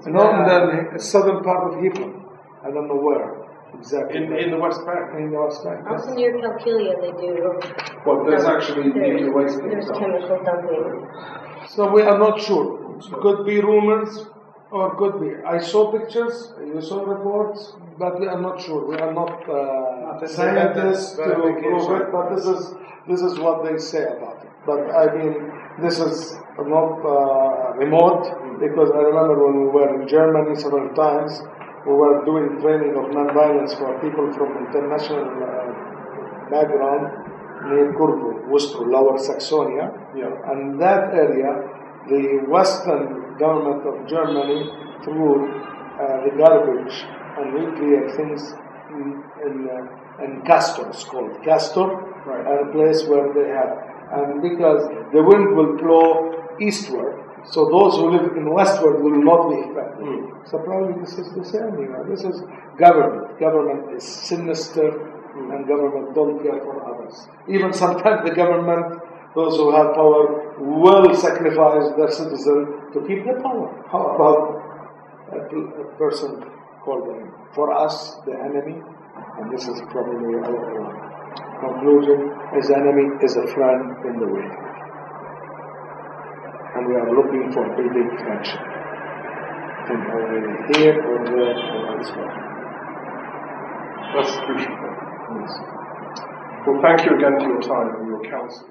[SPEAKER 5] No, in the southern part of Hebron. I don't know where exactly.
[SPEAKER 1] In the West Bank?
[SPEAKER 5] In the West Bank.
[SPEAKER 3] Also near Calcilia they do.
[SPEAKER 1] Well, there's actually nuclear waste.
[SPEAKER 3] There's chemical dumping.
[SPEAKER 5] So we are not sure. Could be rumors, or could be. I saw pictures, you saw reports, but we are not sure. We are not scientists to prove it, but this is what they say about it. But I mean, this is not remote, because I remember when we were in Germany several times, we were doing training of nonviolence for people from international background near Kurbu, Worcester, Lower Saxonia, and that area, the Western government of Germany threw the garbage and nuclear things in Castor, it's called Castor, a place where they have. And because the wind will blow eastward, so those who live in westward will not be affected. So probably this is the same, this is government. Government is sinister, and government don't care for others. Even sometimes the government, those who have power, will sacrifice their citizen to keep the power. How about a person called them? For us, the enemy, and this is probably our conclusion, his enemy is a friend in the waiting. And we are looking for building friendship. Either here or there or elsewhere.
[SPEAKER 1] That's crucial. Yes. Well, thank you again for your time and your counsel.